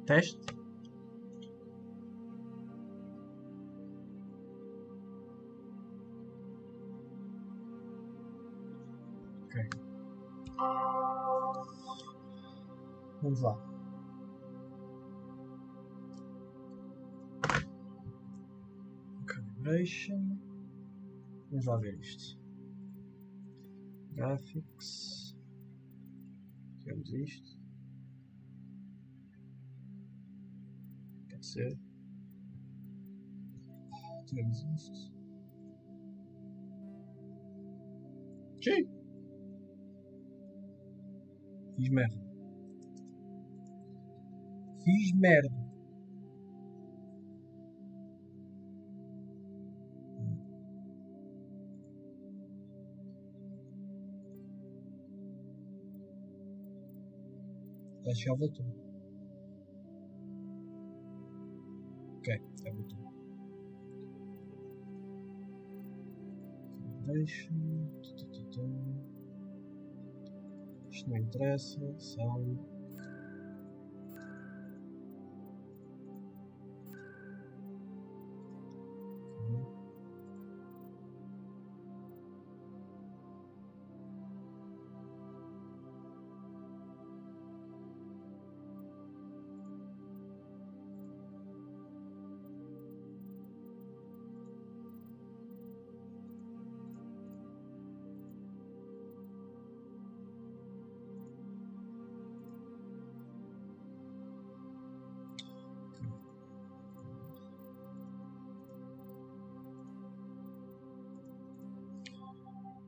Teste. Ok. Vamos lá. Calibration. Vamos lá ver isto. Graphics. Temos isto. Pode ser. Temos isto. Sim. Fiz merda. Fiz merda. Acho que já voltou. Ok, já voltou. Deixa. Isto não interessa. Sound.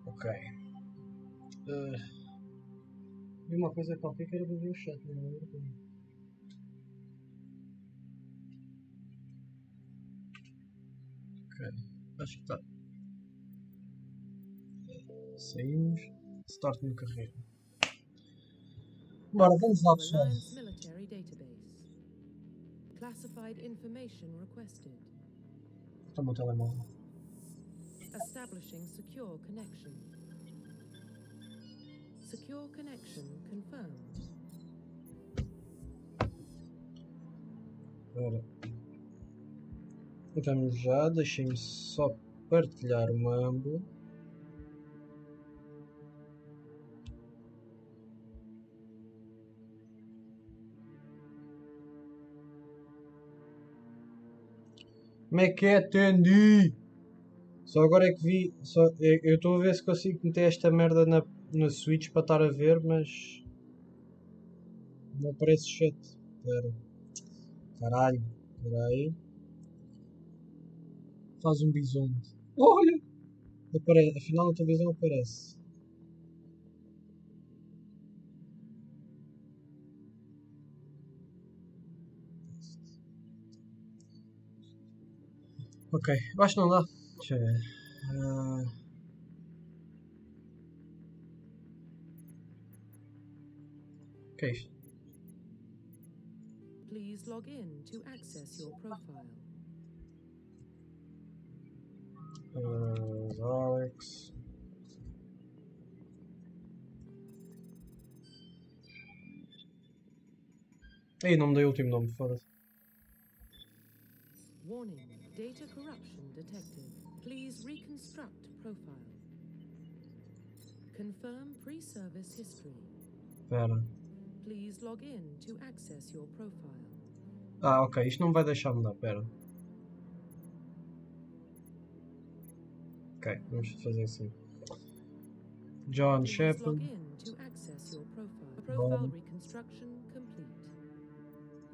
Ok. E uma coisa qualquer que era para ver o chat, não é? Ok. Acho que está. Saímos. Start no carreira. Bora, vamos lá, pessoal. Classified information requested. Está o meu telemóvel. Establishing secure connection. Secure connection confirmed. Ora. Então já, deixem-me só partilhar uma âmbula. Como é que é? Atendi! Só agora é que vi. Eu estou a ver se consigo meter esta merda na Switch para estar a ver, mas. Não aparece chat. Espera. Caralho. Espera aí. Faz um bisonte. Olha! Afinal na televisão aparece. Ok. Eu acho que não dá. Deixa eu ver. O que é isto? Please log in to access your profile. Alex. Ei, não me dei o último nome, foda-se. Warning, data corruption detected. Please reconstruct profile. Confirm pre-service history. Espera. Please log in to access your profile. Ah, ok. Isto não me vai deixar mudar. Espera. Ok, vamos fazer assim. John Please Shepard. log in to access your profile. Bom. Profile reconstruction complete.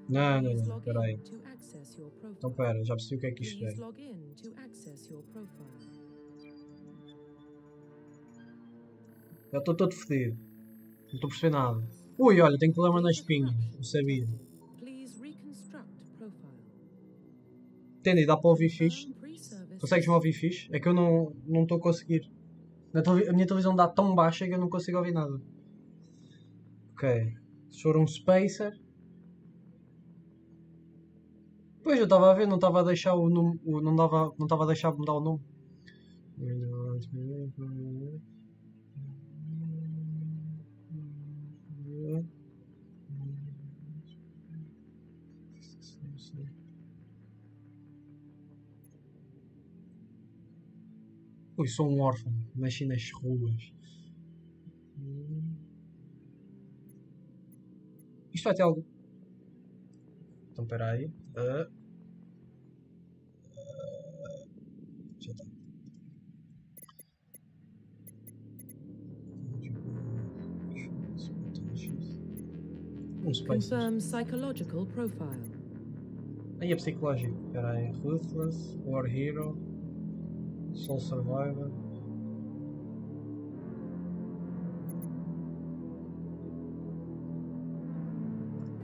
Não, não, Please não. log Espera aí. in to access your Então profile. espera, já percebi o que é que isto é. Please log in to access your profile. Já estou todo fodido. Não estou a perceber nada. Ui, olha, tenho problema na Data espinha. corruption Não sabia. detected. Please reconstruct profile. Entendi, dá para ouvir fixe. Confirm pre-service Consegues-me ouvir history. fixe? É que eu não estou a conseguir. A minha televisão dá tão baixa que eu não consigo ouvir nada. Ok. Se for um spacer. Pois eu estava a ver, não estava a deixar o nome. Não estava a deixar mudar o nome. Ui, sou um órfão. Nasci nas ruas. Isto vai ter algo. Então espera aí. Já está. Um spacer. Confirm psychological profile. Aí é psicológico. Espera aí. Ruthless, War Hero, Soul Survivor.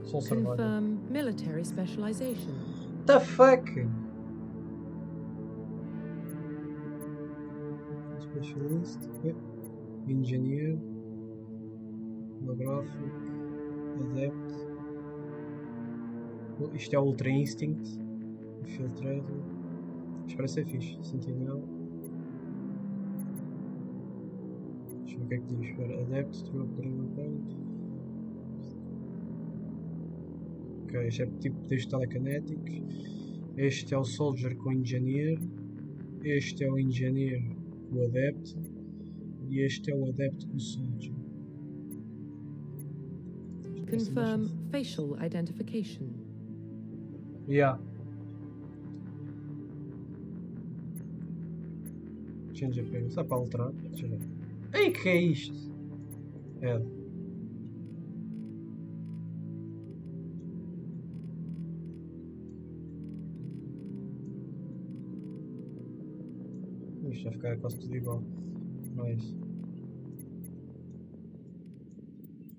Soul Survivor. Confirm military specialization. The fuck? Specialist, Engineer, Holographic, Adept. Isto é Ultra Instinct, Infiltrator. Isto parece ser fixe. Sentinel. Deixa eu ver o que é que diz. Espera. Adept, True Upgrade. Ok, este é tipo desde Telekinetics. Este é o Soldier com o Engineer. Este é o Engineer com o Adept. E este é o Adept com o Soldier. Confirm facial identification. Yeah. Change appearance. Dá para alterar. Deixa eu ver. Ei, que é isto? É. Isto vai ficar quase tudo igual. Não é isso.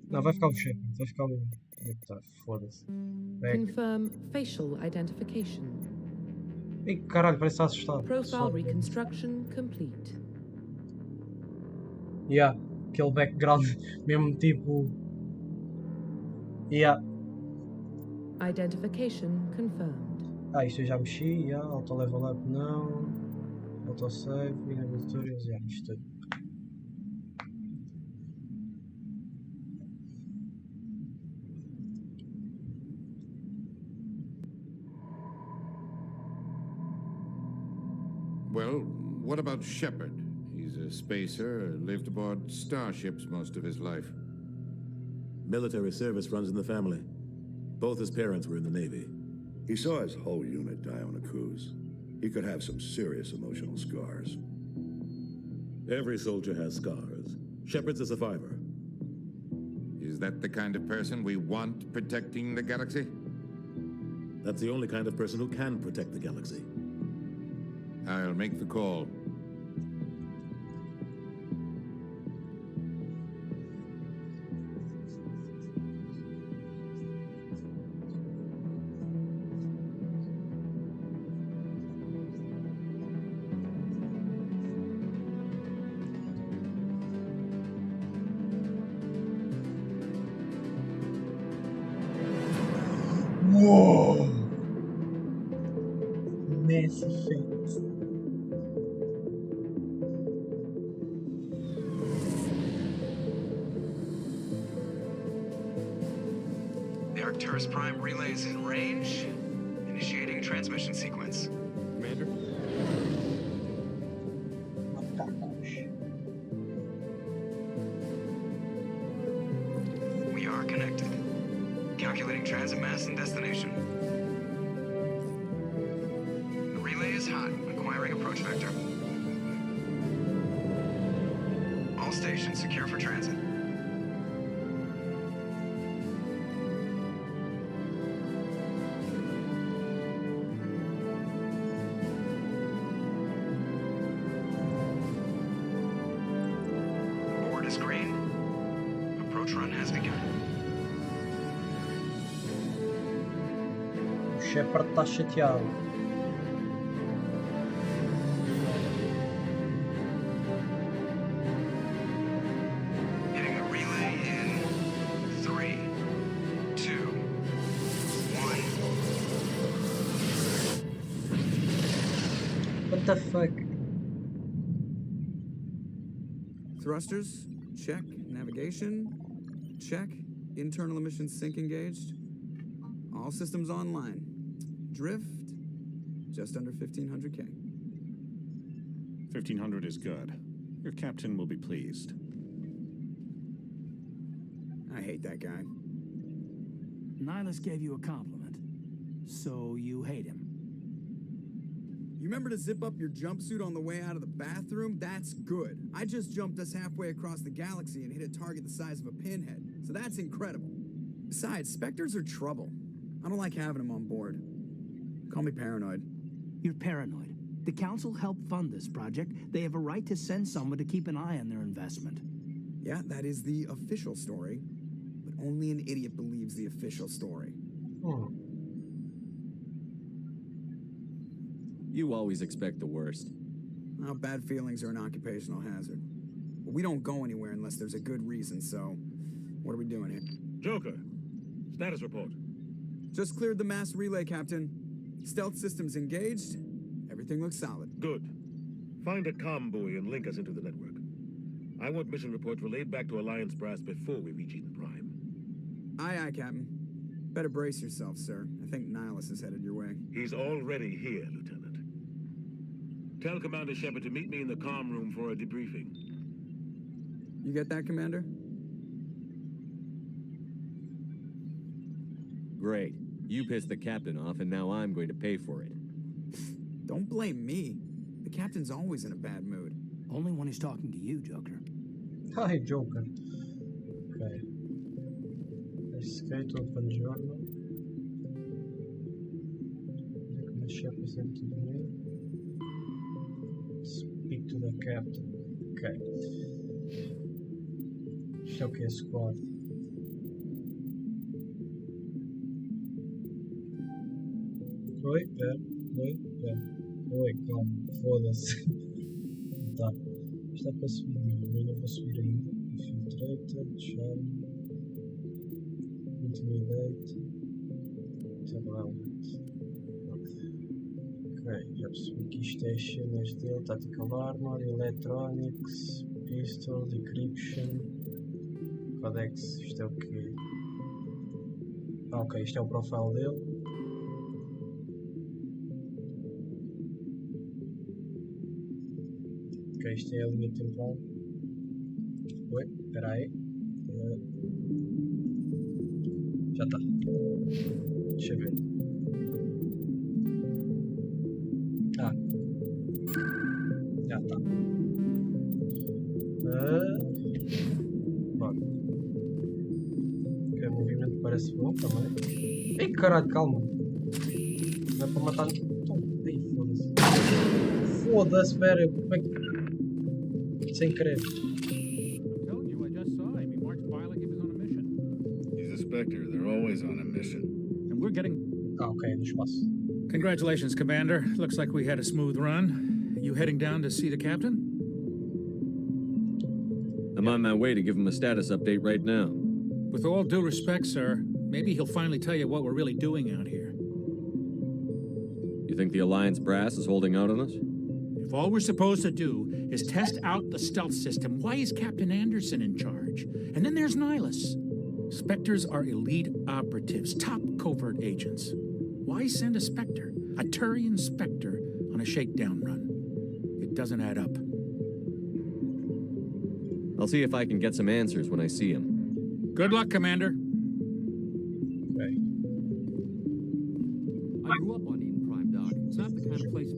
Não, vai ficar o Shepard. Vai ficar o. Onde é que está? Foda-se. Confirm facial identification. Ei, caralho, parece que está assustado. Profile reconstruction complete. Yeah, aquele background mesmo tipo. Yeah. Identification confirmed. Ah, isto eu já mexi, yeah. Auto level up não. Autosave, enable tutorials, yeah, isto tudo. Well, what about Shepard? He's a spacer, lived aboard starships most of his life. Military service runs in the family. Both his parents were in the Navy. He saw his whole unit die on a cruise. He could have some serious emotional scars. Every soldier has scars. Shepard's a survivor. Is that the kind of person we want protecting the galaxy? That's the only kind of person who can protect the galaxy. I'll make the call. Whoa! Mass Effect. The Arcturus Prime relay is in range. Initiating a transmission sequence. Commander? transit mass and destination. The relay is hot, acquiring approach vector. All stations secure for transit. Board is green. Approach run has begun. O Shepard está chateado. Hitting the relay in 3, 2, 1. What the fuck? Thrusters, check. Navigation, check. Internal emission sync engaged. All systems online. Drift, just under 1500K. 1500 is good. Your captain will be pleased. I hate that guy. Nihilus gave you a compliment, so you hate him. You remember to zip up your jumpsuit on the way out of the bathroom? That's good. I just jumped us halfway across the galaxy and hit a target the size of a pinhead, so that's incredible. Besides, Spectres are trouble. I don't like having them on board. Call me paranoid. You're paranoid. The Council helped fund this project. They have a right to send someone to keep an eye on their investment. Yeah, that is the official story, but only an idiot believes the official story. You always expect the worst. Well, bad feelings are an occupational hazard. But we don't go anywhere unless there's a good reason, so what are we doing here? Joker, status report. Just cleared the mass relay, Captain. Stealth systems engaged. Everything looks solid. Good. Find a comm buoy and link us into the network. I want mission reports relayed back to Alliance Brass before we reach Eden Prime. Aye, aye, Captain. Better brace yourself, sir. I think Nihilus is headed your way. He's already here, Lieutenant. Tell Commander Shepard to meet me in the comm room for a debriefing. You get that, Commander? Great. You pissed the captain off, and now I'm going to pay for it. Don't blame me. The captain's always in a bad mood. Only when he's talking to you, Joker. Hi, Joker. Okay. Escape open journal. Shepard sent to the mail. Speak to the captain. Okay. Isto é o que é squad? Oi, pera. Oi, calma. Foda-se. Tá. Isto é para subir nível. Eu não vou subir ainda. Infiltrated, charm. Intimidate. Surveillance. Ok, já percebi que isto é as cenas dele. Tactical Armor, Electronics, Pistol, Decryption, Codex. Isto é o que? Ah, ok, isto é o profile dele. Ok, isto é a linha temporal. Oi, espera aí. Já está. Deixa eu ver. Ah. Já está. Bora. Ok, o movimento parece bom também. Ei, caralho, calma. Não é para matar. Ei, foda-se. Foda-se, espera. Como é que. Sem querer. Spectre, they're always on a mission. And we're getting... Ah, ok, no espaço. Congratulations, Commander. Looks like we had a smooth run. You heading down to see the captain? I'm on my way to give him a status update right now. With all due respect, sir, maybe he'll finally tell you what we're really doing out here. You think the Alliance brass is holding out on us? If all we're supposed to do is test out the stealth system, why is Captain Anderson in charge? And then there's Nihilus. Spectres are elite operatives, top covert agents. Why send a Spectre, a Turian Spectre, on a shakedown run? It doesn't add up. I'll see if I can get some answers when I see him. Good luck, Commander. Ok.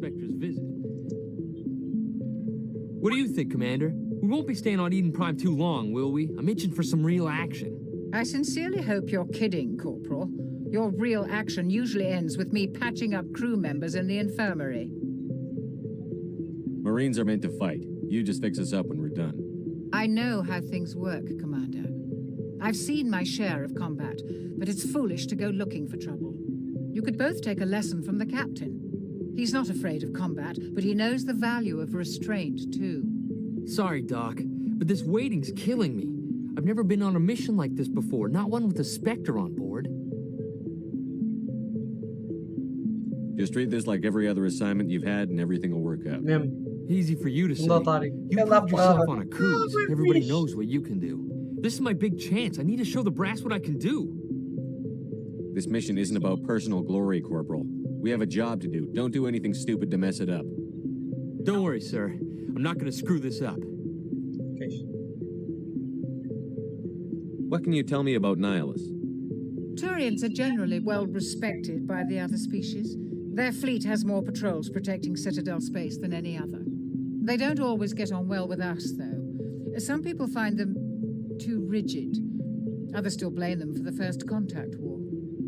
Spectre's visit. What do you think, Commander? We won't be staying on Eden Prime too long, will we? I'm itching for some real action. I sincerely hope you're kidding, Corporal. Your real action usually ends with me patching up crew members in the infirmary. Marines are meant to fight. You just fix us up when we're done. I know how things work, Commander. I've seen my share of combat, but it's foolish to go looking for trouble. You could both take a lesson from the captain. He's not afraid of combat, but he knows the value of restraint, too. Sorry, Doc, but this waiting's killing me. I've never been on a mission like this before, not one with a Spectre on board. Just treat this like every other assignment you've had and everything will work out. Easy for you to say. You proved yourself on a cruise. Everybody knows what you can do. This is my big chance. I need to show the brass what I can do. This mission isn't about personal glory, Corporal. We have a job to do. Don't do anything stupid to mess it up. Don't worry, sir. I'm not going to screw this up. What can you tell me about Nihilus? Turians are generally well respected by the other species. Their fleet has more patrols protecting Citadel space than any other. They don't always get on well with us, though. Some people find them too rigid. Others still blame them for the First Contact War.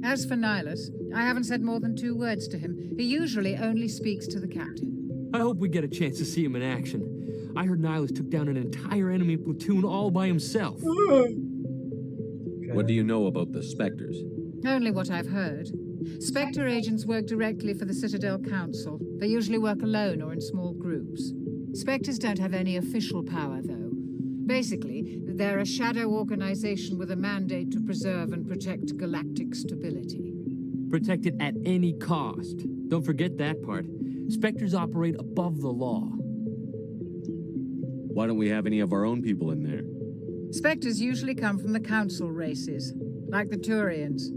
As for Nihilus, I haven't said more than 2 words to him. He usually only speaks to the captain. I hope we get a chance to see him in action. I heard Nihilus took down an entire enemy platoon all by himself. What do you know about the Spectres? Only what I've heard. Spectre agents work directly for the Citadel Council. They usually work alone or in small groups. Spectres don't have any official power, though. Basically, they're a shadow organization with a mandate to preserve and protect galactic stability. Protect it at any cost. Don't forget that part. Spectres operate above the law. Why don't we have any of our own people in there? Spectres usually come from the Council races, like the Turians.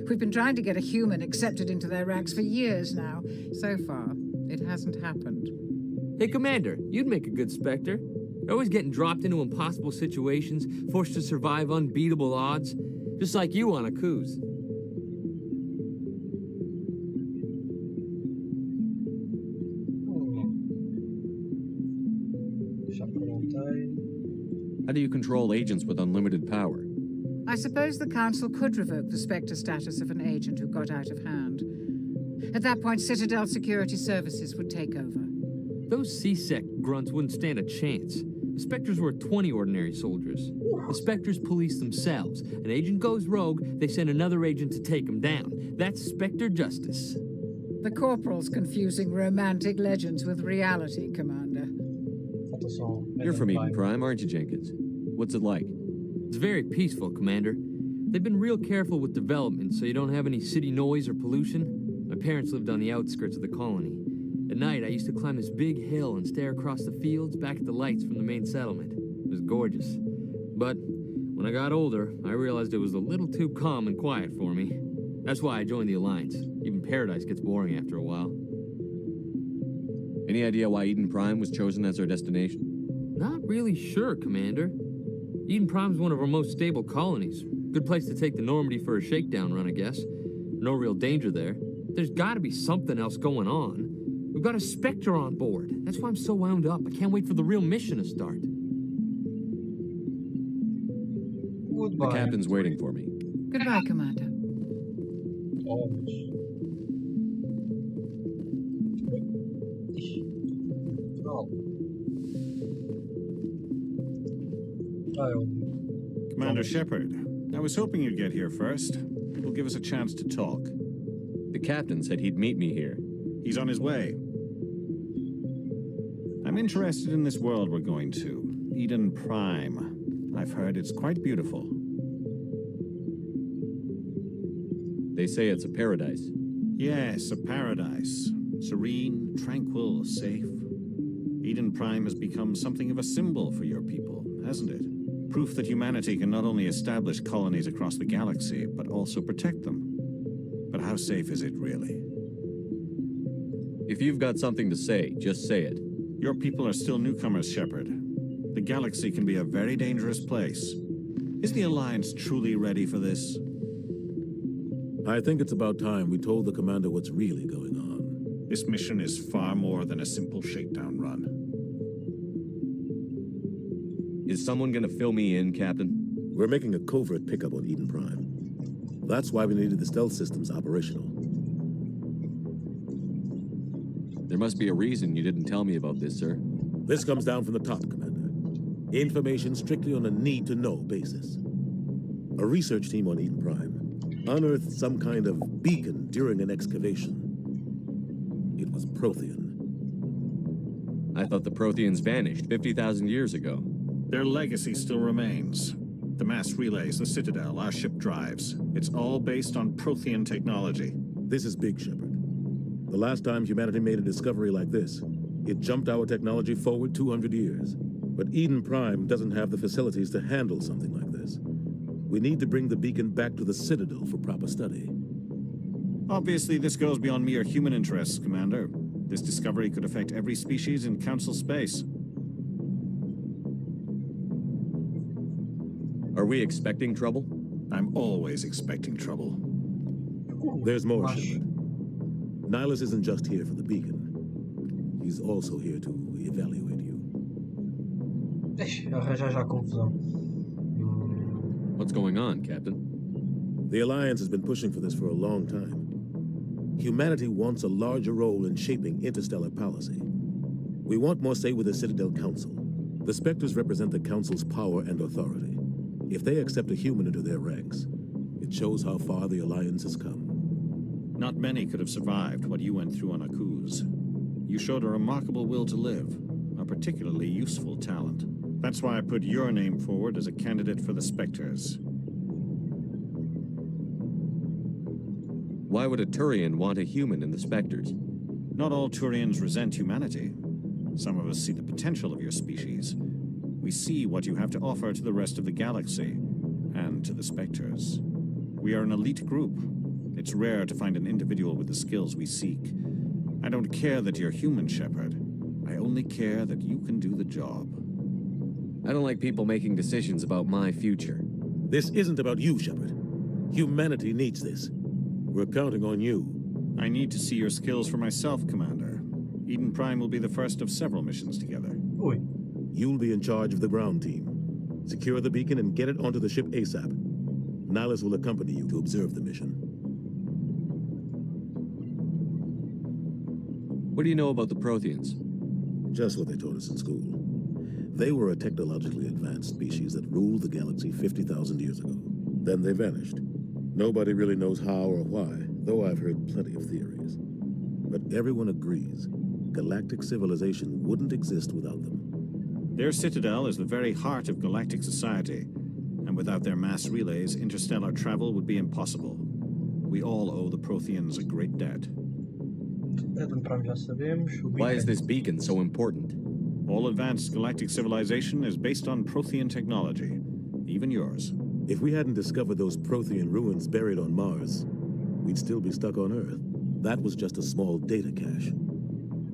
We've been trying to get a human accepted into their ranks for years now. So far, it hasn't happened. Hey, Commander, you'd make a good Spectre. You're always getting dropped into impossible situations, forced to survive unbeatable odds, just like you on a cruise. How do you control agents with unlimited power? I suppose the Council could revoke the Spectre status of an agent who got out of hand. At that point, Citadel Security Services would take over. Those C-Sec grunts wouldn't stand a chance. The Spectres were 20 ordinary soldiers. The Spectres police themselves. An agent goes rogue, they send another agent to take him down. That's Spectre justice. The Corporal's confusing romantic legends with reality, Commander. You're from Eden Prime, aren't you, Jenkins? What's it like? It's very peaceful, Commander. They've been real careful with development, so you don't have any city noise or pollution. My parents lived on the outskirts of the colony. At night, I used to climb this big hill and stare across the fields back at the lights from the main settlement. It was gorgeous. But when I got older, I realized it was a little too calm and quiet for me. That's why I joined the Alliance. Even Paradise gets boring after a while. Any idea why Eden Prime was chosen as our destination? Not really sure, Commander. Eden Prime's one of our most stable colonies. Good place to take the Normandy for a shakedown run, I guess. No real danger there. There's gotta be something else going on. We've got a Spectre on board. That's why I'm so wound up. I can't wait for the real mission to start. Goodbye. The captain's waiting for me. Goodbye, Commander. Commander Shepard, I was hoping you'd get here first. It will give us a chance to talk. The captain said he'd meet me here. He's on his way. I'm interested in this world we're going to, Eden Prime. I've heard it's quite beautiful. They say it's a paradise. Yes, a paradise. Serene, tranquil, safe. Eden Prime has become something of a symbol for your people, hasn't it? Proof that humanity can not only establish colonies across the galaxy, but also protect them. But how safe is it really? If you've got something to say, just say it. Your people are still newcomers, Shepard. The galaxy can be a very dangerous place. Is the Alliance truly ready for this? I think it's about time we told the commander what's really going on. This mission is far more than a simple shakedown run. Is someone gonna fill me in, Captain? We're making a covert pickup on Eden Prime. That's why we needed the stealth systems operational. There must be a reason you didn't tell me about this, sir. This comes down from the top, Commander. Information strictly on a need-to-know basis. A research team on Eden Prime unearthed some kind of beacon during an excavation. It was Prothean. I thought the Protheans vanished 50,000 years ago. Their legacy still remains. The mass relays, the Citadel, our ship drives. It's all based on Prothean technology. This is big, Shepard. The last time humanity made a discovery like this, it jumped our technology forward 200 years. But Eden Prime doesn't have the facilities to handle something like this. We need to bring the beacon back to the Citadel for proper study. Obviously, this goes beyond mere human interests, Commander. This discovery could affect every species in Council space. Are we expecting trouble? I'm always expecting trouble. There's more, Shepard. Nihilus isn't just here for the beacon. He's also here to evaluate you. Arranjar já confusão. What's going on, Captain? The Alliance has been pushing for this for a long time. Humanity wants a larger role in shaping interstellar policy. We want more say with the Citadel Council. The Spectres represent the Council's power and authority. If they accept a human into their ranks, it shows how far the Alliance has come. Not many could have survived what you went through on Akuz. You showed a remarkable will to live, a particularly useful talent. That's why I put your name forward as a candidate for the Spectres. Why would a Turian want a human in the Spectres? Not all Turians resent humanity. Some of us see the potential of your species. We see what you have to offer to the rest of the galaxy, and to the Spectres. We are an elite group. It's rare to find an individual with the skills we seek. I don't care that you're human, Shepard. I only care that you can do the job. I don't like people making decisions about my future. This isn't about you, Shepard. Humanity needs this. We're counting on you. I need to see your skills for myself, Commander. Eden Prime will be the first of several missions together. Oi. You'll be in charge of the ground team. Secure the beacon and get it onto the ship ASAP. Nihilus will accompany you to observe the mission. What do you know about the Protheans? Just what they taught us in school. They were a technologically advanced species that ruled the galaxy 50,000 years ago. Then they vanished. Nobody really knows how or why, though I've heard plenty of theories. But everyone agrees, galactic civilization wouldn't exist without them. Their citadel is the very heart of galactic society, and without their mass relays, interstellar travel would be impossible. We all owe the Protheans a great debt. Why is this beacon so important? All advanced galactic civilization is based on Prothean technology, even yours. If we hadn't discovered those Prothean ruins buried on Mars, we'd still be stuck on Earth. That was just a small data cache.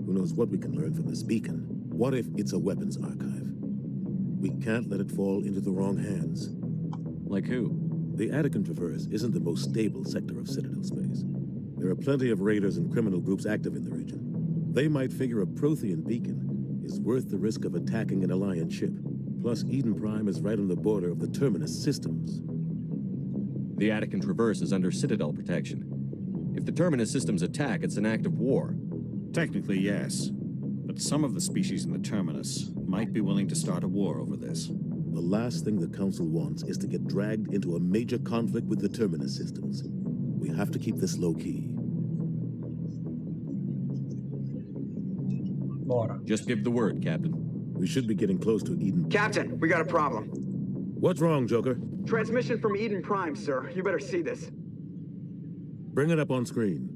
Who knows what we can learn from this beacon? What if it's a weapons archive? We can't let it fall into the wrong hands. Like who? The Attican Traverse isn't the most stable sector of Citadel space. There are plenty of raiders and criminal groups active in the region. They might figure a Prothean beacon is worth the risk of attacking an Alliance ship. Plus, Eden Prime is right on the border of the Terminus systems. The Attican Traverse is under Citadel protection. If the Terminus systems attack, it's an act of war. Technically, yes. But some of the species in the Terminus might be willing to start a war over this. The last thing the Council wants is to get dragged into a major conflict with the Terminus systems. We have to keep this low-key. Just give the word, Captain. We should be getting close to Eden. Captain, we got a problem. What's wrong, Joker? Transmission from Eden Prime, sir. You better see this. Bring it up on screen.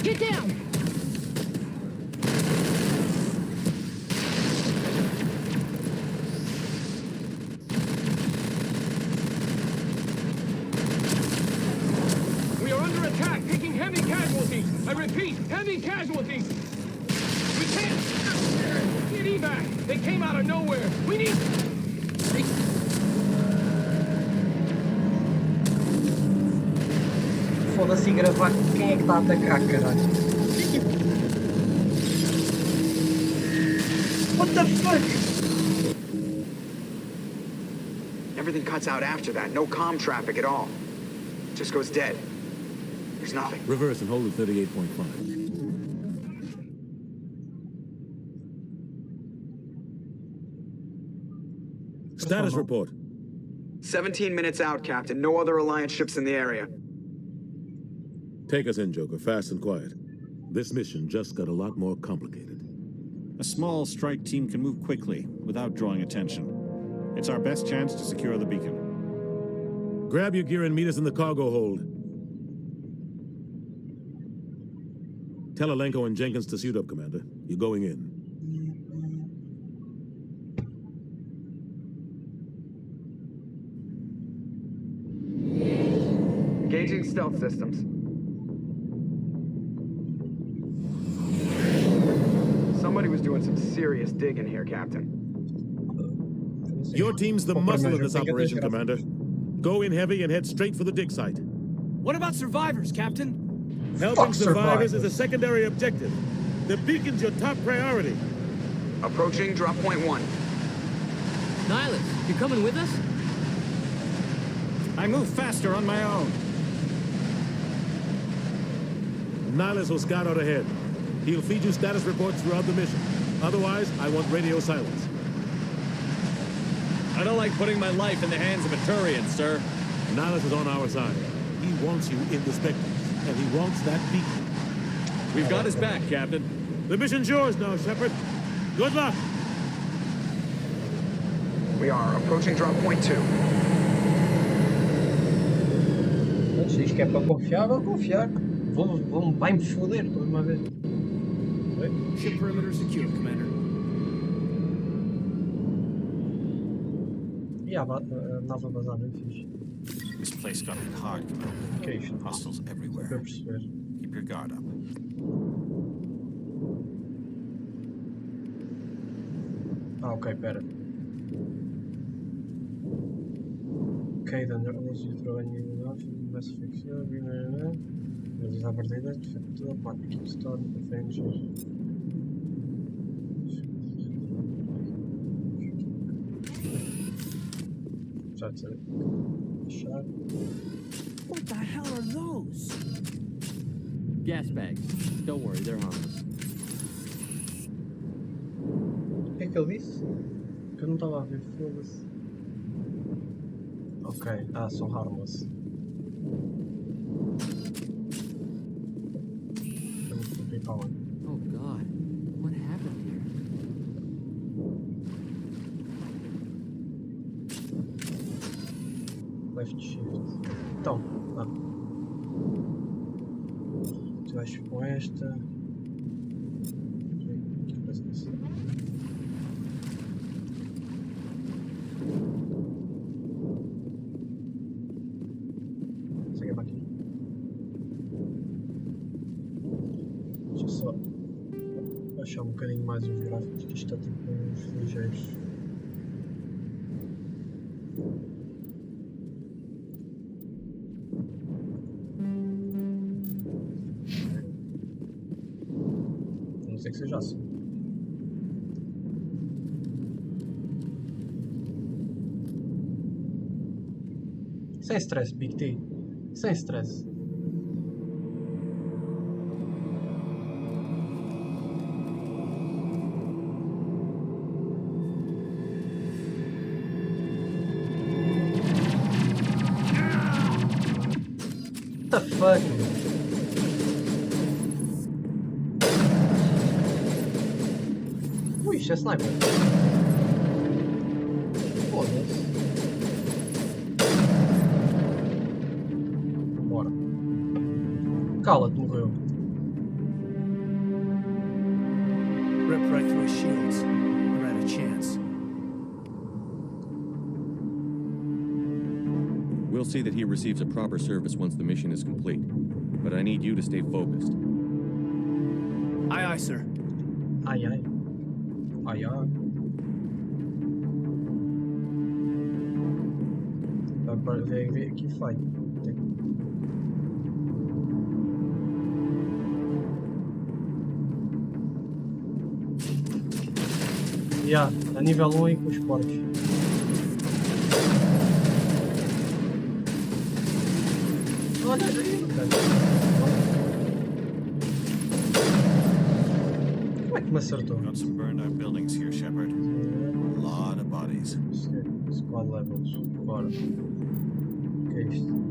Get down! We are under attack, taking heavy casualties. I repeat, heavy casualties. We can't get evac. They came out of nowhere. We need... foda-se e gravar quem é que está a atacar, caralho. What the fuck? Everything cuts out after that. No comm traffic at all. Just goes dead. There's nothing. Reverse and hold at 38.5. Status report. 17 minutes out, Captain. No other Alliance ships in the area. Take us in, Joker, fast and quiet. This mission just got a lot more complicated. A small strike team can move quickly without drawing attention. It's our best chance to secure the beacon. Grab your gear and meet us in the cargo hold. Tell Alenko and Jenkins to suit up, Commander. You're going in. Engaging stealth systems. Somebody was doing some serious digging here, Captain. Your team's the muscle of this operation, Commander. Go in heavy and head straight for the dig site. What about survivors, Captain? Helping survivors is a secondary objective. The beacon's your top priority. Approaching drop point 1. Nihilus, you coming with us? I move faster on my own. Nihilus will scout out ahead. He'll feed you status reports throughout the mission. Otherwise, I want radio silence. I don't like putting my life in the hands of a Turian, sir. Nihilus is on our side. He wants you in the Spectres, and he wants that beacon. We've got his back, Captain. The mission's yours now, Shepard. Good luck. We are approaching drop point 2. Se diz que é para confiar, vou confiar. Vai-me foder toda uma vez. Ship perimeter secure, Commander. E a nova vazada, fixe. This place got hit hard, Commander. Que é isto? Hostiles everywhere. Para perceber. Keep your guard up. Ah, ok, pera. Ok, the nervous you throw any enough, best fix you, mas a partida defende toda a parte que Stone Avengers. Já de saber. Fechar. What the hell are those? Gas bags. Don't worry, they're harmless. O que é que ele disse? Que eu não estava a ver, foda-se. Ok, são harmless. Oh God, what happened here? Left shift. Então, tu vais com esta. Baixar um bocadinho mais os gráficos, que isto está tipo uns ligeiros. Não sei que seja assim. Sem stress, Big T. Sem stress. What the fuck? Ui, isto é sniper. Foda-se. Bora. Cala-te, morreu. Ripped right through his shields. Never had a chance. We'll see that he receives a proper service once the mission is complete. But I need you to stay focused. Aye, aye, sir. Aye, aye. Aye, aye. Vai ver aqui fight. Yeah, a nível 1 e com os porcos. Olha, como é que me acertou? Got some burned out buildings here, Shepard. A lot of bodies. Squad levels. Bora. O que é isto?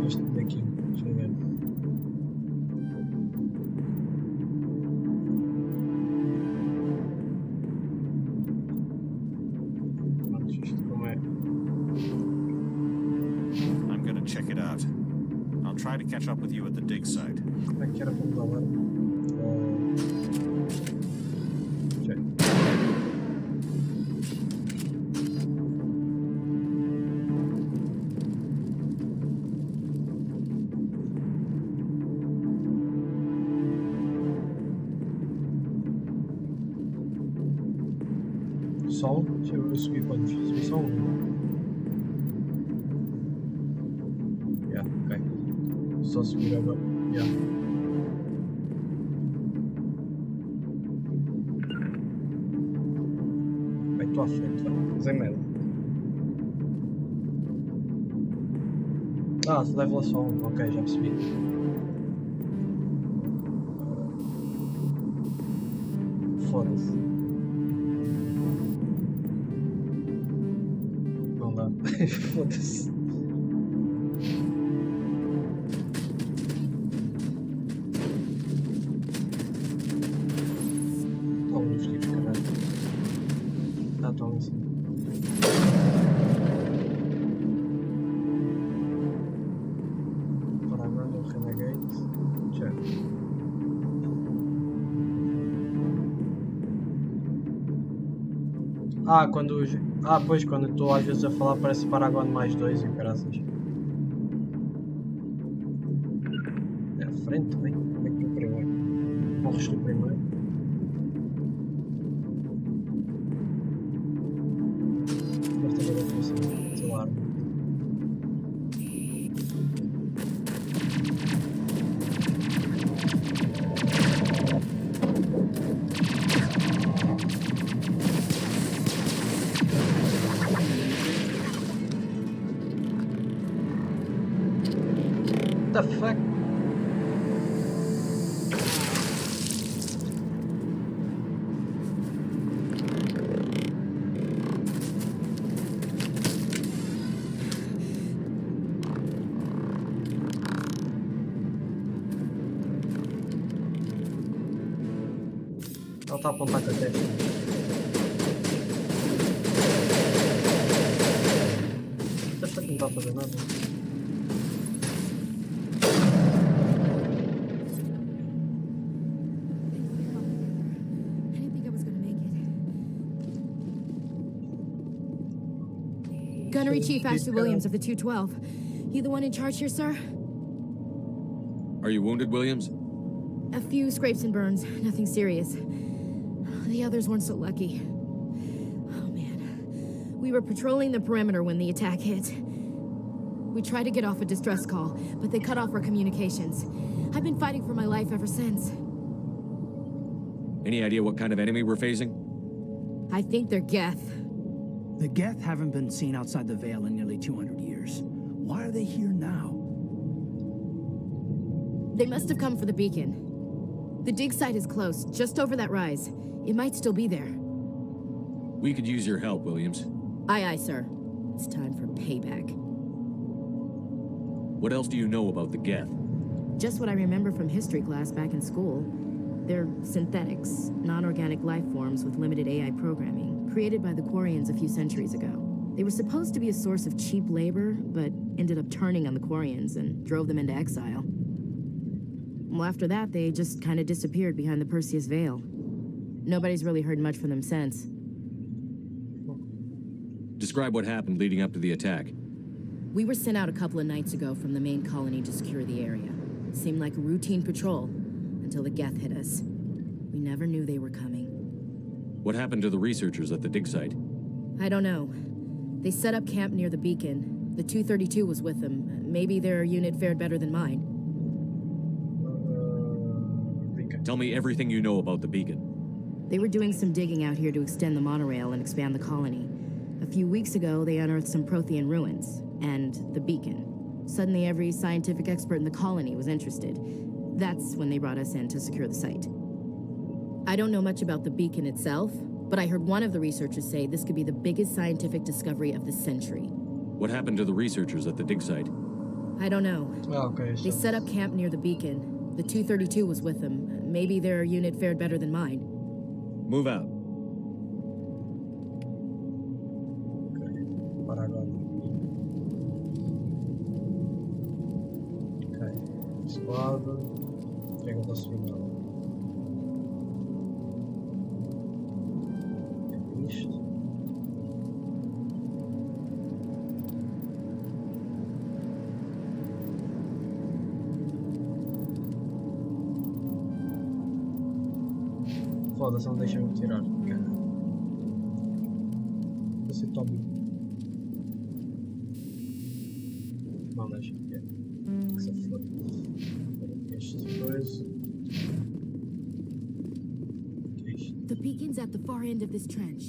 Este daqui, deixa eu ver. Vamos, isto como é? I'm gonna check it out. I'll try to catch up with you at the dig site. Como é que era para mudar lá? Check. Só um? Deixa eu subir quantos? Subi só um. Yeah, ok. Só subir agora. Yeah. Vai, estou à frente, vai. Fazer merda. Ah, se leva só um. Ok, já percebi. Foda-se. Não dá. Foda-se. Não, uns livros, caralho. Ah, toma assim. Para agora o Renegade. Já. Ah, quando. Ah, pois, quando estou às vezes a falar parece Paragon mais 2 e caraças. É à frente também. Como é que tu primeiro? Morres tu primeiro. Mas também não consigo, sei lá. What the fuck? Ela está a apontar com a testa. Esta não está a fazer nada. Gunnery Chief Ashley Williams of the 212. You the one in charge here, sir? Are you wounded, Williams? A few scrapes and burns, nothing serious. The others weren't so lucky. Oh man. We were patrolling the perimeter when the attack hit. We tried to get off a distress call, but they cut off our communications. I've been fighting for my life ever since. Any idea what kind of enemy we're facing? I think they're Geth. The Geth haven't been seen outside the Veil in nearly 200 years. Why are they here now? They must have come for the beacon. The dig site is close, just over that rise. It might still be there. We could use your help, Williams. Aye, aye, sir. It's time for payback. What else do you know about the Geth? Just what I remember from history class back in school. They're synthetics, non-organic life forms with limited AI programming, created by the Quarians a few centuries ago. They were supposed to be a source of cheap labor, but ended up turning on the Quarians and drove them into exile. Well, after that, they just kind of disappeared behind the Perseus Veil. Nobody's really heard much from them since. Describe what happened leading up to the attack. We were sent out a couple of nights ago from the main colony to secure the area. Seemed like a routine patrol until the Geth hit us. We never knew they were coming. What happened to the researchers at the dig site? I don't know. They set up camp near the beacon. The 232 was with them. Maybe their unit fared better than mine. Tell me everything you know about the beacon. They were doing some digging out here to extend the monorail and expand the colony. A few weeks ago, they unearthed some Prothean ruins, and the beacon. Suddenly, every scientific expert in the colony was interested. That's when they brought us in to secure the site. I don't know much about the beacon itself, but I heard one of the researchers say this could be the biggest scientific discovery of the century. What happened to the researchers at the dig site? I don't know. Okay, They set up camp near the beacon. The 232 was with them. Maybe their unit fared better than mine. Move out. Para agora. Ok. Squad. O que é que eu posso subir então? Isto. Foda-se, não deixa-me tirar. Você toma. Não deixa. Que se foda. Este dois. Que é isto? The beacon's at the far end of this trench.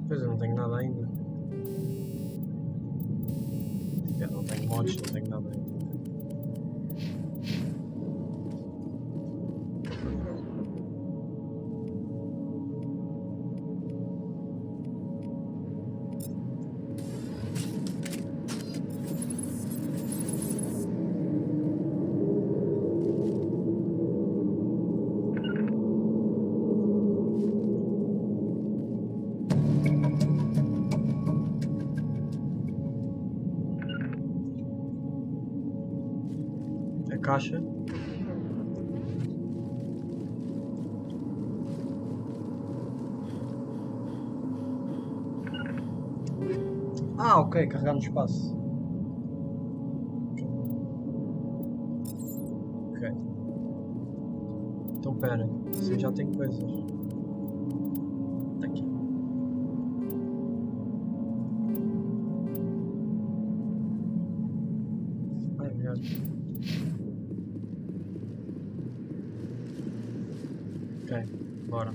Pois eu não tenho nada ainda. Não tenho mods, não tenho nada ainda. Caixa. Ah, ok, carregar no espaço. Ok. Então pera, você já tem coisas. Tá aqui. Ai, merda. Ok, bora.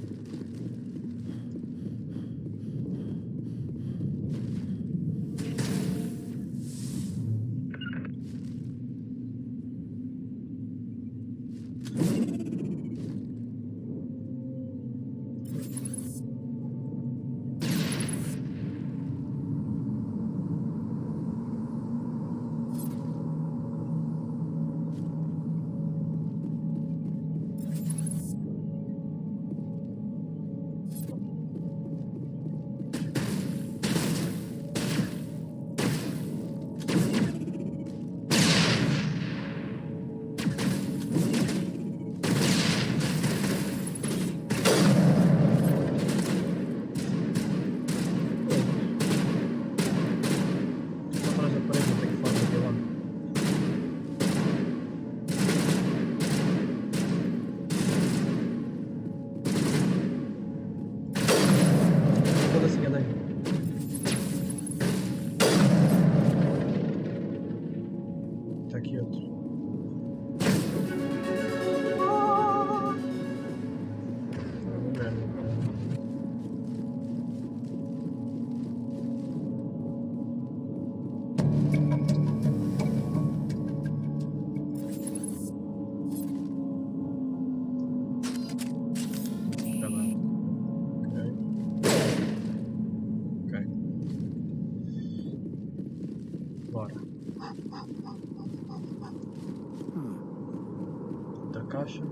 Caixa.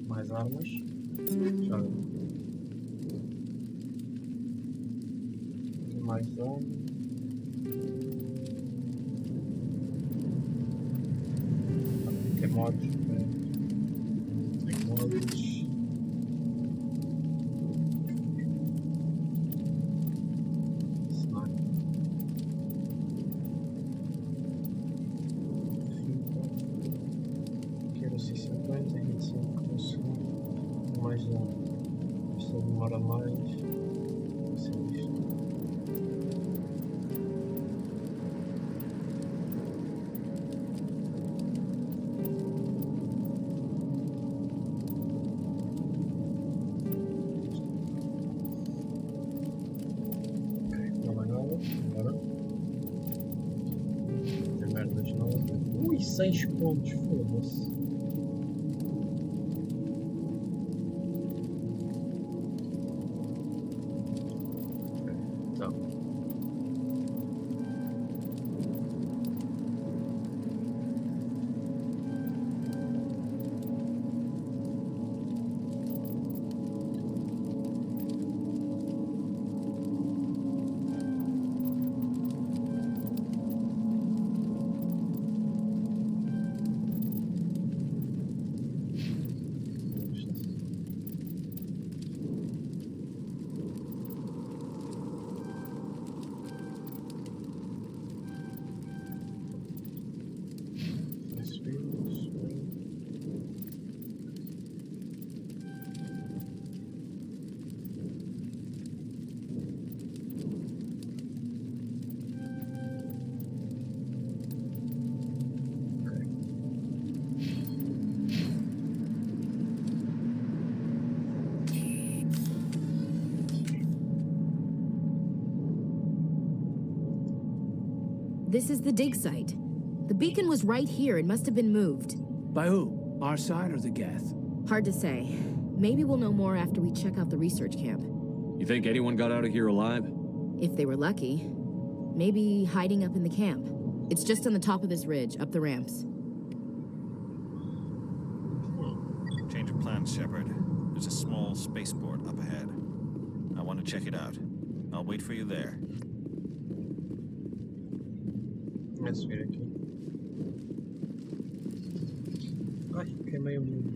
Mais armas. Já. mais um. Tem modos. Tem modos. Quero 650, 25 por segundo. Mais um. Isto demora mais. Vai ser isto. Agora. Tem merdas novas. Ui, 6 pontos, foda-se. Então. This is the dig site. The beacon was right here. It must have been moved. By who? Our side or the Geth? Hard to say. Maybe we'll know more after we check out the research camp. You think anyone got out of here alive? If they were lucky. Maybe hiding up in the camp. It's just on the top of this ridge, up the ramps. Change of plans, Shepard. There's a small spaceport up ahead. I want to check it out. I'll wait for you there. Let's subir aqui. Ai, queimei o mundo.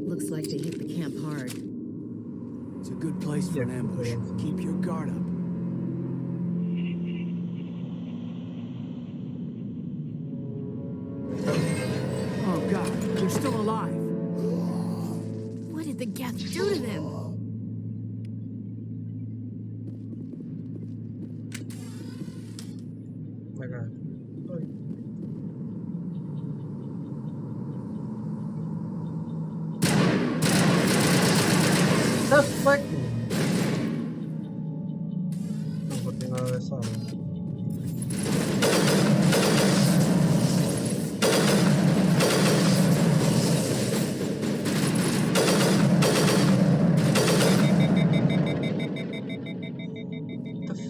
Looks like they hit the camp hard. It's a good place for an ambush. Keep your guard up. Oh God, you're still alive. What did the Geth do to them? My God. Oi. The fuck? Não vou ter nada dessa área.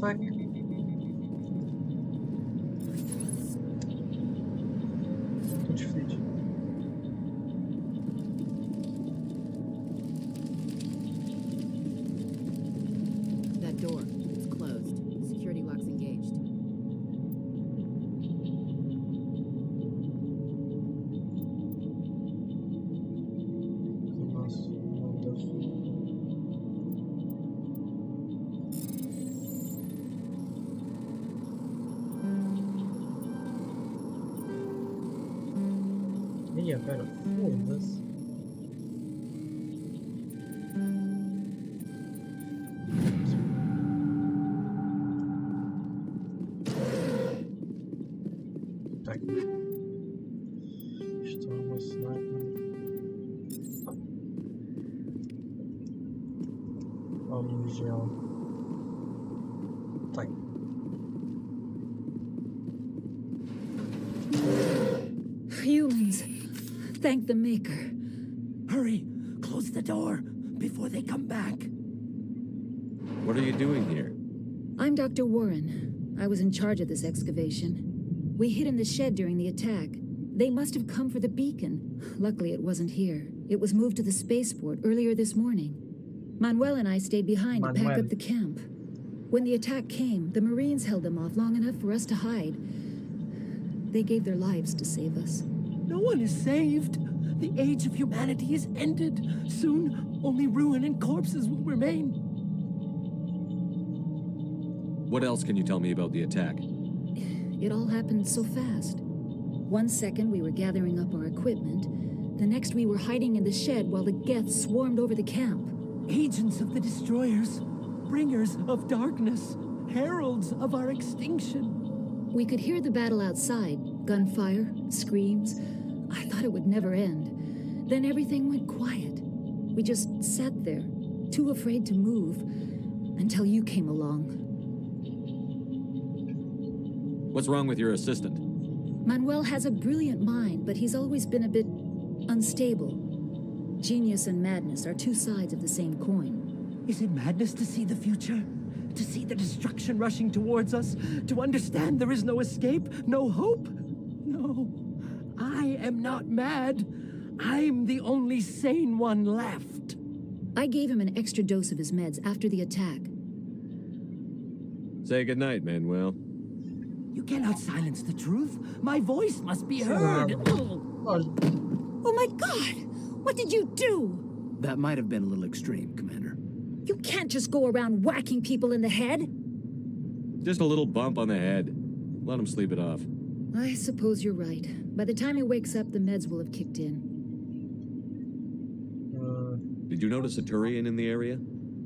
Fuck. Todos felizes. That door, it's closed. Security lock's engaged. Ia, pera, foda-se. Tá aqui. Estou a vacinar. Vamos gel. Tá aqui. Humans. Thank the Maker. Hurry! Close the door before they come back. What are you doing here? I'm Dr. Warren. I was in charge of this excavation. We hid in the shed during the attack. They must have come for the beacon. Luckily, it wasn't here. It was moved to the spaceport earlier this morning. Manuel and I stayed behind to pack up the camp. When the attack came, the Marines held them off long enough for us to hide. They gave their lives to save us. No one is saved. The age of humanity is ended. Soon, only ruin and corpses will remain. What else can you tell me about the attack? It all happened so fast. One second we were gathering up our equipment. The next we were hiding in the shed while the Geth swarmed over the camp. Agents of the destroyers, bringers of darkness, heralds of our extinction. We could hear the battle outside. Gunfire, screams. I thought it would never end. Then everything went quiet. We just sat there, too afraid to move, until you came along. What's wrong with your assistant? Manuel has a brilliant mind, but he's always been a bit unstable. Genius and madness are two sides of the same coin. Is it madness to see the future? To see the destruction rushing towards us? To understand there is no escape? No hope? No. I am not mad. I'm the only sane one left. I gave him an extra dose of his meds after the attack. Say goodnight, Manuel. You cannot silence the truth. My voice must be heard. Oh my God! What did you do? That might have been a little extreme, Commander. You can't just go around whacking people in the head. Just a little bump on the head. Let him sleep it off. I suppose you're right. By the time he wakes up, the meds will have kicked in. Did you notice a Turian in the area?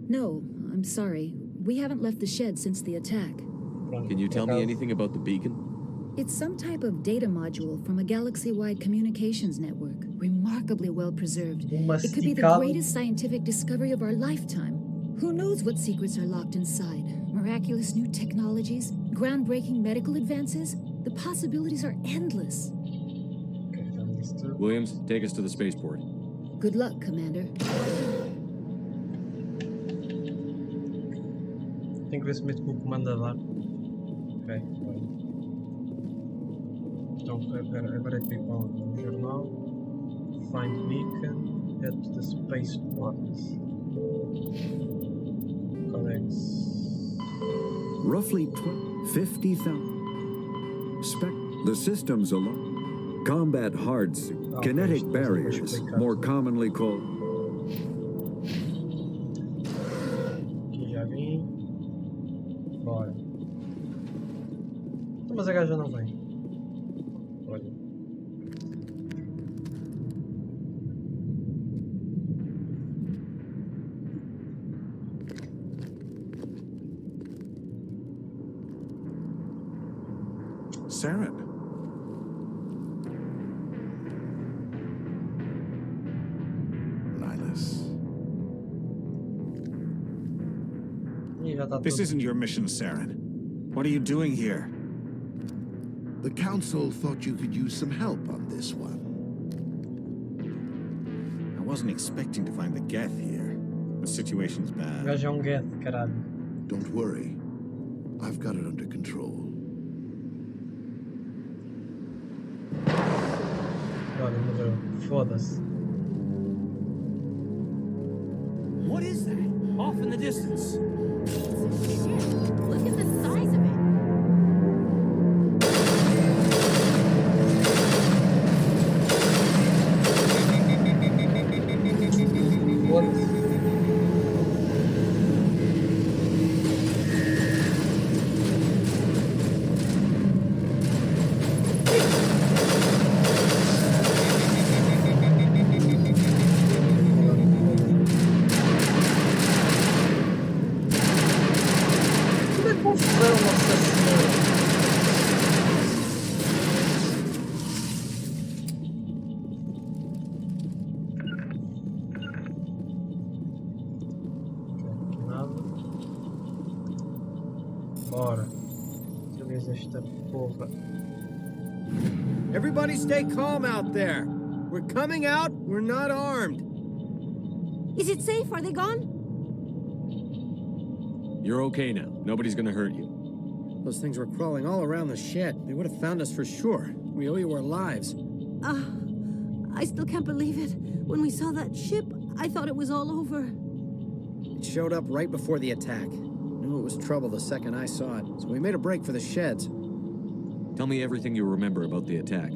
No, I'm sorry. We haven't left the shed since the attack. Can you tell me anything about the beacon? It's some type of data module from a galaxy-wide communications network. Remarkably well preserved. It could be the greatest scientific discovery of our lifetime. Who knows what secrets are locked inside? Miraculous new technologies? Groundbreaking medical advances? The possibilities are endless. Williams, take us to the spaceport. Good luck, Commander. Tenho que ver se meto com o comando a dar. Ok, bem. Então, agora é que para o jornal. Find beacon at the spaceport. Connects. Roughly 50,000. The systems alone. Combat hard suit. Kinetic barriers, more commonly called. Aqui já vim. Bora. Mas a gaja não vem. Olha. Saren. This isn't your mission, Saren. What are you doing here? The Council thought you could use some help on this one. I wasn't expecting to find the Geth here. The situation's bad. Gajo é um Geth, caralho. Don't worry. I've got it under control. Olha, morreu. Foda-se. What is that? Off in the distance. Look at the size of it. Bora. Deixa eu ver esta porra. Everybody stay calm out there. We're coming out. We're not armed. Is it safe? Are they gone? You're okay now. Nobody's gonna hurt you. Those things were crawling all around the shed. They would have found us for sure. We owe you our lives. I still can't believe it. When we saw that ship, I thought it was all over. It showed up right before the attack. Knew it was trouble the second I saw it, so we made a break for the sheds. Tell me everything you remember about the attack.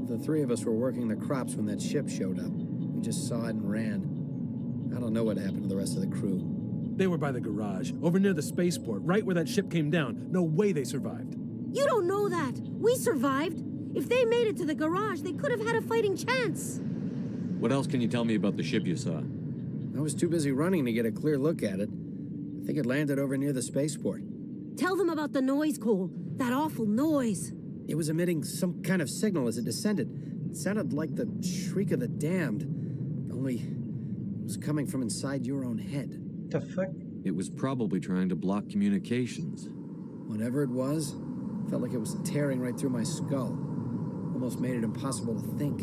The three of us were working the crops when that ship showed up. We just saw it and ran. I don't know what happened to the rest of the crew. They were by the garage, over near the spaceport, right where that ship came down. No way they survived. You don't know that. We survived. If they made it to the garage, they could have had a fighting chance. What else can you tell me about the ship you saw? I was too busy running to get a clear look at it. I think it landed over near the spaceport. Tell them about the noise, Cole. That awful noise. It was emitting some kind of signal as it descended. It sounded like the shriek of the damned. Only it was coming from inside your own head. The fuck? It was probably trying to block communications. Whatever it was, felt like it was tearing right through my skull. Almost made it impossible to think.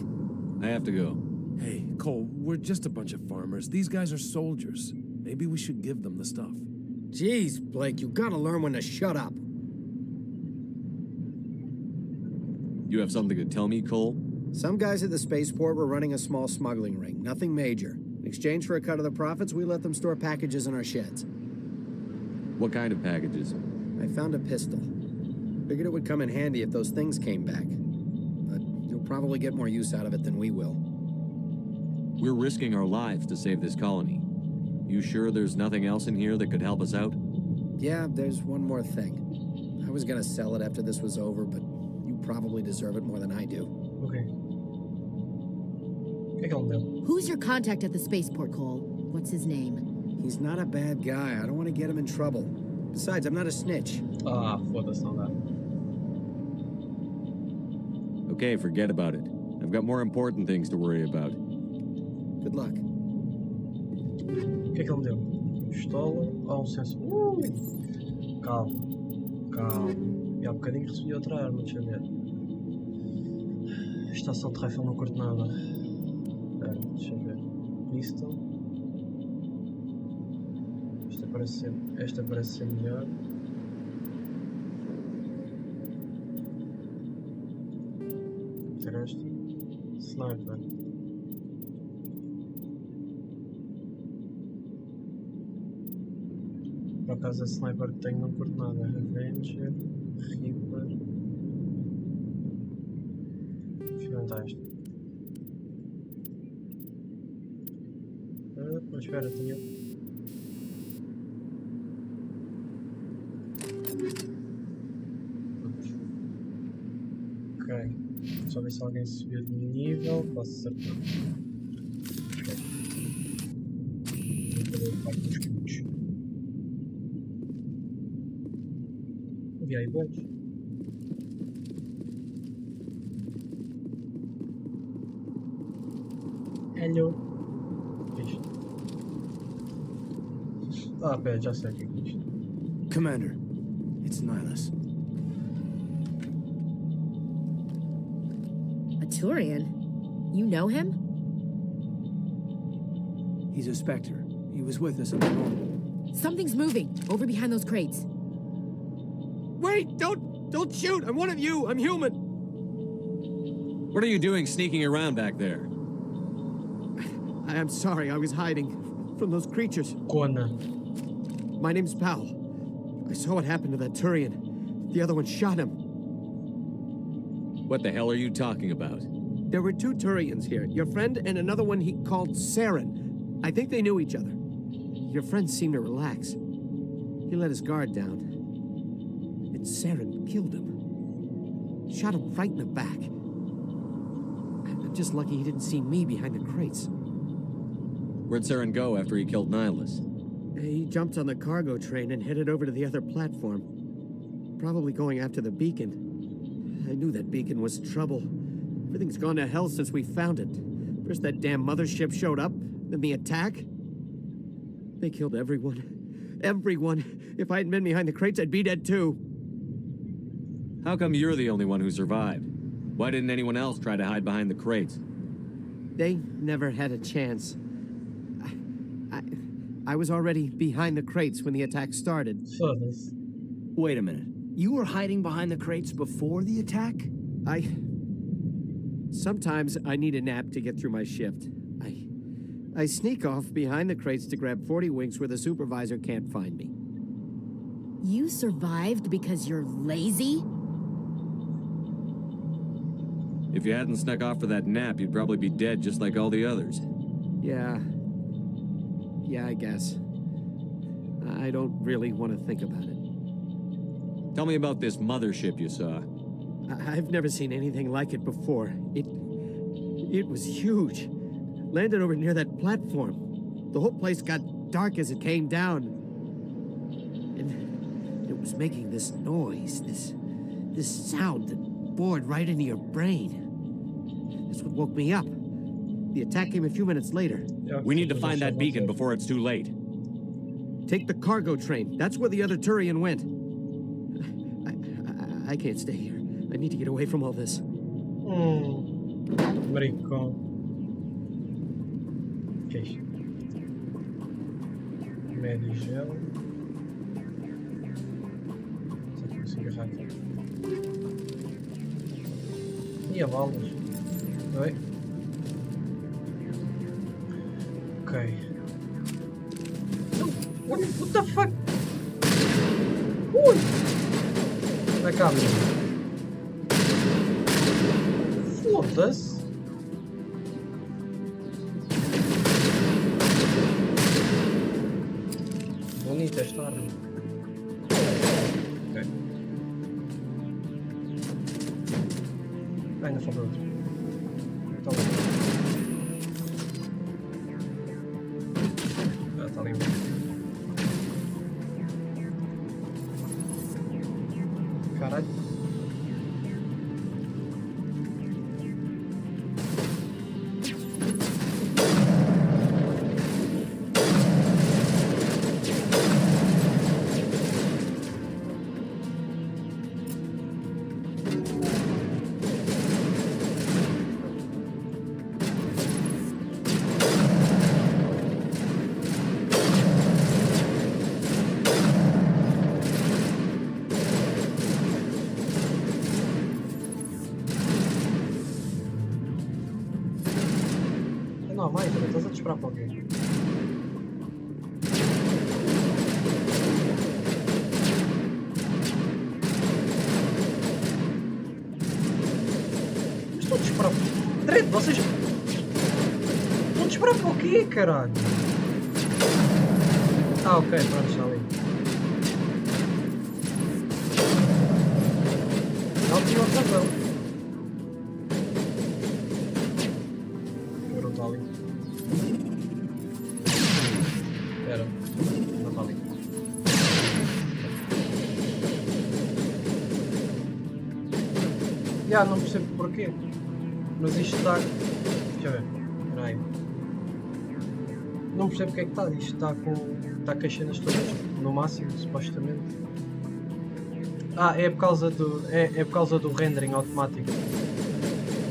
I have to go. Hey, Cole, we're just a bunch of farmers. These guys are soldiers. Maybe we should give them the stuff. Jeez, Blake, you gotta learn when to shut up. You have something to tell me, Cole? Some guys at the spaceport were running a small smuggling ring, nothing major. In exchange for a cut of the profits, we let them store packages in our sheds. What kind of packages? I found a pistol. Figured it would come in handy if those things came back. But you'll probably get more use out of it than we will. We're risking our lives to save this colony. You sure there's nothing else in here that could help us out? Yeah, there's one more thing. I was gonna sell it after this was over, but you probably deserve it more than I do. Okay. Who's your contact at the spaceport, Cole? What's his name? He's not a bad guy. I don't want to get him in trouble. Besides, I'm not a snitch. Ah, foda-se, não dá. Okay, forget about it. I've got more important things to worry about. Good luck. O que é que ele me deu? Pistola ou um sensor? Calma. Calma. E há bocadinho recebi outra arma, deixa eu ver. Estação de rifle não curto nada. Espera, deixa eu ver. Pistol. Esta parece ser melhor. Ter esta. Sniper. Por acaso a sniper que tenho não curto nada. Avenger, Reaper. Experimentar esta. Mas espera, tinha. Ok. Só ver se alguém subiu de nível. Posso acertar. Ok. Vou dos escudos. Vi aí boas. Hello. Isto. Ah, pera, já sei o que é isto. Commander, it's Nihilus. A Turian? You know him? He's a Spectre. He was with us at the moment. Something's moving, over behind those crates. Wait! Don't shoot! I'm one of you! I'm human! What are you doing sneaking around back there? I'm sorry, I was hiding from those creatures. Kona. My name's Powell. I saw what happened to that Turian. The other one shot him. What the hell are you talking about? There were two Turians here. Your friend and another one he called Saren. I think they knew each other. Your friend seemed to relax. He let his guard down. And Saren killed him. Shot him right in the back. I'm just lucky he didn't see me behind the crates. Where'd Saren go after he killed Nihilus? He jumped on the cargo train and headed over to the other platform. Probably going after the beacon. I knew that beacon was trouble. Everything's gone to hell since we found it. First that damn mothership showed up, then the attack. They killed everyone. Everyone. If I hadn't been behind the crates, I'd be dead too. How come you're the only one who survived? Why didn't anyone else try to hide behind the crates? They never had a chance. I was already behind the crates when the attack started. Wait a minute. You were hiding behind the crates before the attack? Sometimes I need a nap to get through my shift. I sneak off behind the crates to grab 40 winks where the supervisor can't find me. You survived because you're lazy? If you hadn't snuck off for that nap, you'd probably be dead just like all the others. Yeah, I guess. I don't really want to think about it. Tell me about this mothership you saw. I've never seen anything like it before. It was huge. Landed over near that platform. The whole place got dark as it came down. And it was making this noise, this sound that bored right into your brain. That's what woke me up. The attack came a few minutes later. We need to find that beacon before it's too late. Take the cargo train. That's where the other Turian went. I can't stay here. I need to get away from all this. Maricón. Que é isto? Medigel. Só que consigo agarrar aqui. E a balas. Oi? Ok. What the fuck? Ui! Na câmera. Foda-se. Bonita esta arma. Ok. Ainda falta outro. Está ali. Está ali. Caralho. Não, mais, estás a disparar para alguém. Mas estou a disparar. Trete, vocês. Estão a disparar para o quê, caralho? Ah, ok, pronto, está ali. Não tinha outra razão. Espera, não está ali. Já, não percebo porquê. Mas isto está... Deixa eu ver. Espera aí. Não percebo porque é que está. Isto está com... Está com as cenas todas no máximo, supostamente. Ah, é por causa do... É por causa do rendering automático.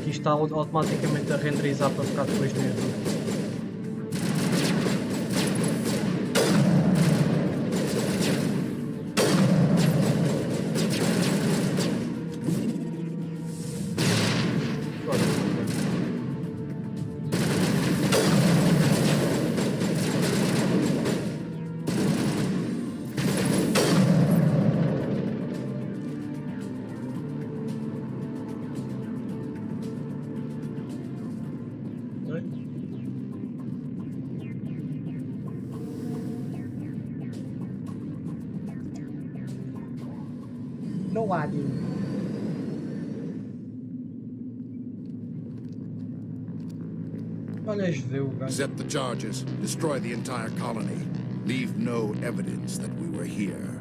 Que isto está automaticamente a renderizar para ficar depois no YouTube. No idea. Set the charges. Destroy the entire colony. Leave no evidence that we were here.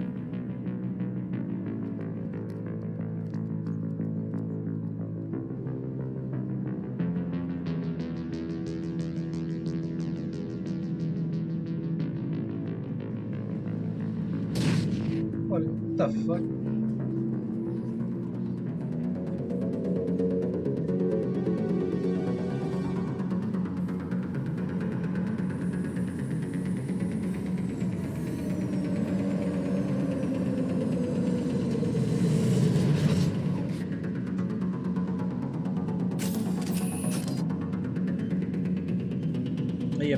What the fuck?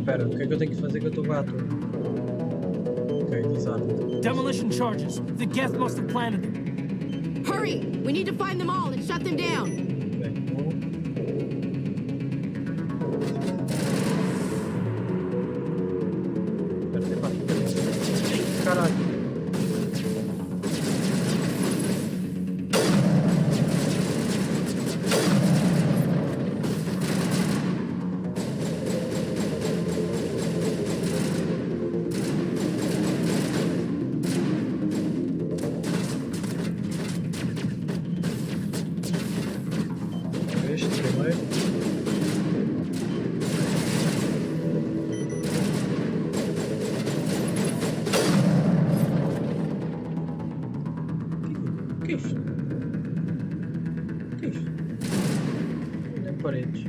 pera, o que é que eu tenho que fazer que eu estou gato? Ok, desarme. Demolition charges. The Geth must have planted them. Hurry! We need to find them all and shut them down. Caralho. Este primeiro. O que é isto? O que é isto? Olha paredes.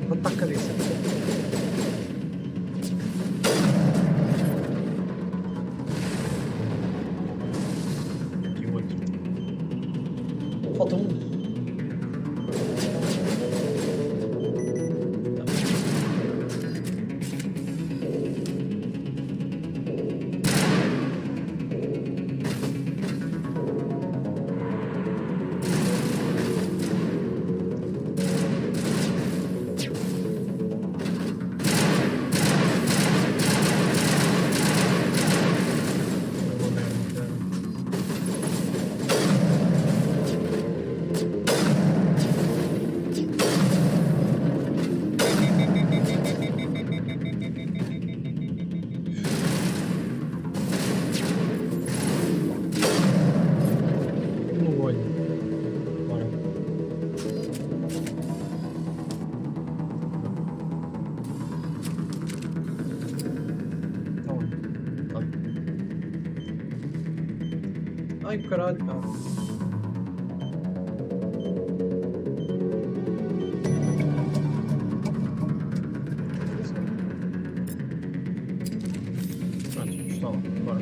Bota a cabeça. Aqui o outro. Falta um. No olho. Bora. Tá onde? Tá. Ai, caralho. Pronto, está lá. Bora.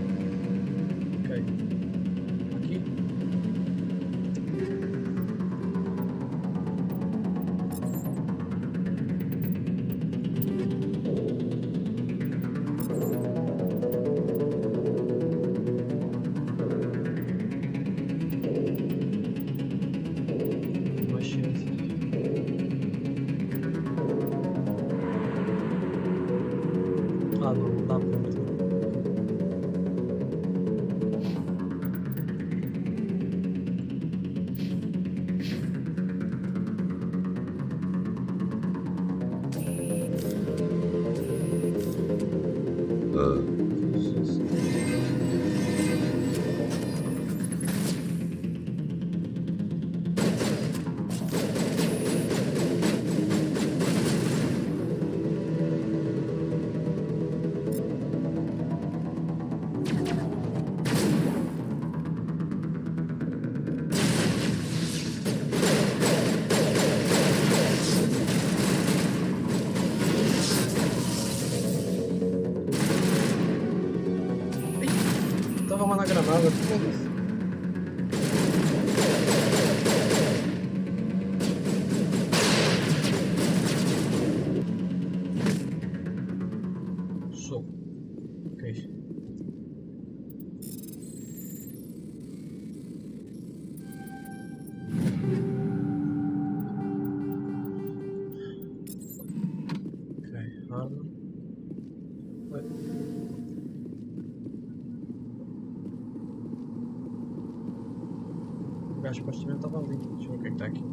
Ok. Aqui. Mais ciência. Ah, não dá para meter. Estava uma na granada, foda-se. Soco. Ok. Ok, arma. Vai. O gajo supostamente estava ali. Deixa eu ver o que é que está aqui.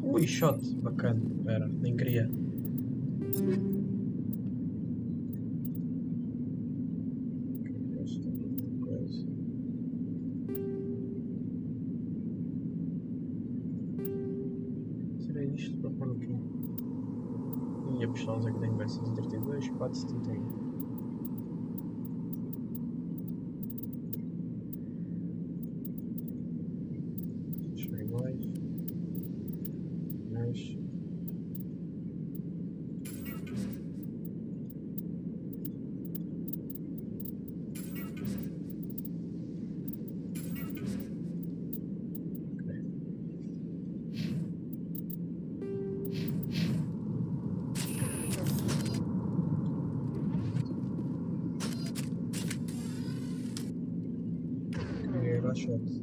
Ui, shot. Bacana. Espera, nem queria. Será isto para pôr o quê? E a pistola aqui tem 132, 471. caixote.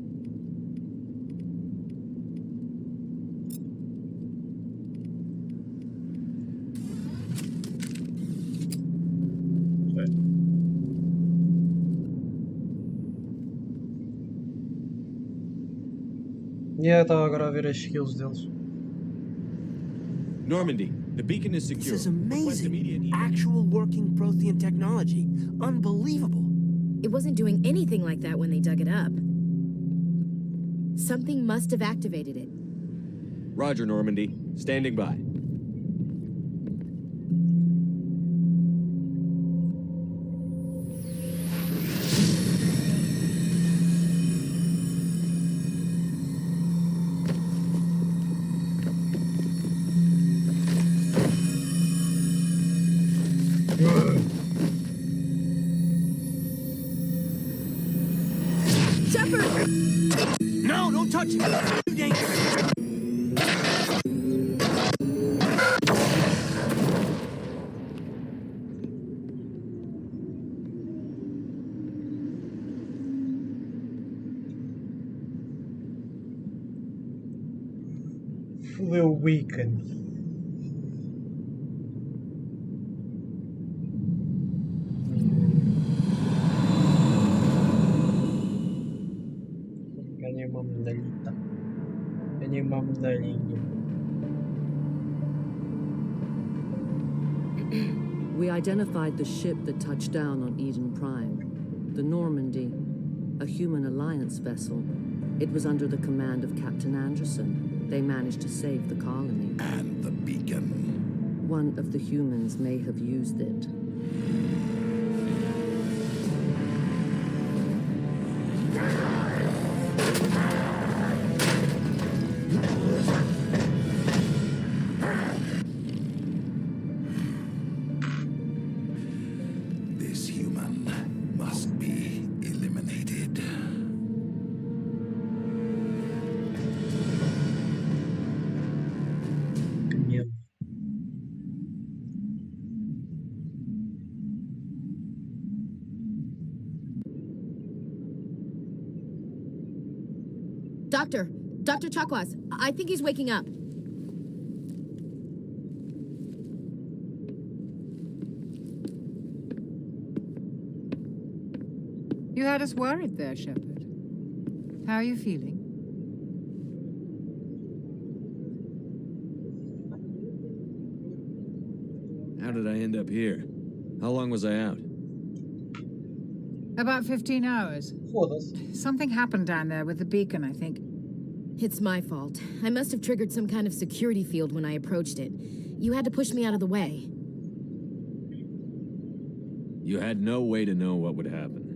Yeah, estava agora a ver as skills deles. Normandy, the beacon is secure. This is amazing. Actual working Prothean technology. Unbelievable. It wasn't doing anything like that when they dug it up. Something must have activated it. Roger, Normandy. Standing by. No, don't touch it. Too dangerous. Fodeu o Beacon. Ganhei uma medalhita. Ganhei uma medalhinha. We identified the ship that touched down on Eden Prime, the Normandy, a human alliance vessel. It was under the command of Captain Anderson. They managed to save the colony. And the beacon. One of the humans may have used it. This human must be eliminated. Dr. Chakwas, I think he's waking up. You had us worried there, Shepard. How are you feeling? How did I end up here? How long was I out? About 15 hours. Something happened down there with the beacon, I think. It's my fault. I must have triggered some kind of security field when I approached it. You had to push me out of the way. You had no way to know what would happen.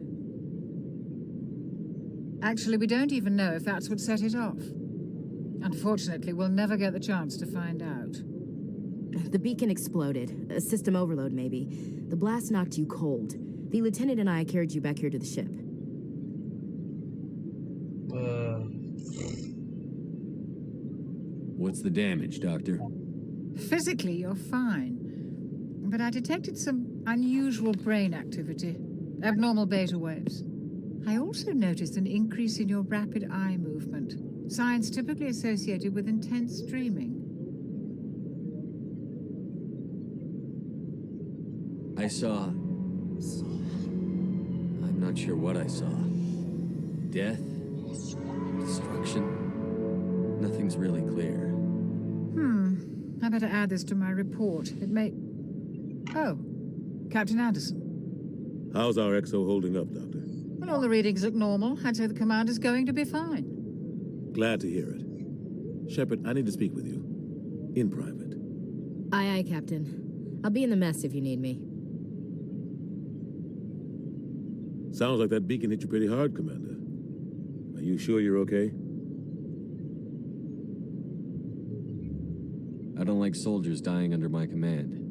Actually, we don't even know if that's what set it off. Unfortunately, we'll never get the chance to find out. The beacon exploded. A system overload, maybe. The blast knocked you cold. The lieutenant and I carried you back here to the ship. What's the damage, Doctor? Physically, you're fine. But I detected some unusual brain activity. Abnormal beta waves. I also noticed an increase in your rapid eye movement. Signs typically associated with intense dreaming. I saw... I'm not sure what I saw. Death? Destruction? Nothing's really clear. I better add this to my report. It may... Oh, Captain Anderson. How's our XO holding up, Doctor? Well, all the readings look normal. I'd say the commander's going to be fine. Glad to hear it. Shepard, I need to speak with you. In private. Aye, aye, Captain. I'll be in the mess if you need me. Sounds like that beacon hit you pretty hard, Commander. Are you sure you're okay? I don't like soldiers dying under my command.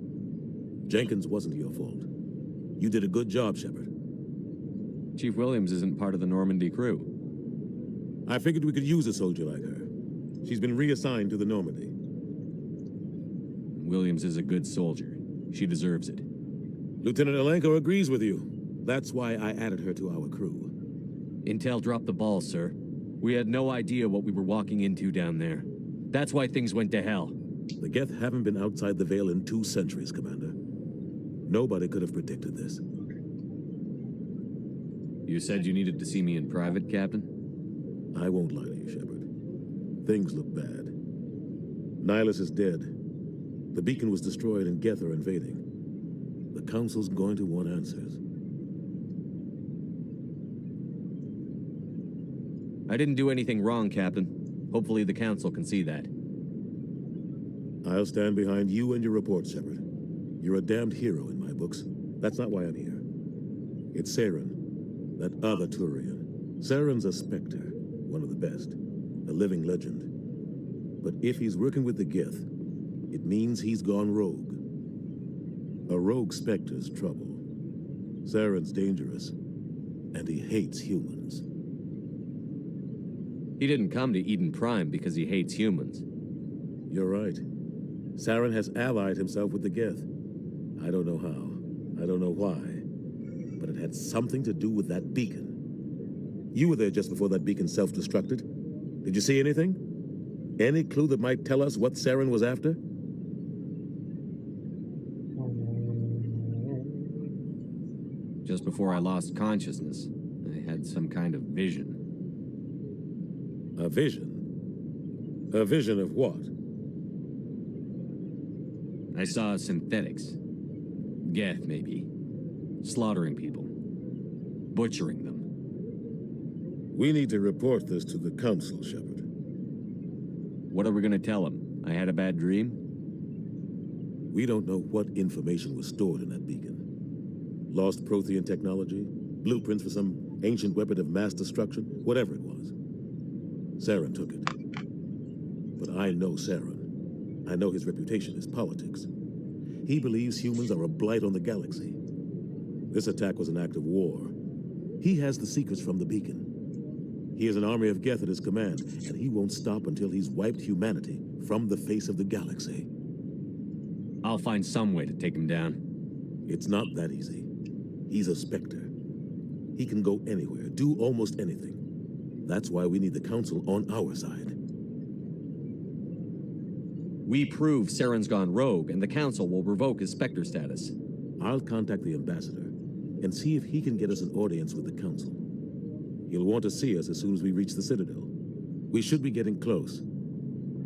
Jenkins wasn't your fault. You did a good job, Shepard. Chief Williams isn't part of the Normandy crew. I figured we could use a soldier like her. She's been reassigned to the Normandy. Williams is a good soldier. She deserves it. Lieutenant Alenko agrees with you. That's why I added her to our crew. Intel dropped the ball, sir. We had no idea what we were walking into down there. That's why things went to hell. The Geth haven't been outside the Veil in 2 centuries, Commander. Nobody could have predicted this. You said you needed to see me in private, Captain? I won't lie to you, Shepard. Things look bad. Nihilus is dead. The beacon was destroyed and Geth are invading. The Council's going to want answers. I didn't do anything wrong, Captain. Hopefully the Council can see that. I'll stand behind you and your report, Shepard. You're a damned hero in my books. That's not why I'm here. It's Saren, that other Turian. Saren's a Spectre, one of the best, a living legend. But if he's working with the Geth, it means he's gone rogue. A rogue Spectre's trouble. Saren's dangerous, and he hates humans. He didn't come to Eden Prime because he hates humans. You're right. Saren has allied himself with the Geth. I don't know how. I don't know why. But it had something to do with that beacon. You were there just before that beacon self-destructed. Did you see anything? Any clue that might tell us what Saren was after? Just before I lost consciousness, I had some kind of vision. A vision? A vision of what? I saw synthetics. Geth, maybe. Slaughtering people. Butchering them. We need to report this to the Council, Shepard. What are we gonna tell them? I had a bad dream? We don't know what information was stored in that beacon. Lost Prothean technology? Blueprints for some ancient weapon of mass destruction? Whatever it was. Saren took it. But I know Saren. I know his reputation is politics. He believes humans are a blight on the galaxy. This attack was an act of war. He has the secrets from the beacon. He has an army of Geth at his command, and he won't stop until he's wiped humanity from the face of the galaxy. I'll find some way to take him down. It's not that easy. He's a Spectre. He can go anywhere, do almost anything. That's why we need the Council on our side. We prove Saren's gone rogue, and the Council will revoke his Spectre status. I'll contact the ambassador and see if he can get us an audience with the Council. He'll want to see us as soon as we reach the Citadel. We should be getting close.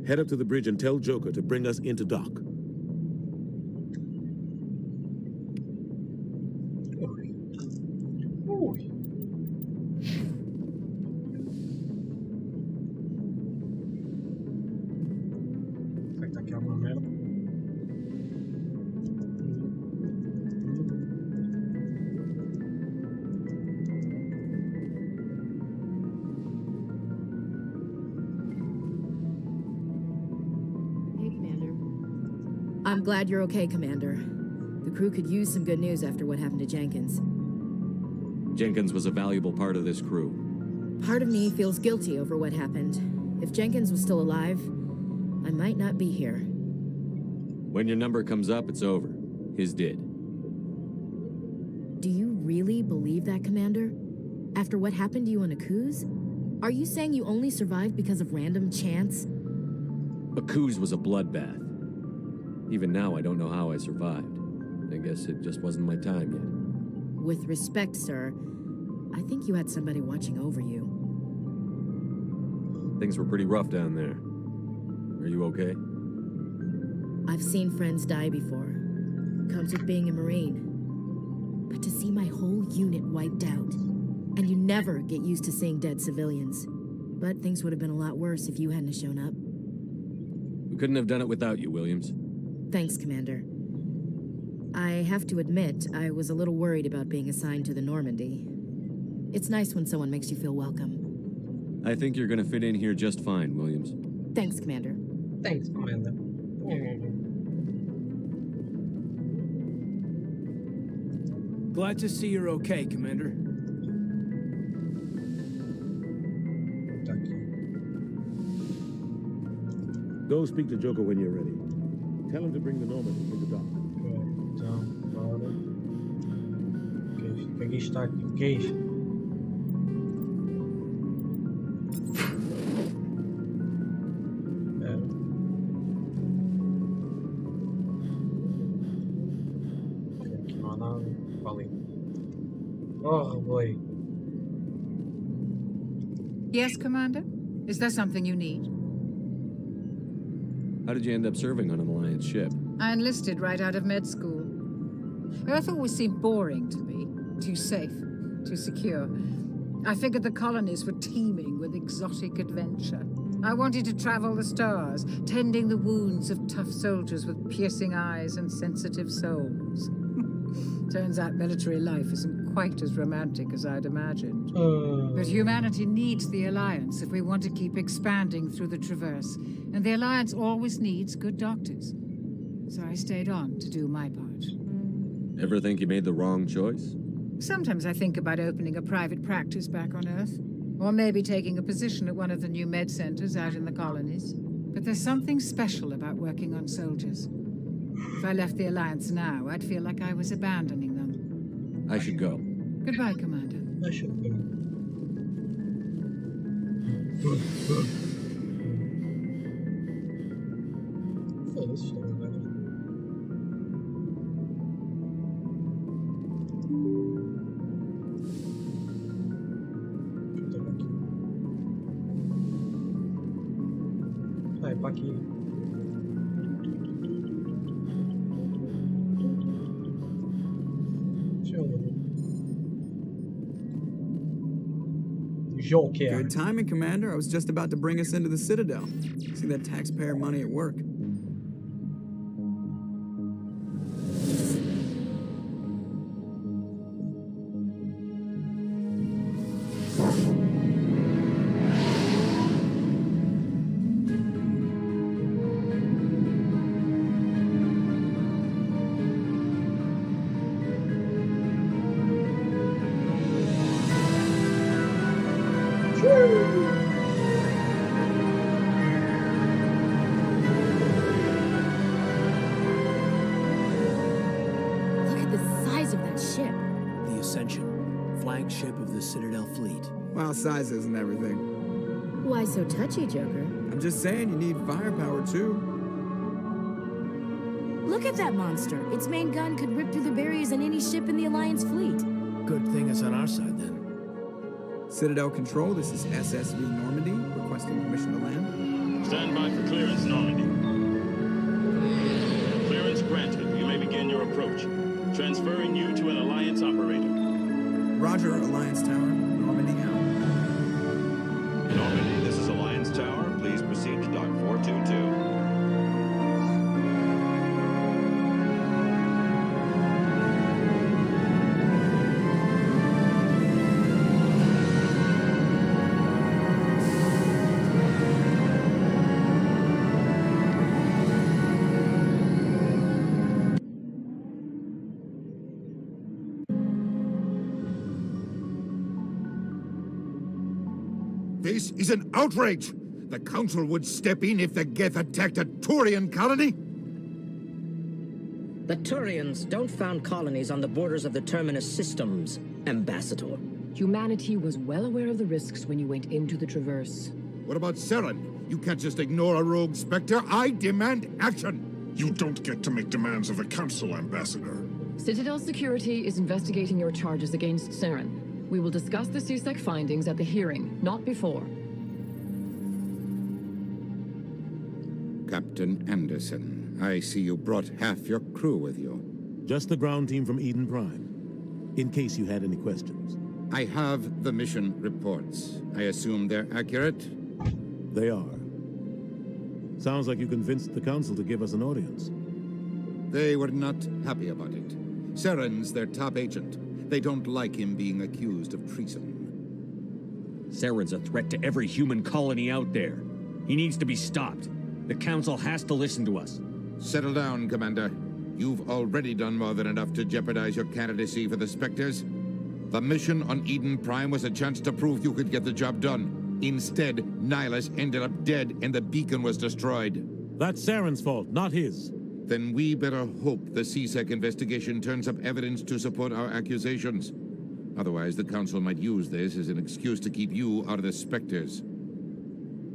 Head up to the bridge and tell Joker to bring us into dock. I'm glad you're okay, Commander. The crew could use some good news after what happened to Jenkins. Jenkins was a valuable part of this crew. Part of me feels guilty over what happened. If Jenkins was still alive, I might not be here. When your number comes up, it's over. His did. Do you really believe that, Commander? After what happened to you on Akuz? Are you saying you only survived because of random chance? Akuz was a bloodbath. Even now, I don't know how I survived. I guess it just wasn't my time yet. With respect, sir, I think you had somebody watching over you. Things were pretty rough down there. Are you okay? I've seen friends die before. Comes with being a Marine. But to see my whole unit wiped out, and you never get used to seeing dead civilians. But things would have been a lot worse if you hadn't shown up. We couldn't have done it without you, Williams. Thanks, Commander. I have to admit, I was a little worried about being assigned to the Normandy. It's nice when someone makes you feel welcome. I think you're gonna fit in here just fine, Williams. Thanks, Commander. Thanks, Commander. Glad to see you're okay, Commander. Go speak to Joker when you're ready. Tell him to bring the Normandy into dock. Então, bora. O que é isto? O que é isto? Oi. Yes, Commander? Is there something you need? How did you end up serving on an Alliance ship? I enlisted right out of med school. Earth always seemed boring to me. Too safe, too secure. I figured the colonies were teeming with exotic adventure. I wanted to travel the stars, tending the wounds of tough soldiers with piercing eyes and sensitive souls. Turns out military life isn't quite as romantic as I'd imagined. But humanity needs the Alliance if we want to keep expanding through the Traverse. And the Alliance always needs good doctors. So I stayed on to do my part. Ever think you made the wrong choice? Sometimes I think about opening a private practice back on Earth. Or maybe taking a position at one of the new med centers out in the colonies. But there's something special about working on soldiers. If I left the Alliance now, I'd feel like I was abandoning them. I should go. Goodbye, Commander. I should go. Foda-se, não vai. Vai pra aqui. Joker. Good timing, Commander. I was just about to bring us into the Citadel. See that taxpayer money at work. Look at the size of that ship. The Ascension, flagship of the Citadel fleet. Well, size isn't everything. Why so touchy, Joker? I'm just saying you need firepower, too. Look at that monster. Its main gun could rip through the barriers in any ship in the Alliance fleet. Good thing it's on our side, then. Citadel Control, this is SSV Normandy, requesting permission to land. Stand by for clearance, Normandy. Clearance granted. You may begin your approach. Transferring you to an Alliance operator. Roger, Alliance Tower. Normandy out. Normandy, this is Alliance Tower. Please proceed to Dock 422. This is an outrage! The Council would step in if the Geth attacked a Turian colony? The Turians don't found colonies on the borders of the Terminus systems, Ambassador. Humanity was well aware of the risks when you went into the Traverse. What about Saren? You can't just ignore a rogue Spectre. I demand action! You don't get to make demands of the Council, Ambassador. Citadel Security is investigating your charges against Saren. We will discuss the CSEC findings at the hearing, not before. Captain Anderson, I see you brought half your crew with you. Just the ground team from Eden Prime, in case you had any questions. I have the mission reports. I assume they're accurate? They are. Sounds like you convinced the Council to give us an audience. They were not happy about it. Saren's their top agent. They don't like him being accused of treason. Saren's a threat to every human colony out there. He needs to be stopped. The Council has to listen to us. Settle down, Commander. You've already done more than enough to jeopardize your candidacy for the Spectres. The mission on Eden Prime was a chance to prove you could get the job done. Instead, Nihilus ended up dead and the beacon was destroyed. That's Saren's fault, not his. Then we better hope the CSEC investigation turns up evidence to support our accusations. Otherwise, the Council might use this as an excuse to keep you out of the Spectres.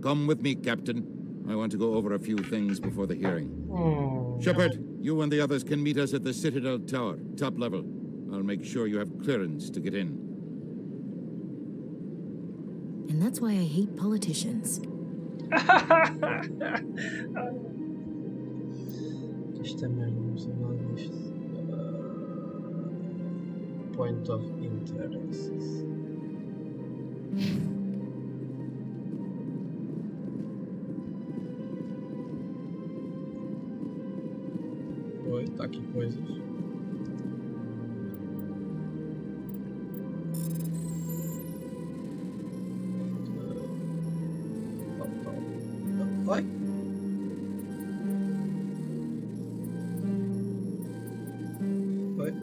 Come with me, Captain. I want to go over a few things before the hearing. Shepard, you and the others can meet us at the Citadel Tower, top level. I'll make sure you have clearance to get in. And that's why I hate politicians. Esta merda, não sei nada disto. Point of interest. Oi, tá aqui coisas. Oi? Oi?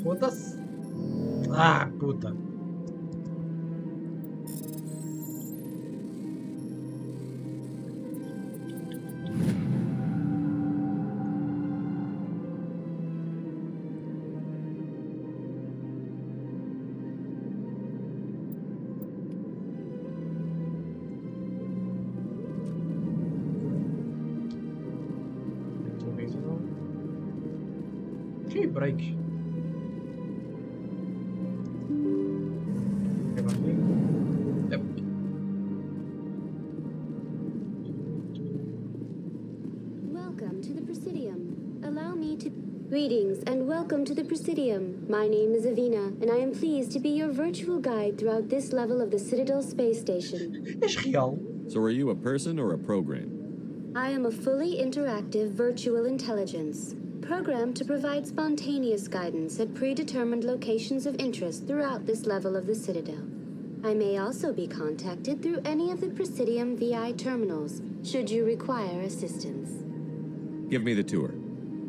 Foda-se. Ah, puta. Que break. Yep. Welcome to the Presidium. Allow me to... Greetings and welcome to the Presidium. My name is Avina, and I am pleased to be your virtual guide throughout this level of the Citadel space station. So are you a person or a program? I am a fully interactive virtual intelligence, programmed to provide spontaneous guidance at predetermined locations of interest throughout this level of the Citadel. I may also be contacted through any of the Presidium VI terminals, should you require assistance. Give me the tour.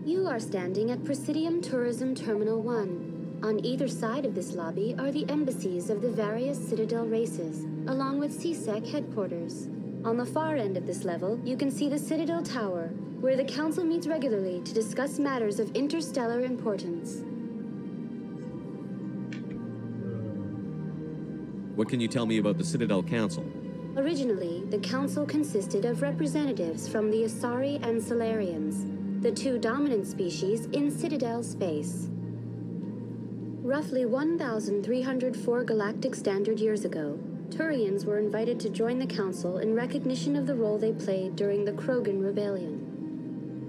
You are standing at Presidium Tourism Terminal 1. On either side of this lobby are the embassies of the various Citadel races, along with CSEC headquarters. On the far end of this level, you can see the Citadel Tower, where the Council meets regularly to discuss matters of interstellar importance. What can you tell me about the Citadel Council? Originally, the Council consisted of representatives from the Asari and Solarians, the two dominant species in Citadel space. Roughly 1,304 galactic standard years ago, Turians were invited to join the Council in recognition of the role they played during the Krogan Rebellion.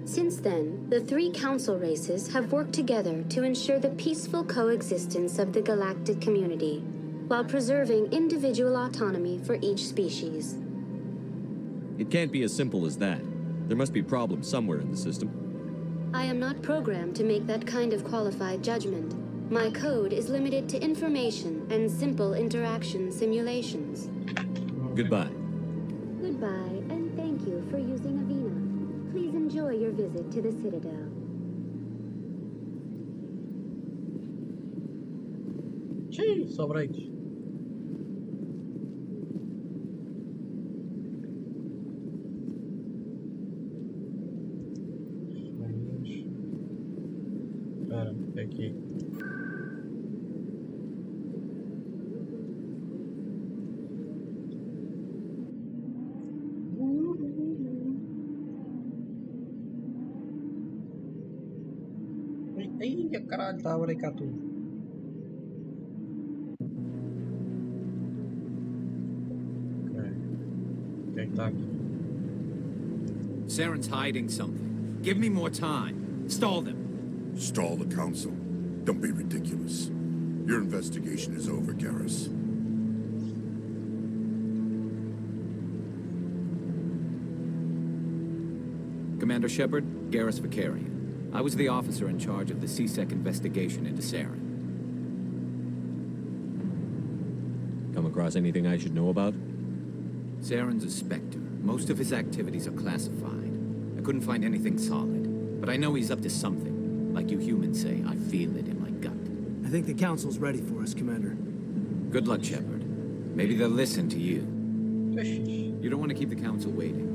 Since then, the three Council races have worked together to ensure the peaceful coexistence of the galactic community, while preserving individual autonomy for each species. It can't be as simple as that. There must be problems somewhere in the system. I am not programmed to make that kind of qualified judgment. My code is limited to information and simple interaction simulations. Goodbye. Goodbye, and thank you for using Avina. Please enjoy your visit to the Citadel. Sim, sobreitos. Espera, é aqui. Ai, caralho, está a brecar tudo. Okay, tá aqui. Saren's hiding something. Give me more time. Stall them. Stall the Council? Don't be ridiculous. Your investigation is over, Garrus. Commander Shepard, Garrus Vicarian. I was the officer in charge of the CSEC investigation into Saren. Come across anything I should know about? Saren's a Spectre. Most of his activities are classified. I couldn't find anything solid, but I know he's up to something. Like you humans say, I feel it in my gut. I think the Council's ready for us, Commander. Good luck, Shepard. Maybe they'll listen to you. You don't want to keep the Council waiting.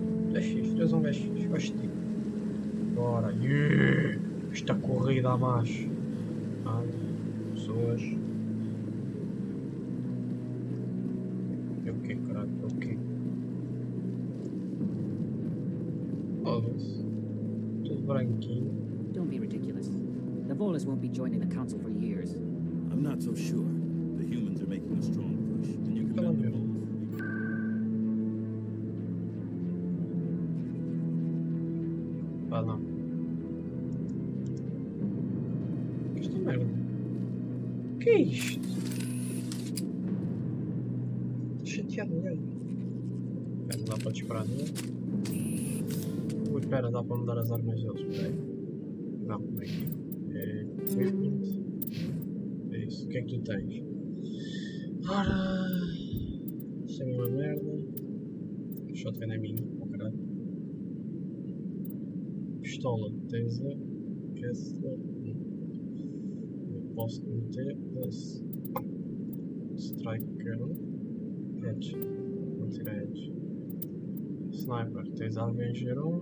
Bora, yeah! Esta corrida a mais. Pessoas. Ok, caralho, ok. Foda-se. Tudo branquinho. Don't be ridiculous. The Volus won't be joining the Council for years. I'm not so sure. The humans are making a strong push. Que é isto? Estou chateado, gajo. Espera, não dá para disparar nele. Ui, espera, dá para mudar as armas deles. Espera aí. Não, como é que é? Equipment. É isso. O que é que tu tens? Ora. Isto é uma merda. Shotgun é minha, oh caralho. Pistola, tens a. Kessler. Posso meter. Striker. Edge. Vou tirar Edge. Sniper, tens a Avenger 1.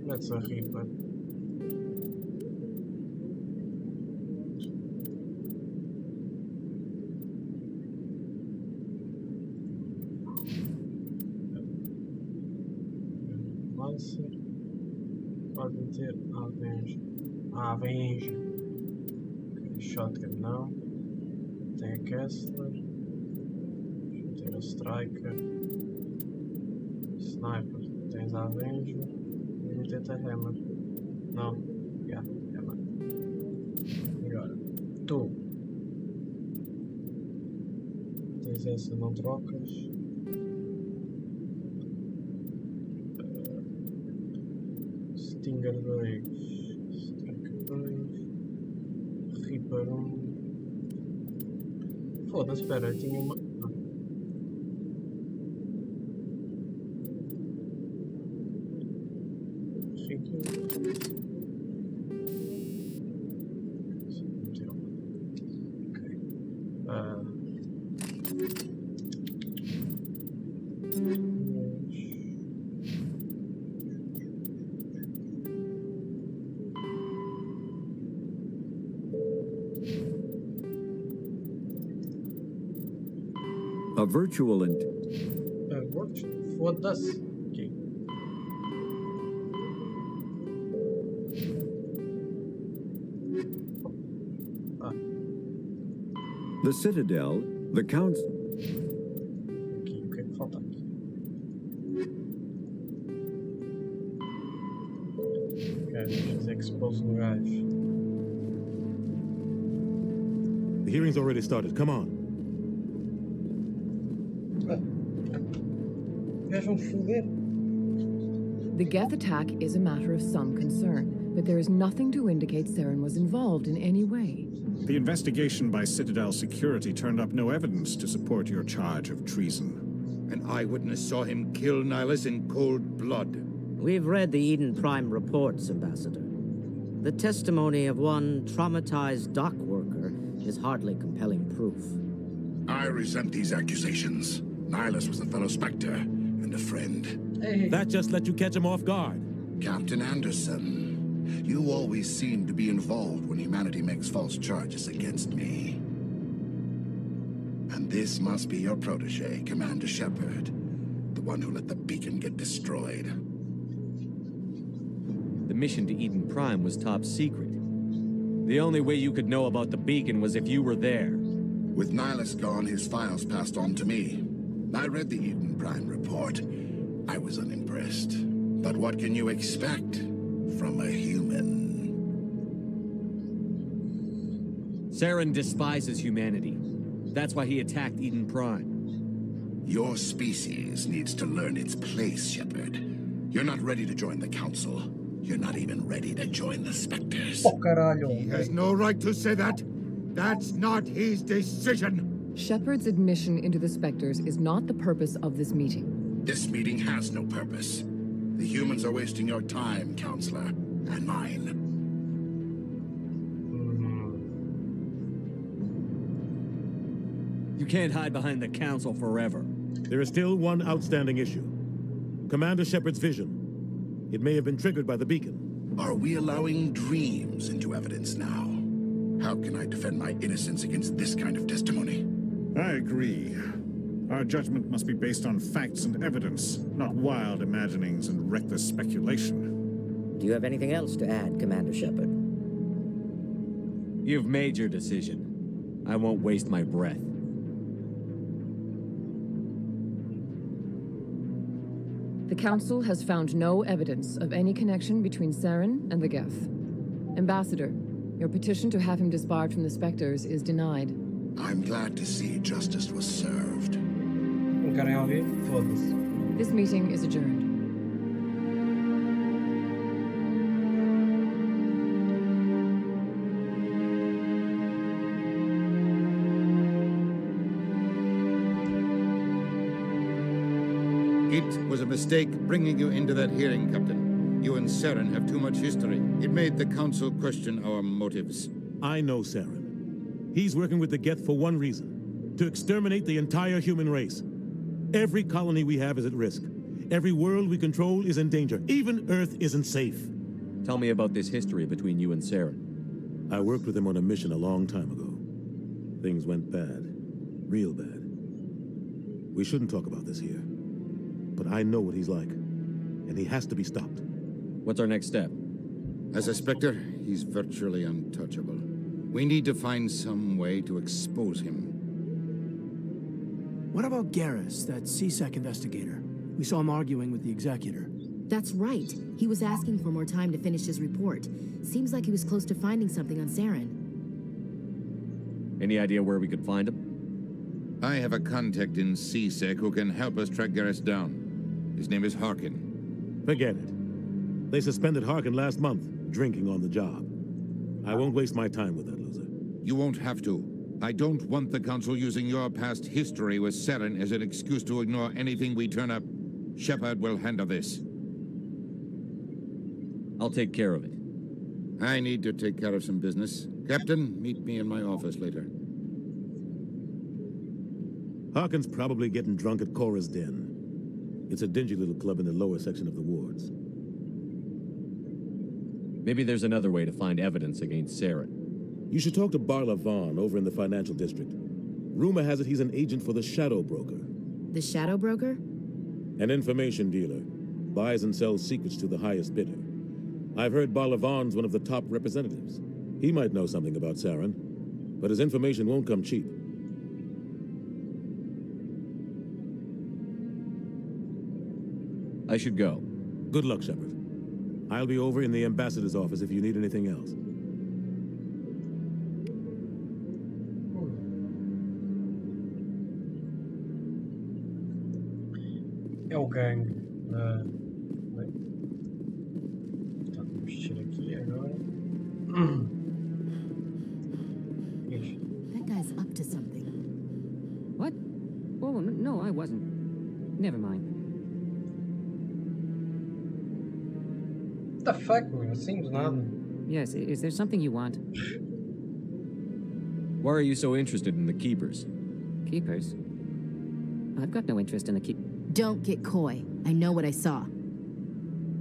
Metes a Reaper. Lancer. Pode meter a Avenger. A Avenger. Okay. Shotgun não. Tem a Kessler. Meter a Striker. Sniper. Tens a Avenger. E meter a Hammer. Não. Yeah, Hammer. Agora. Tu. Tens essa, não trocas. Stinger 2, Striker 2, Reaper 1. Foda-se, espera, eu tinha uma. Ah. Reaper. Ok. A virtual and Foda-se. Ok. Ah. the Citadel, the Council. Aqui, o que é que falta aqui? Gajos, expose no gajo. The hearing's already started. Come on. Gajos vão foder. The Geth attack is a matter of some concern, but there is nothing to indicate Saren was involved in any way. The investigation by Citadel Security turned up no evidence to support your charge of treason. An eyewitness saw him kill Nihilus in cold blood. We've read the Eden Prime reports, Ambassador. The testimony of one traumatized dock worker is hardly compelling proof. I resent these accusations. Nihilus was a fellow Spectre and a friend. That just let you catch him off guard. Captain Anderson, you always seem to be involved when humanity makes false charges against me. And this must be your protege, Commander Shepard, the one who let the beacon get destroyed. The mission to Eden Prime was top secret. The only way you could know about the beacon was if you were there. With Nihilus gone, his files passed on to me. I read the Eden Prime report. I was unimpressed. But what can you expect from a human? Saren despises humanity. That's why he attacked Eden Prime. Your species needs to learn its place, Shepard. You're not ready to join the Council. You're not even ready to join the Spectres. Oh, caralho. He has no right to say that. That's not his decision. Shepard's admission into the Spectres is not the purpose of this meeting. This meeting has no purpose. The humans are wasting your time, Counselor, and mine. You can't hide behind the Council forever. There is still one outstanding issue. Commander Shepard's vision. It may have been triggered by the beacon. Are we allowing dreams into evidence now? How can I defend my innocence against this kind of testimony? I agree. Our judgment must be based on facts and evidence, not wild imaginings and reckless speculation. Do you have anything else to add, Commander Shepard? You've made your decision. I won't waste my breath. The Council has found no evidence of any connection between Saren and the Geth. Ambassador, Your petition to have him disbarred from the Spectres is denied. I'm glad to see justice was served. Não querem ouvir? Foda-se. This meeting is adjourned. It was a mistake bringing you into that hearing, Captain. You and Saren have too much history. It made the Council question our motives. I know Saren. He's working with the Geth for one reason: to exterminate the entire human race. Every colony we have is at risk. Every world we control is in danger. Even Earth isn't safe. Tell me about this history between you and Saren. I worked with him on a mission a long time ago. Things went bad. Real bad. We shouldn't talk about this here. But I know what he's like. And he has to be stopped. What's our next step? As a Spectre, he's virtually untouchable. We need to find some way to expose him. What about Garrus, that CSEC investigator? We saw him arguing with the executor. That's right. He was asking for more time to finish his report. Seems like he was close to finding something on Saren. Any idea where we could find him? I have a contact in CSEC who can help us track Garrus down. His name is Harkin. Forget it. They suspended Harkin last month, drinking on the job. I won't waste my time with that loser. You won't have to. I don't want the Council using your past history with Saren as an excuse to ignore anything we turn up. Shepard will handle this. I'll take care of it. I need to take care of some business. Captain, meet me in my office later. Harkin's probably getting drunk at Cora's Den. It's a dingy little club in the lower section of the wards. Maybe there's another way to find evidence against Saren. You should talk to Barla Vaughn over in the financial district. Rumor has it he's an agent for the Shadow Broker. The Shadow Broker? An information dealer. Buys and sells secrets to the highest bidder. I've heard Barla Vaughn's one of the top representatives. He might know something about Saren, but his information won't come cheap. I should go. Good luck, Shepard. I'll be over in the ambassador's office if you need anything else. É o gangue. Bem, está a mexer aqui agora. That guy's up to something. What? Oh, no, I wasn't. Never mind. What the fuck, man? Assim do nada. Yes, is there something you want? Why are you so interested in the Keepers? Keepers? I've got no interest in the Don't get coy. I know what I saw.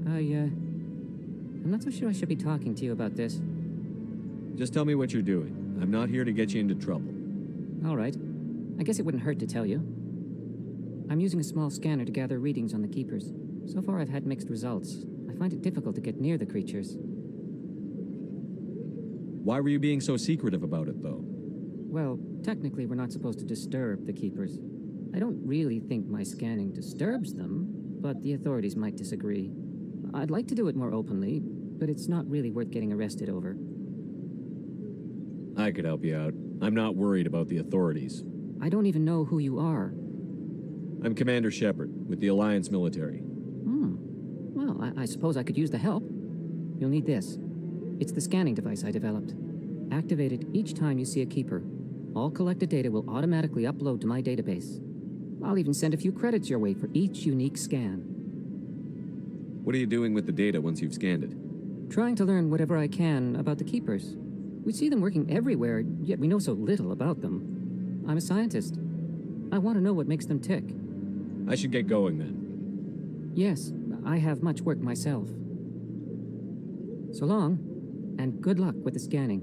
I'm not so sure I should be talking to you about this. Just tell me what you're doing. I'm not here to get you into trouble. All right. I guess it wouldn't hurt to tell you. I'm using a small scanner to gather readings on the Keepers. So far, I've had mixed results. I find it difficult to get near the creatures. Why were you being so secretive about it, though? Well, technically, we're not supposed to disturb the Keepers. I don't really think my scanning disturbs them, but the authorities might disagree. I'd like to do it more openly, but it's not really worth getting arrested over. I could help you out. I'm not worried about the authorities. I don't even know who you are. I'm Commander Shepard, with the Alliance military. Well, I suppose I could use the help. You'll need this. It's the scanning device I developed. Activate it each time you see a Keeper. All collected data will automatically upload to my database. I'll even send a few credits your way for each unique scan. What are you doing with the data once you've scanned it? Trying to learn whatever I can about the Keepers. We see them working everywhere, yet we know so little about them. I'm a scientist. I want to know what makes them tick. I should get going then. Yes, I have much work myself. So long, and good luck with the scanning.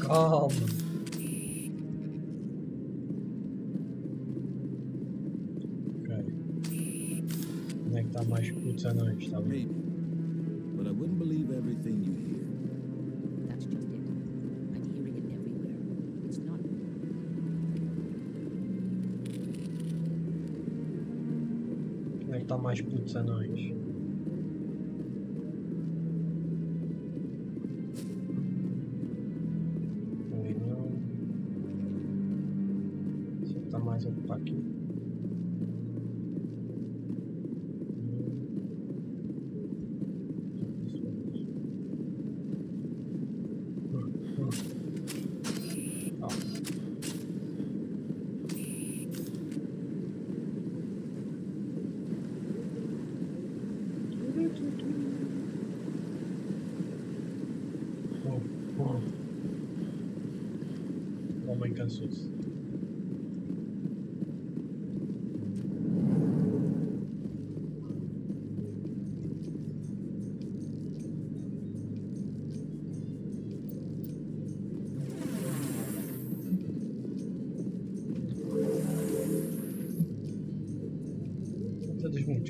Calma. Onde é que está mais putos anões? Está bem? But I wouldn't believe everything you hear. That's just it. I'm hearing it everywhere. It's not. Onde é que está mais putos anões? está mais outro para aqui. O homem cansou-se.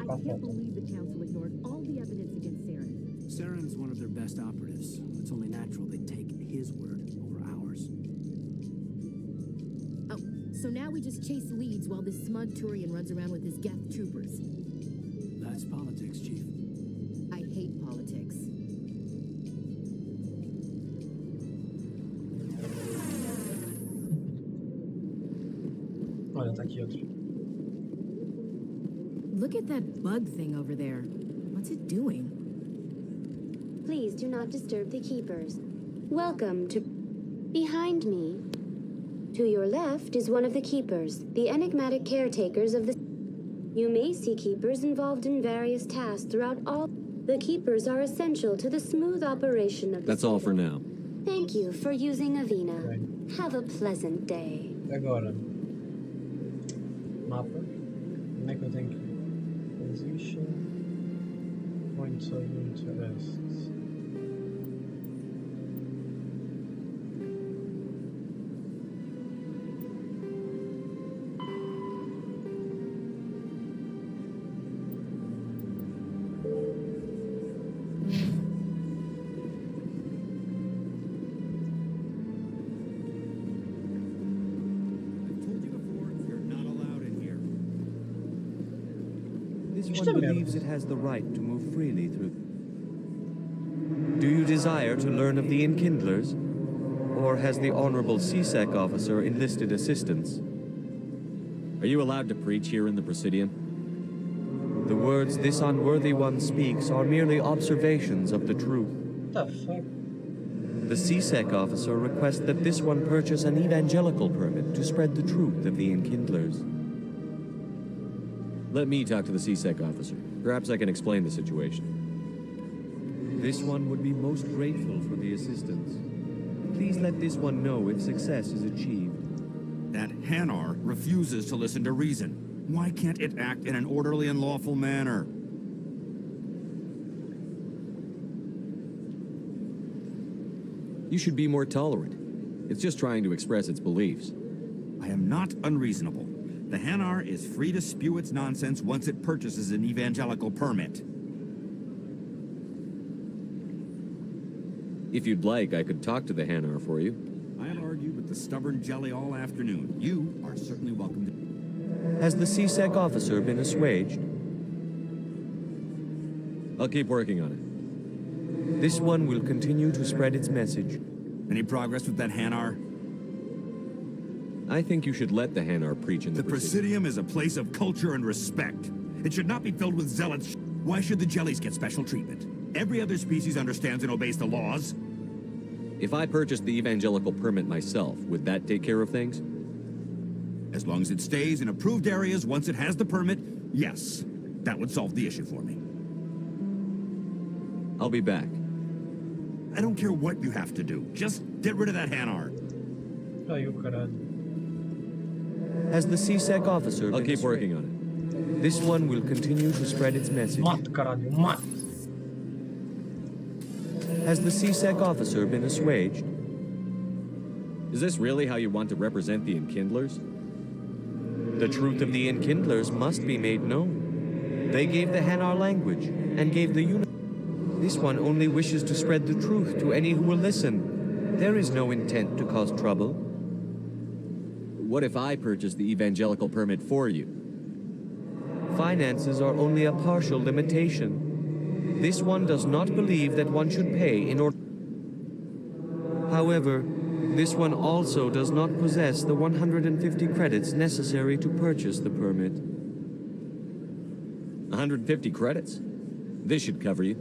I can't believe the council ignored all the evidence against Saren. Saren's one of their best operatives. It's only natural they'd take his word over ours. Oh, so now we just chase leads while this smug Turian runs around with his Geth troopers. That's politics, Chief. I hate politics. Olha, tá aqui outro. Look at that bug thing over there. What's it doing? Please do not disturb the keepers. Welcome to... Behind me. To your left is one of the keepers, the enigmatic caretakers of the... You may see keepers involved in various tasks throughout all... The keepers are essential to the smooth operation of the... That's all for now. Thank you for using Avina. Okay. Have a pleasant day. Agora. Mapa. Onde é que eu tenho que ir? Position. Points of interest. This one believes it has the right to move freely through. Do you desire to learn of the Enkindlers? Or has the Honorable CSEC officer enlisted assistance? Are you allowed to preach here in the Presidium? The words this unworthy one speaks are merely observations of the truth. What the fuck? The CSEC officer requests that this one purchase an evangelical permit to spread the truth of the Enkindlers. Let me talk to the CSEC officer. Perhaps I can explain the situation. This one would be most grateful for the assistance. Please let this one know if success is achieved. That Hanar refuses to listen to reason. Why can't it act in an orderly and lawful manner? You should be more tolerant. It's just trying to express its beliefs. I am not unreasonable. The Hanar is free to spew its nonsense once it purchases an evangelical permit. If you'd like, I could talk to the Hanar for you. I have argued with the stubborn jelly all afternoon. You are certainly welcome to... Has the CSEC officer been assuaged? I'll keep working on it. This one will continue to spread its message. Any progress with that Hanar? I think you should let the Hanar preach in the Presidium is a place of culture and respect. It should not be filled with zealots. Why should the jellies get special treatment? Every other species understands and obeys the laws. If I purchased the evangelical permit myself, would that take care of things? As long as it stays in approved areas once it has the permit, yes. That would solve the issue for me. I'll be back. I don't care what you have to do. Just get rid of that Hanar. Ai, o caralho. Has the CSEC officer I'll been keep working on it. This one will continue to spread its message. Mate, caralho, mate. Has the CSEC officer been assuaged? Is this really how you want to represent the Enkindlers? The truth of the Enkindlers must be made known. They gave the Hanar language and gave the unit. This one only wishes to spread the truth to any who will listen. There is no intent to cause trouble. What if I purchase the evangelical permit for you? Finances are only a partial limitation. This one does not believe that one should pay in order. However, This one also does not possess the 150 credits necessary to purchase the permit. 150 credits? This should cover you.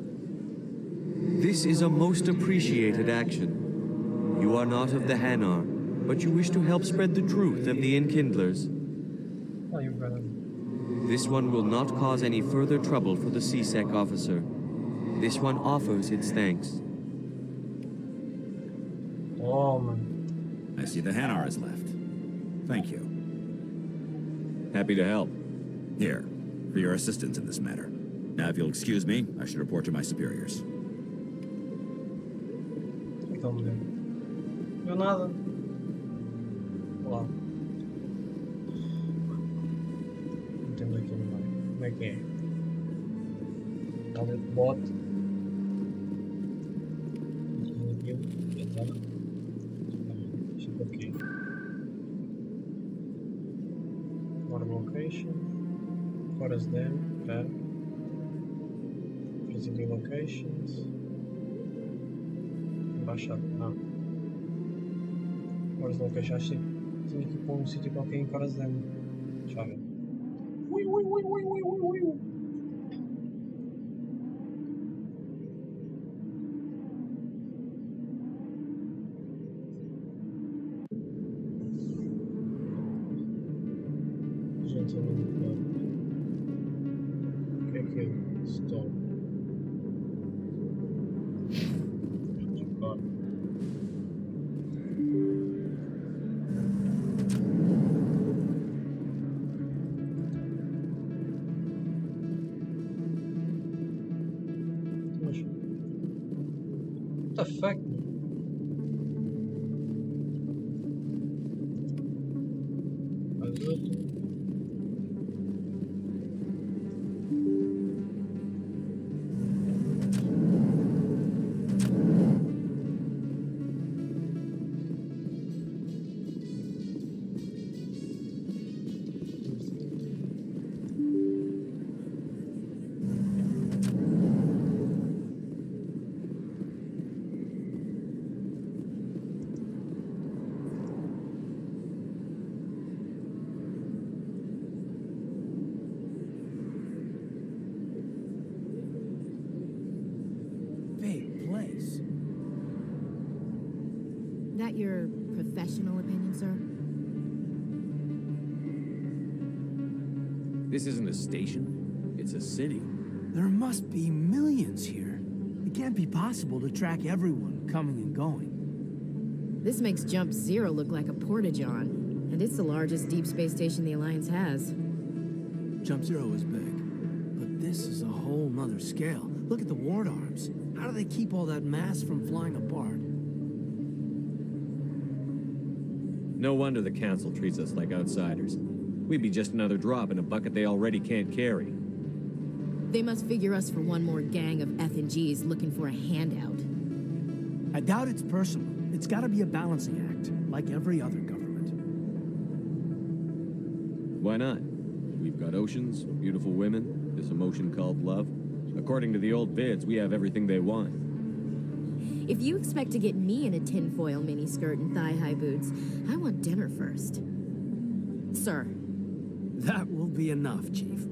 This is a most appreciated action. You are not of the Hanar, but you wish to help spread the truth of the Enkindlers. Oh, you've got it. This one will not cause any further trouble for the CSEC officer. This one offers its thanks. Oh, man. I see the Hanar is left. Thank you. Happy to help. Here, for your assistance in this matter. Now, if you'll excuse me, I should report to my superiors. Então, mulher. Deu nada. Olá. Não temos aqui no meio. Como é que é? Palette bot. Aquilo. Então. Isto é aqui. More location. Forest Dam. Espera. Visiting locations. Embaixado. Não. Forest Location. Acho que tinha que ir para um sítio qualquer em Forest Dam. Deixa eu ver. Ui, ui, ui, ui, ui, ui, ui. Gente, eu não vou. O que é aquilo? Stop. What the fuck? Azoto. That your professional opinion, sir? This isn't a station. It's a city. There must be millions here. It can't be possible to track everyone coming and going. This makes Jump Zero look like a porta-john, and it's the largest deep space station the Alliance has. Jump Zero is big, but this is a whole nother scale. Look at the ward arms. How do they keep all that mass from flying apart? No wonder the Council treats us like outsiders. We'd be just another drop in a bucket they already can't carry. They must figure us for one more gang of F&Gs looking for a handout. I doubt it's personal. It's gotta be a balancing act, like every other government. Why not? We've got oceans, beautiful women, this emotion called love. According to the old vids, we have everything they want. If you expect to get me in a tinfoil miniskirt and thigh-high boots, I want dinner first. Sir. That will be enough, Chief.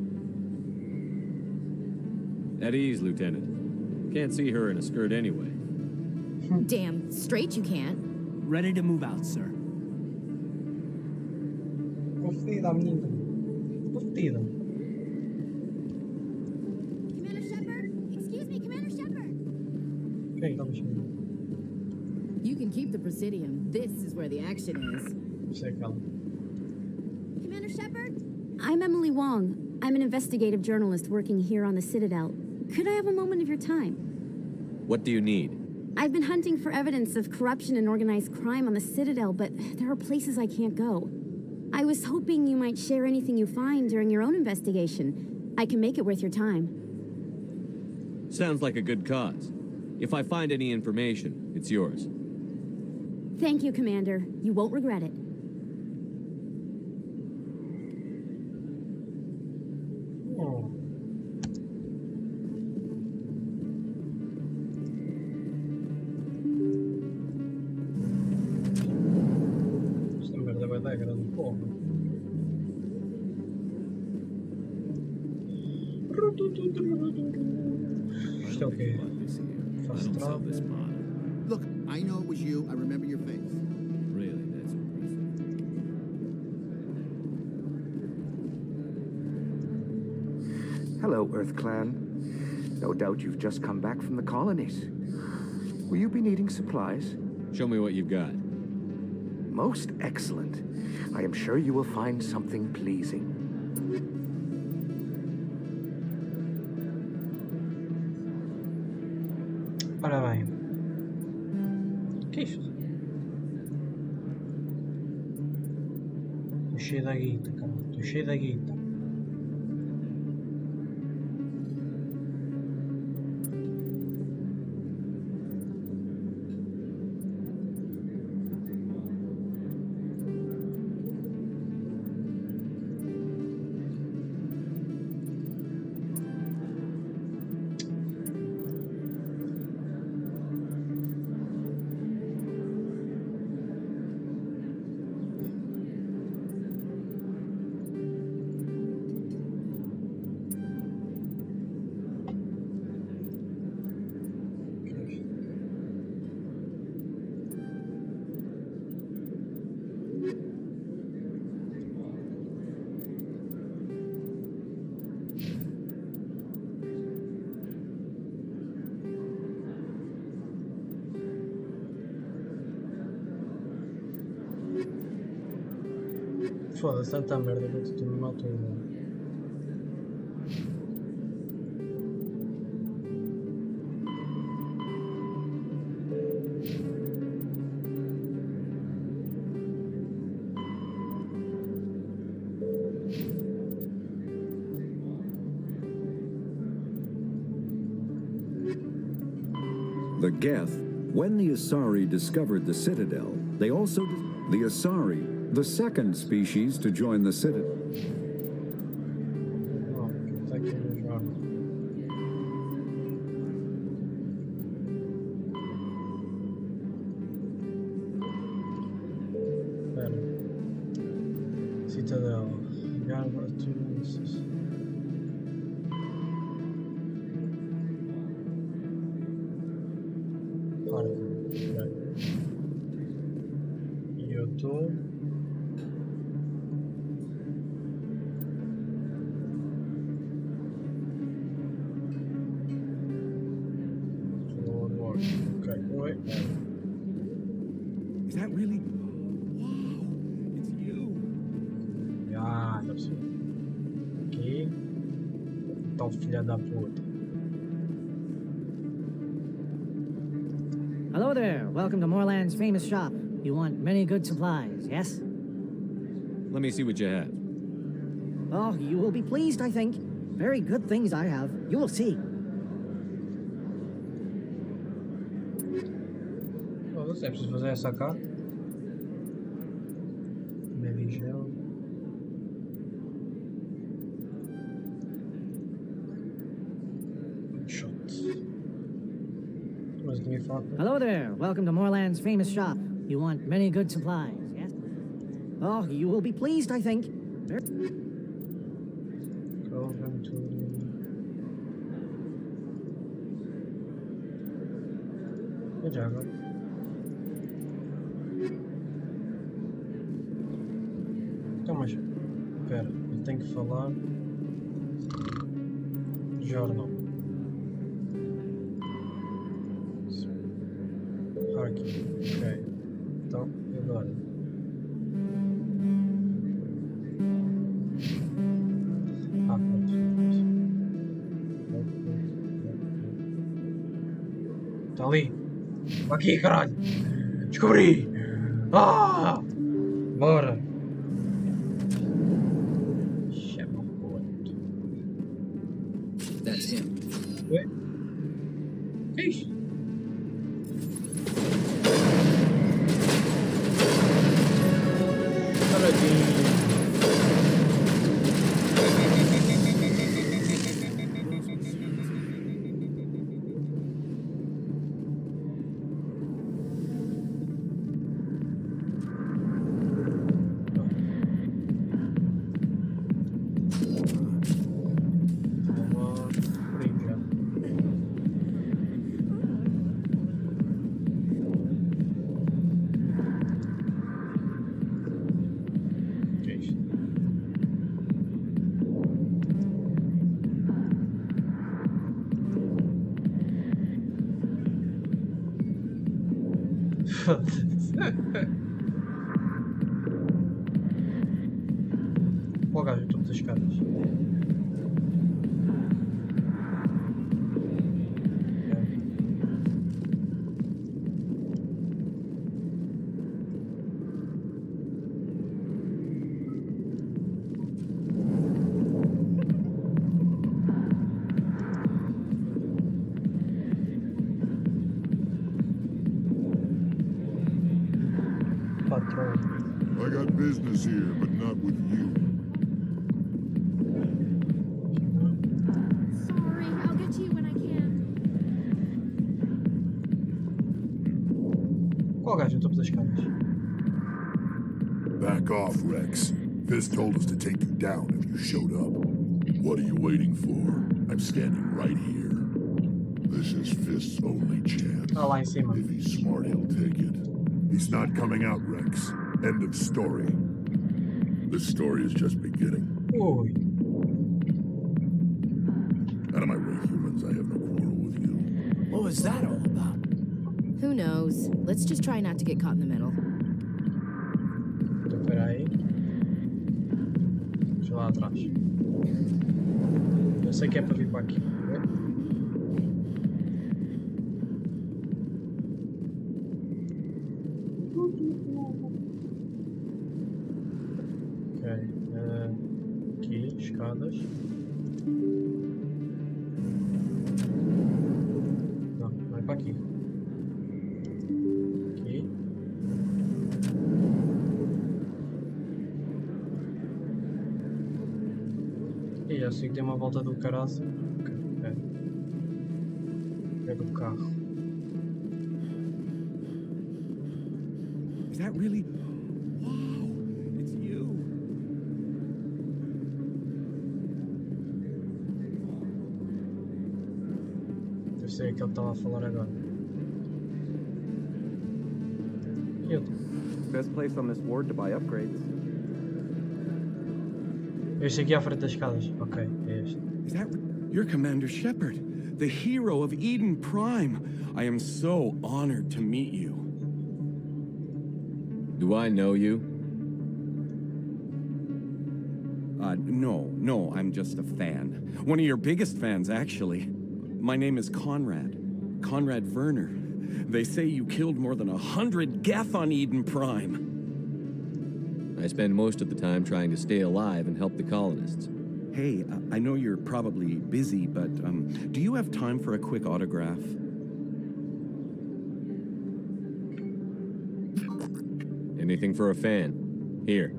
At ease, Lieutenant. Can't see her in a skirt anyway. Damn straight you can't. Ready to move out, sir. Confida, menina. Confida. Commander Shepard? Excuse me, Commander Shepard. Okay, vamos. You can keep the Presidium. This is where the action is. Commander Shepard? I'm Emily Wong. I'm an investigative journalist working here on the Citadel. Could I have a moment of your time? What do you need? I've been hunting for evidence of corruption and organized crime on the Citadel, but there are places I can't go. I was hoping you might share anything you find during your own investigation. I can make it worth your time. Sounds like a good cause. If I find any information, it's yours. Thank you, Commander. You won't regret it. é grande porra. Isto é o quê? Fast travel. Look, I know it was you. I remember your face. Really, that's impressive. Hello, Earth Clan. No doubt you've just come back from the colonies. Will you be needing supplies? Show me what you've got. Most excellent. I am sure you will find something pleasing. Ora bem. O que é isto? Estou cheio da guita, cara. Estou cheio da guita. Foda-se, tanta merda que tu me matou. The Geth, when the Asari discovered the Citadel, they also... The Asari, the second species to join the Citadel. Citadel. Parte. E eu estou. Okay, wait. Is that really? Wow, it's you. Ah, já percebi. Aqui. Tal filha da puta. Hello there. Welcome to Moorland's famous shop. You want many good supplies, yes? Let me see what you have. Oh, you will be pleased, I think. Very good things I have. You will see. Oh, é preciso fazer essa cá. Medigel. Shot. Mas me falta. Hello there. Welcome to Moorland's famous shop. You want many good supplies, yes? Oh, you will be pleased, I think. Welcome to... Good job. Então, mas... Espera, eu tenho que falar... Jornal. Aqui, ok. Então, e agora? Ah, pronto. Está ali. Aqui, caralho. Descobri. Ah! Bora. That's him. Ué? Que é isto? Ó o gajo, todas as escadas. I got business here, but not with you. Sorry, I'll get to you when I can. Qual gajo? Topo das escadas. Back off, Rex. Fist told us to take you down if you showed up. What are you waiting for? I'm standing right here. This is Fist's only chance. Ah, lá em cima. If he's smart, he'll take it. He's not coming out, Rex. End of story. This story is just beginning. Ui. Out of my way, humans. I have no quarrel with you. What was that all about? Who knows? Let's just try not to get caught in the middle. Então, espera aí. Deixa lá atrás. Eu sei que é para vir para aqui. Aqui, escadas. Não, vai para aqui. Aqui. E já sei que tem uma volta do caraça. Ok, pega o carro. Is that really? Wow, it's you. Deve ser aquele que estava a falar agora. Best place on this ward to buy upgrades. Este aqui à frente das escadas. Ok, é este. Is that you're Commander Shepard, the hero of Eden Prime? I am so honored to meet you. Do I know you? No, I'm just a fan. One of your biggest fans, actually. My name is Conrad. Conrad Werner. They say you killed more than 100 Geth on Eden Prime. I spend most of the time trying to stay alive and help the colonists. Hey, I know you're probably busy, but do you have time for a quick autograph? Anything for a fan. Here.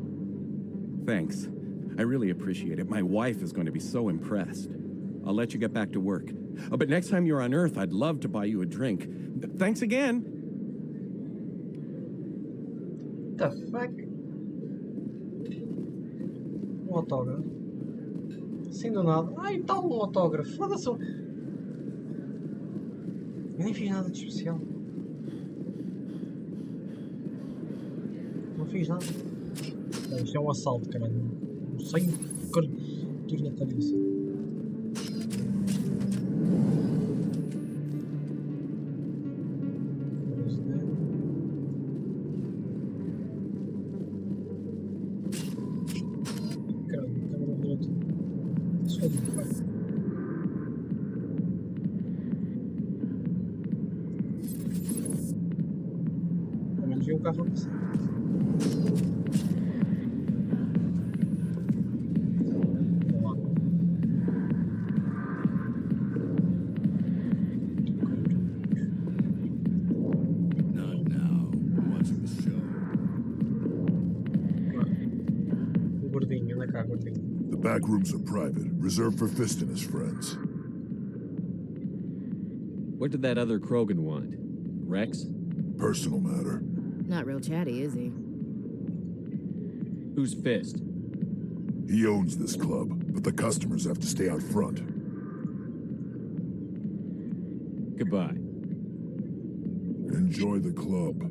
Thanks. I really appreciate it. My wife is going to be so impressed. I'll let you get back to work. But next time you're on Earth, I'd love to buy you a drink. Thanks again. The fuck? Um autógrafo. Assim do nada. Ai, tal um autógrafo. Foda-se. Eu nem fiz nada de especial. Não fiz nada. Isto é um assalto, caralho. Sem tiro na cabeça. Pelo menos vi um carro a passar. The back rooms are private, reserved for Fist and his friends. What did that other Krogan want? Rex? Personal matter. Not real chatty, is he? Who's Fist? He owns this club, but the customers have to stay out front. Goodbye. Enjoy the club.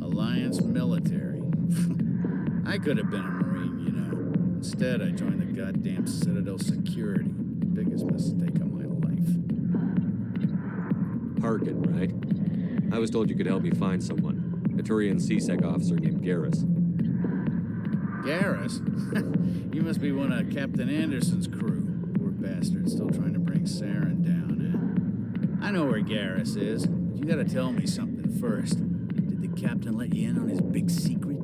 Alliance military. I could have been a Marine, you know. Instead, I joined the goddamn Citadel security. Biggest mistake of my life. Parkin, right? I was told you could help me find someone. A Turian CSEC officer named Garrus. Garrus? You must be one of Captain Anderson's crew. Poor bastard, still trying to bring Saren down, eh? I know where Garrus is, but you gotta tell me something first. Did the captain let you in on his big secret?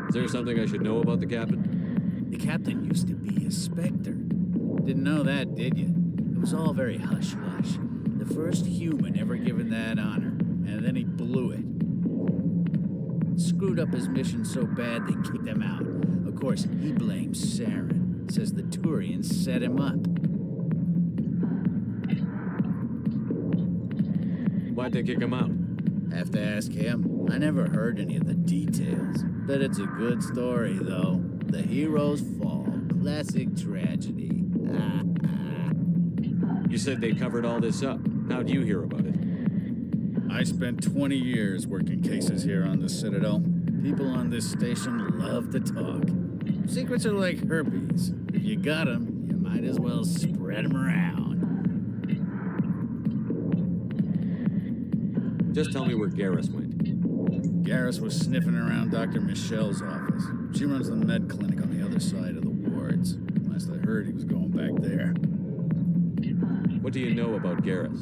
Is there something I should know about the captain? The captain used to be a Spectre. Didn't know that, did you? It was all very hush-hush. The first human ever given that honor, and then he blew it. Screwed up his mission so bad they kicked him out. Of course, he blames Saren. Says the Turians set him up. Why'd they kick him out? Have to ask him. I never heard any of the details. Bet it's a good story, though. The heroes fall. Classic tragedy. You said they covered all this up. How'd you hear about it? I spent 20 years working cases here on the Citadel. People on this station love to talk. Secrets are like herpes. If you got them, you might as well spread them around. Just tell me where Garrus went. Garrus was sniffing around Dr. Michelle's office. She runs the med clinic on the other side of the wards. Last I heard, he was going back there. What do you know about Garrus?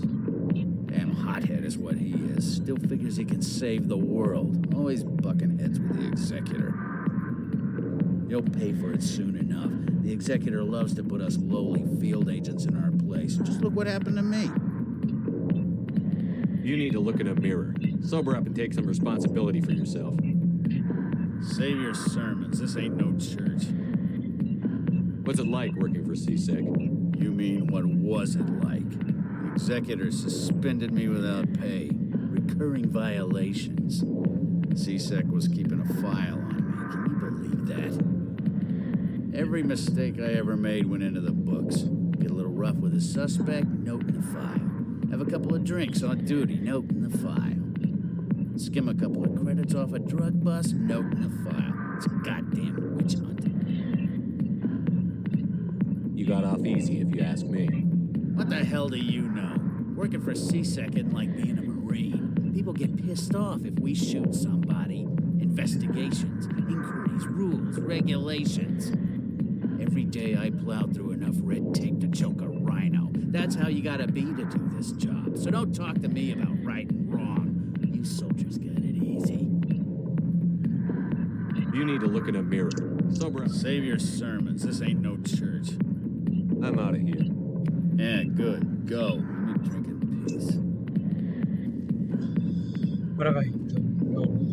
Damn hothead is what he is. Still figures he can save the world. Always bucking heads with the Executor. He'll pay for it soon enough. The Executor loves to put us lowly field agents in our place. Just look what happened to me. You need to look in a mirror. Sober up and take some responsibility for yourself. Save your sermons. This ain't no church. What's it like working for CSEC? You mean, what was it like? The Executor suspended me without pay. Recurring violations. CSEC was keeping a file on me. Can you believe that? Every mistake I ever made went into the books. Get a little rough with a suspect, note in the file. Have a couple of drinks on duty, note in the file. Skim a couple of credits off a drug bust, note in the file. It's a goddamn witch hunt. You got off easy, if you ask me. What the hell do you know? Working for CSEC isn't like being a Marine. People get pissed off if we shoot somebody. Investigations, inquiries, rules, regulations. Every day I plow through enough red tape to choke a rhino. That's how you gotta be to do this job. So don't talk to me about right and wrong. You soldiers got it easy. You need to look in a mirror. Sober up. Save your sermons. This ain't no church. I'm out of here. Yeah, good. Go. Let me drink in peace. Ora bem, então, vamos.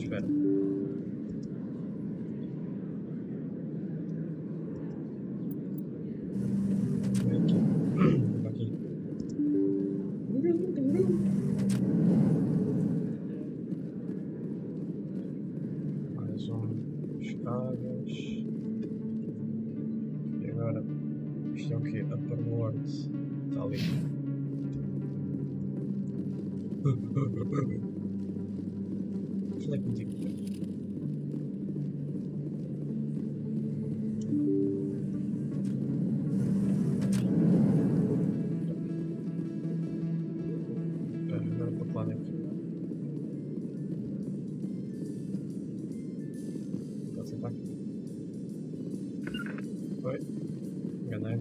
Espera. Aqui. Mais escadas. E agora, isto é o quê? Upper World. Está ali. Falei contigo. Agora para que lado é que... Pode ser para aqui. Oi. Enganei.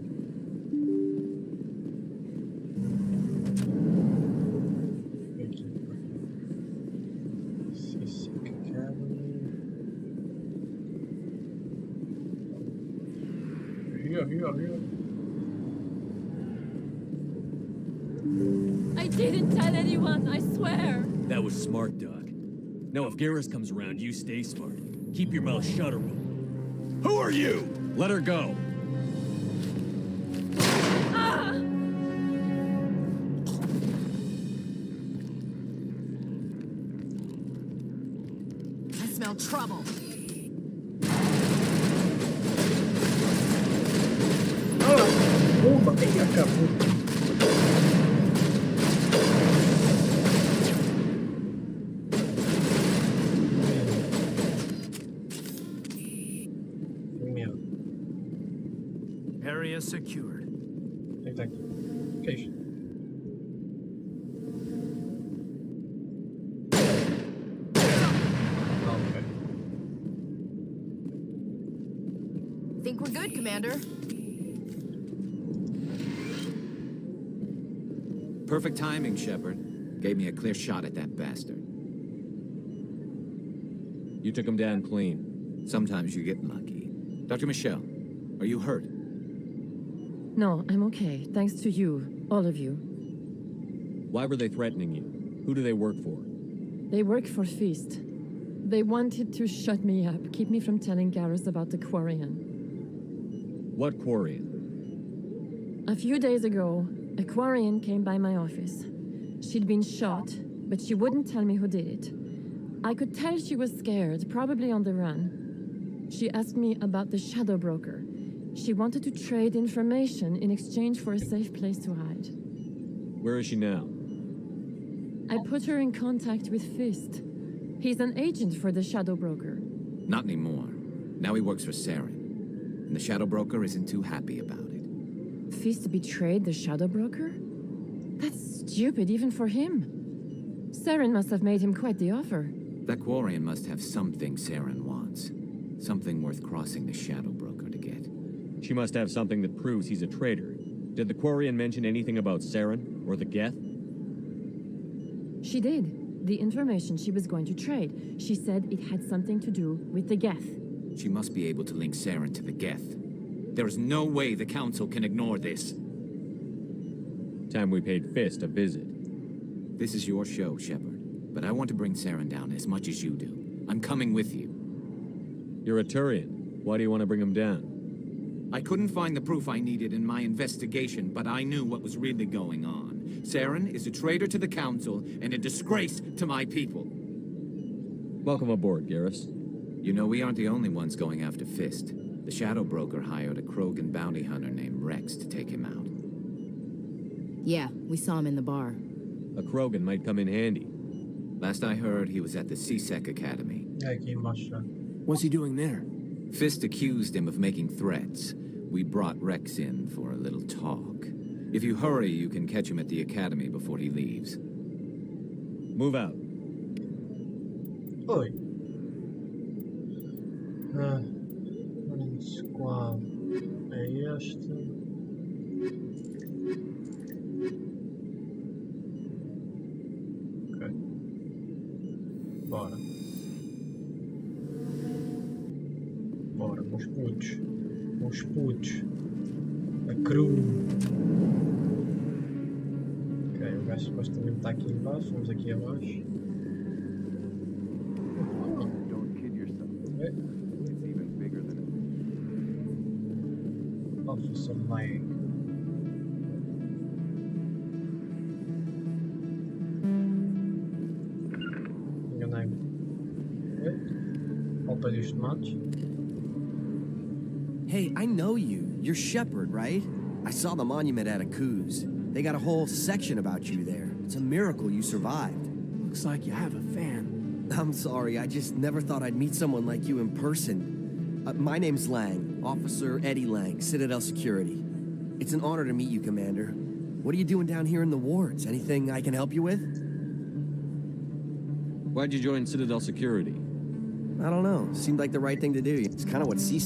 here. I didn't tell anyone, I swear. That was smart, Doc. Now, if Garrus comes around, you stay smart. Keep your mouth shut or we'll... Who are you? Let her go. Ah! I smell trouble. Bomba! Ai, acabou. Area secured. Thank you. Okay. Okay. Think we're good, Commander. Perfect timing, Shepard. Gave me a clear shot at that bastard. You took him down clean. Sometimes you get lucky. Dr. Michelle, are you hurt? No, I'm okay. Thanks to you, all of you. Why were they threatening you? Who do they work for? They work for Feast. They wanted to shut me up, keep me from telling Garrus about the Quarian. What Quarian? A few days ago, a Quarian came by my office. She'd been shot, but she wouldn't tell me who did it. I could tell she was scared, probably on the run. She asked me about the Shadow Broker. She wanted to trade information in exchange for a safe place to hide. Where is she now? I put her in contact with Fist. He's an agent for the Shadow Broker. Not anymore. Now he works for Saren. And the Shadow Broker isn't too happy about it. Fist betrayed the Shadow Broker? That's stupid even for him. Saren must have made him quite the offer. That Quarian must have something Saren wants. Something worth crossing the Shadow Broker to get. She must have something that proves he's a traitor. Did the Quarian mention anything about Saren or the Geth? She did. The information she was going to trade. She said it had something to do with the Geth. She must be able to link Saren to the Geth. There is no way the Council can ignore this. Time we paid Fist a visit. This is your show, Shepard. But I want to bring Saren down as much as you do. I'm coming with you. You're a Turian. Why do you want to bring him down? I couldn't find the proof I needed in my investigation, but I knew what was really going on. Saren is a traitor to the Council and a disgrace to my people. Welcome aboard, Garrus. You know, we aren't the only ones going after Fist. The Shadow Broker hired a Krogan bounty hunter named Rex to take him out. Yeah, we saw him in the bar. A Krogan might come in handy. Last I heard, he was at the CSEC Academy. What's he doing there? Fist accused him of making threats. We brought Rex in for a little talk. If you hurry, you can catch him at the Academy before he leaves. Move out. Oi. Running squad. É este. Ok. Bora. Bora, meus putos. Meus putos. A crew. Ok, o gajo supostamente está aqui embaixo. Vamos aqui abaixo. Officer Lang. Enganei-me. Volta dos tomates. Hey, I know you. You're Shepard, right? I saw the monument at Akuz. They got a whole section about you there. It's a miracle you survived. Looks like you have a fan. I'm sorry, I just never thought I'd meet someone like you in person. My name's Lang, Officer Eddie Lang, Citadel Security. It's an honor to meet you, Commander. What are you doing down here in the wards? Anything I can help you with? Why'd you join Citadel Security? I don't know. Seemed like the right thing to do. It's kind of what you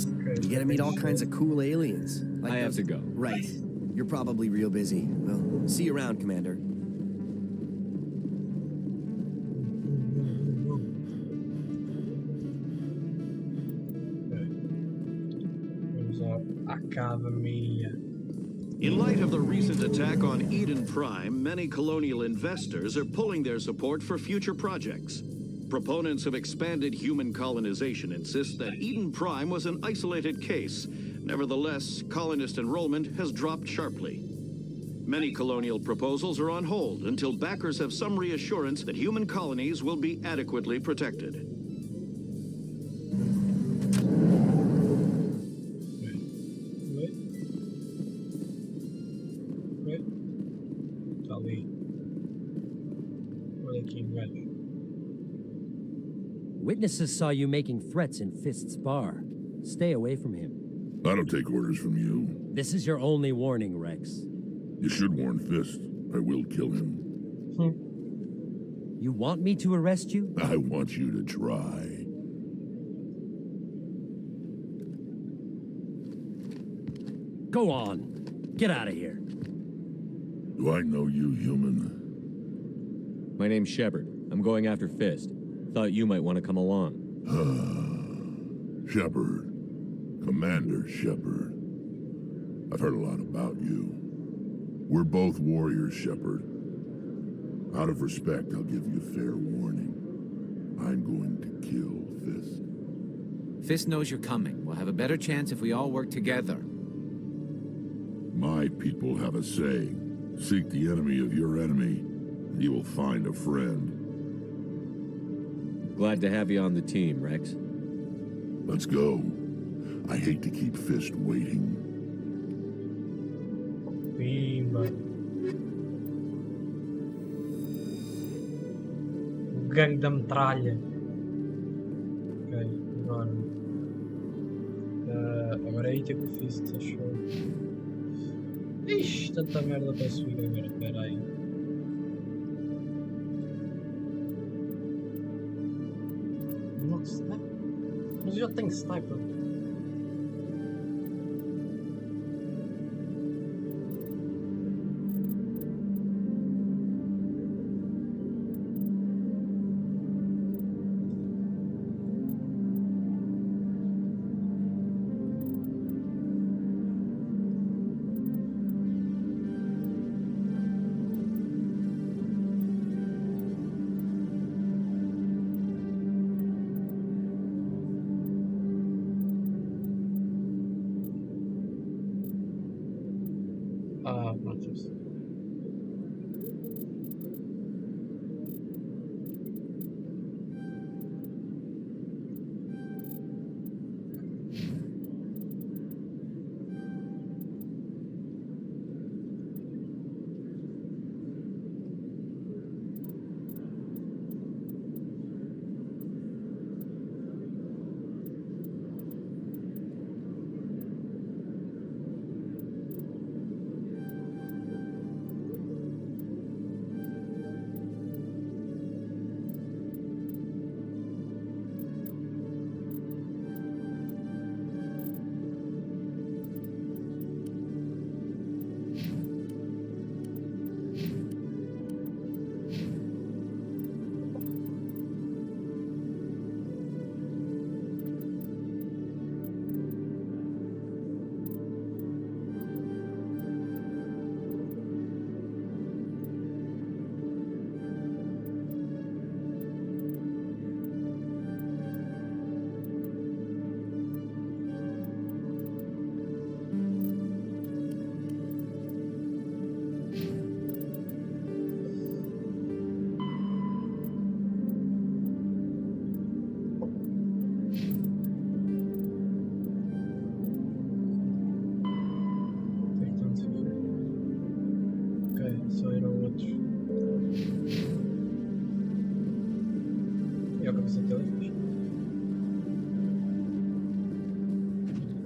get to meet all kinds of cool aliens. Like I have to go. Right. You're probably real busy. Well, see you around, Commander. Cava minha. In light of the recent attack on Eden Prime, many colonial investors are pulling their support for future projects. Proponents of expanded human colonization insist that Eden Prime was an isolated case. Nevertheless, colonist enrollment has dropped sharply. Many colonial proposals are on hold until backers have some reassurance that human colonies will be adequately protected. Witnesses saw you making threats in Fist's bar. Stay away from him. I don't take orders from you. This is your only warning, Rex. You should warn Fist. I will kill him. You want me to arrest you? I want you to try. Go on. Get out of here. Do I know you, human? My name's Shepard. I'm going after Fist. Thought you might want to come along. Shepard. Commander Shepard. I've heard a lot about you. We're both warriors, Shepard. Out of respect, I'll give you fair warning. I'm going to kill Fist. Fist knows you're coming. We'll have a better chance if we all work together. My people have a saying. Seek the enemy of your enemy, and you will find a friend. Glad to have you on the team, Rex. Let's go. I hate to keep Fist waiting. Pimba. O gangue da metralha. Ok, agora. Agora é aí que eu fiz, achou? Ixi, tanta merda para subir agora, espera aí. Não, sniper? Mas eu já tenho sniper. Prontos.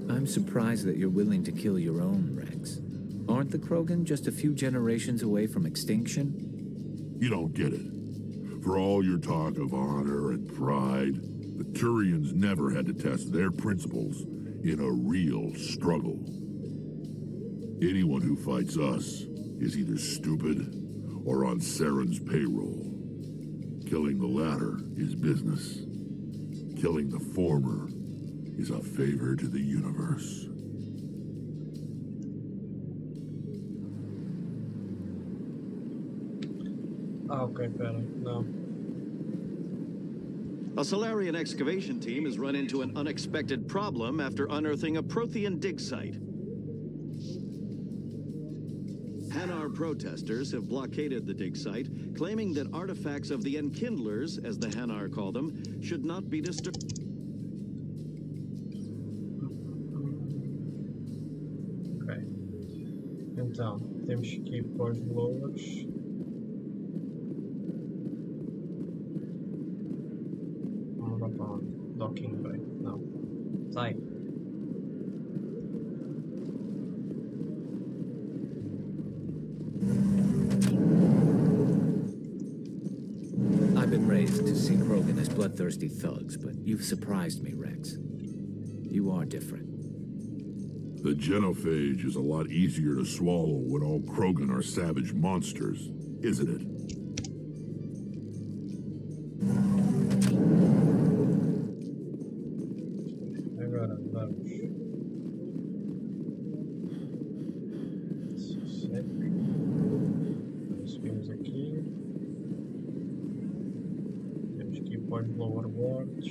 I'm surprised that you're willing to kill your own, Rex. Aren't the Krogan just a few generations away from extinction? You don't get it. For all your talk of honor and pride, the Turians never had to test their principles in a real struggle. Anyone who fights us is either stupid or on Saren's payroll. Killing the latter is business. Killing the former is a favor to the universe. Ah, ok, pera. Não. A Solarian excavation team has run into an unexpected problem after unearthing a Prothean dig site. Hanar protesters have blockaded the dig site, claiming that artifacts of the Enkindlers, as the Hanar call them, should not be disturbed. Ok. Então, temos que ir para os blowers. Vamos lá para onde? Docking Bay. Não. Sai. I've been raised to see Krogan as bloodthirsty thugs, but you've surprised me, Rex. You are different. The genophage is a lot easier to swallow when all Krogan are savage monsters, isn't it? Agora vamos. Subimos aqui. Temos que ir para os lower boards.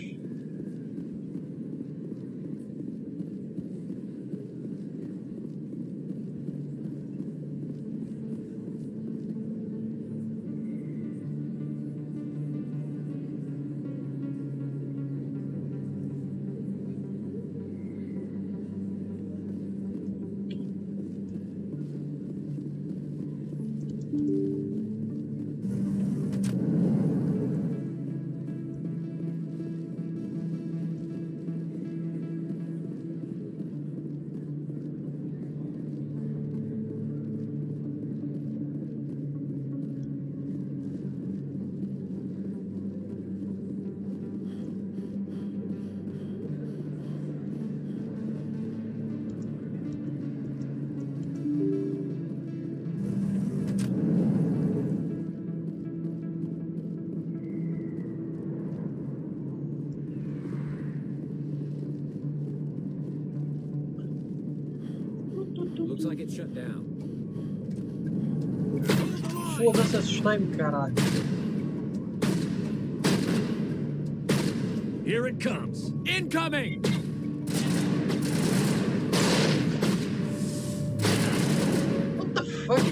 Looks like it's shut down. Foda-se, assustei-me, caralho. Here it comes. Incoming! What the fuck?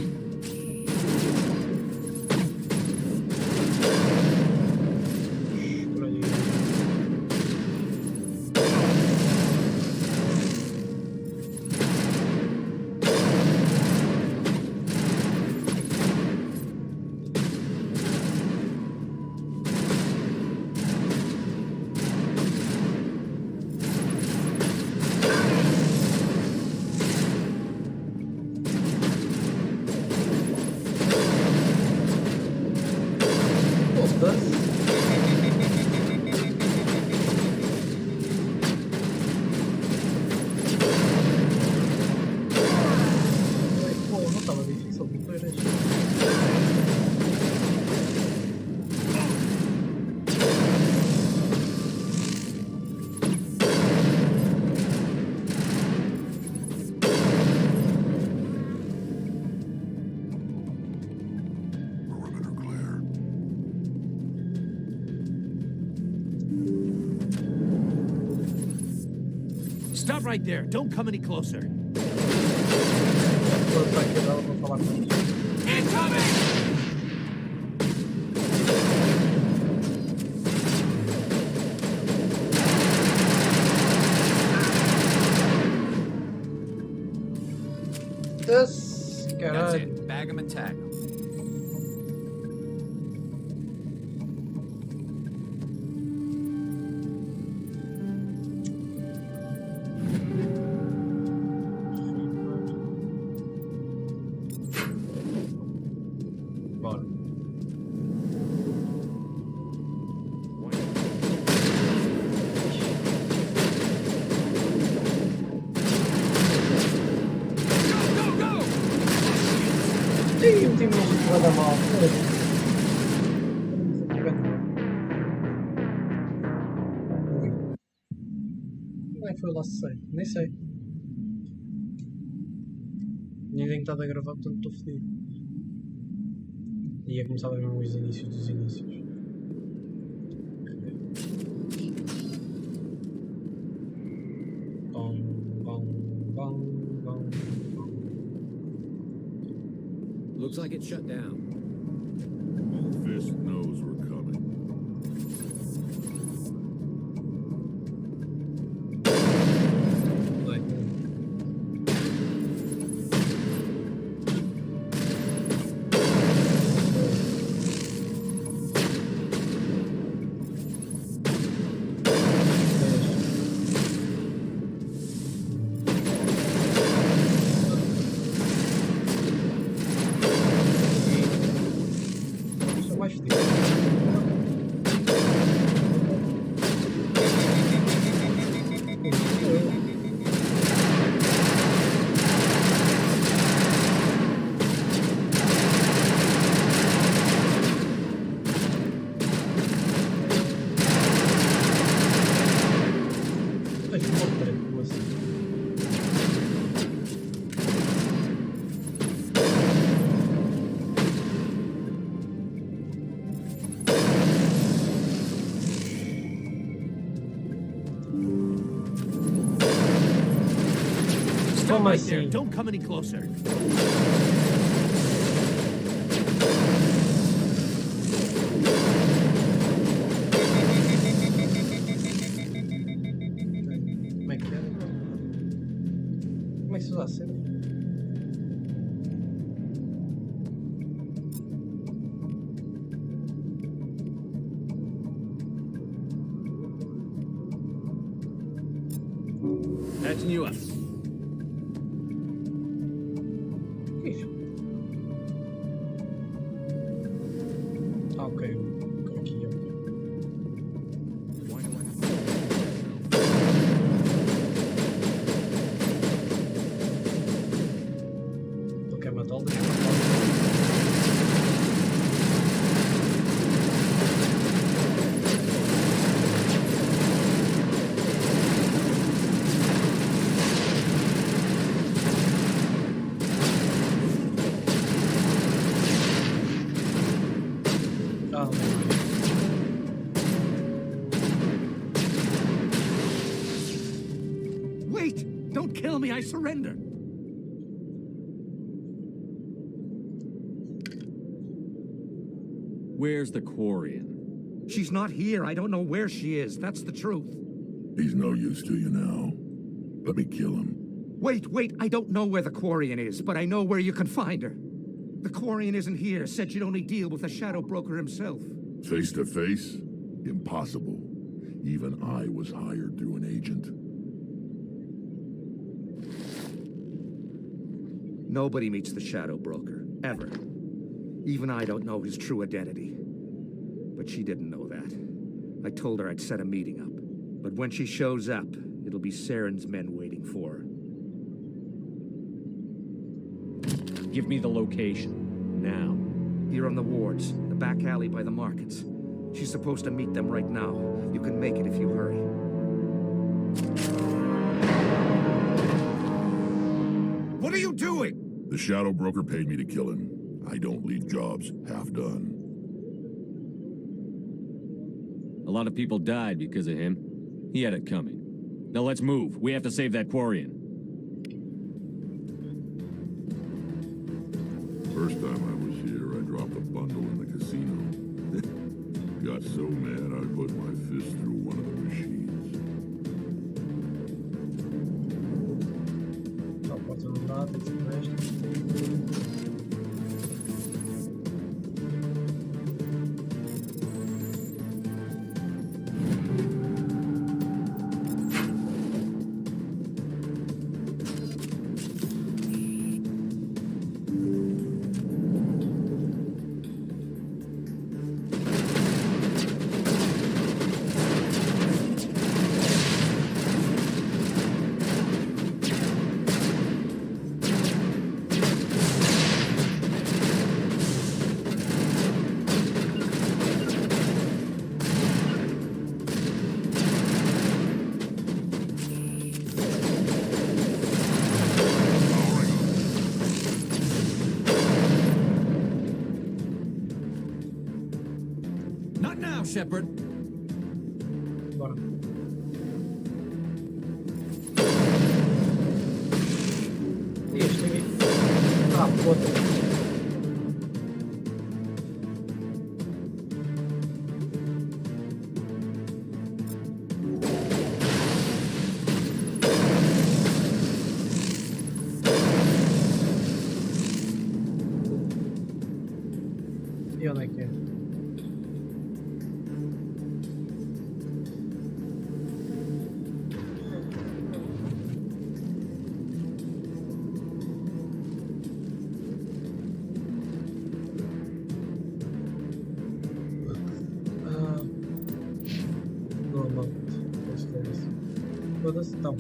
Stop right there. Don't come any closer. Incoming! That's it. Bag 'em and tag 'em. Nada mal. Como é que foi lá se sei? Nem sei. Nem tenho estado a gravar, portanto estou fodido. Ia começar mesmo os inícios dos inícios. Bom, bom, bom, bom, bom. Looks like it's shut down. Fisk knows we're coming. Stop right there. Don't come any closer. Como é que era? Como é que se usa a cena? Patching you up. Ok, aqui ok. Ele quer matá-lo, deixa eu Wait! Don't kill me, I surrender! Where's the Quarian? She's not here. I don't know where she is. That's the truth. He's no use to you now. Let me kill him. Wait. I don't know where the Quarian is, but I know where you can find her. The Quarian isn't here. Said you'd only deal with the Shadow Broker himself. Face to face? Impossible. Even I was hired through an agent. Nobody meets the Shadow Broker, ever. Even I don't know his true identity. But she didn't know that. I told her I'd set a meeting up. But when she shows up, it'll be Saren's men waiting for her. Give me the location. Now. Here on the wards, the back alley by the markets. She's supposed to meet them right now. You can make it if you hurry. What are you doing? The Shadow Broker paid me to kill him. I don't leave jobs half done. A lot of people died because of him. He had it coming. Now let's move. We have to save that Quarian. First time I was here, I dropped a bundle in the casino. Got so mad I put my fist through one of the machines. Só pode ser um lado, tem que ser o resto. Shepard. Bora. Este aqui. Ah, foda-se. E onde é que é? Normal. Foda-se, então.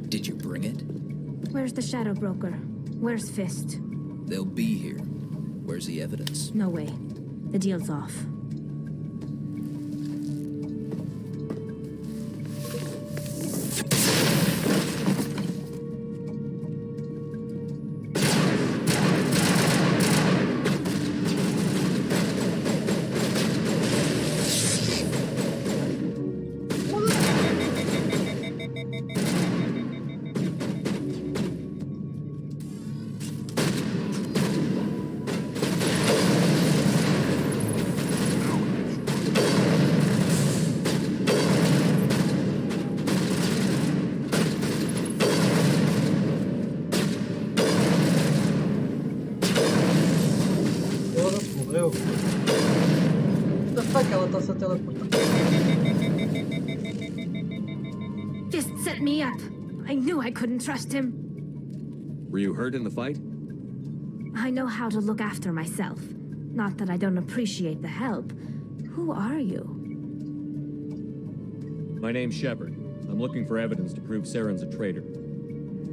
Did you bring it? Where's the Shadow Broker? Where's Fist? They'll be here. Where's the evidence? No way. The deal's off. Morreu. What the fuck, ela está-se a teleportar. Fist set me up. I knew I couldn't trust him. Were you hurt in the fight? I know how to look after myself. Not that I don't appreciate the help. Who are you? My name's Shepard. I'm looking for evidence to prove Saren's a traitor.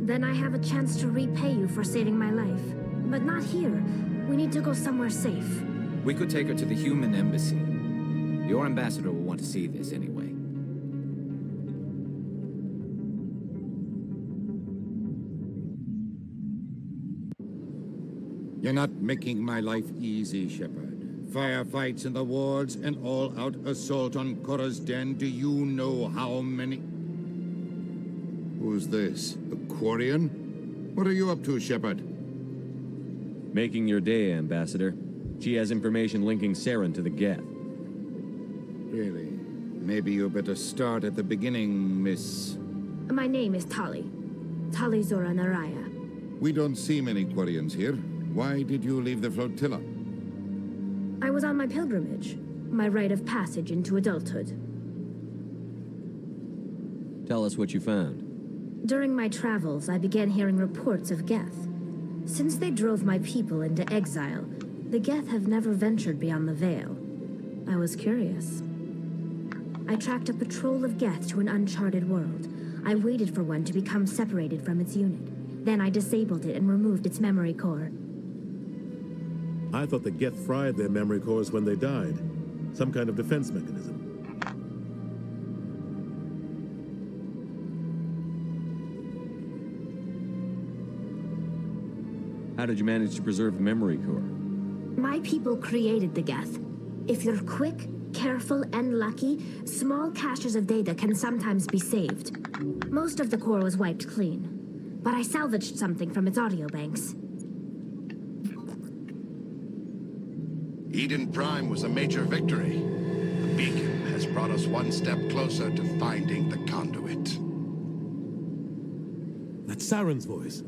Then I have a chance to repay you for saving my life. But not here. We need to go somewhere safe. We could take her to the human embassy. Your ambassador will want to see this anyway. You're not making my life easy, Shepard. Firefights in the wards, an all-out assault on Korra's den. Do you know how many... Who's this? A Quarian? What are you up to, Shepard? Making your day, Ambassador. She has information linking Saren to the Geth. Really? Maybe you better start at the beginning, Miss... My name is Tali. Tali Zora Naraya. We don't see many Quarians here. Why did you leave the flotilla? I was on my pilgrimage. My rite of passage into adulthood. Tell us what you found. During my travels, I began hearing reports of Geth. Since they drove my people into exile, the Geth have never ventured beyond the Veil. I was curious. I tracked a patrol of Geth to an uncharted world. I waited for one to become separated from its unit. Then I disabled it and removed its memory core. I thought the Geth fried their memory cores when they died. Some kind of defense mechanism. How did you manage to preserve the memory core? My people created the Geth. If you're quick, careful, and lucky, small caches of data can sometimes be saved. Most of the core was wiped clean, but I salvaged something from its audio banks. Eden Prime was a major victory. The beacon has brought us one step closer to finding the conduit. That's Saren's voice.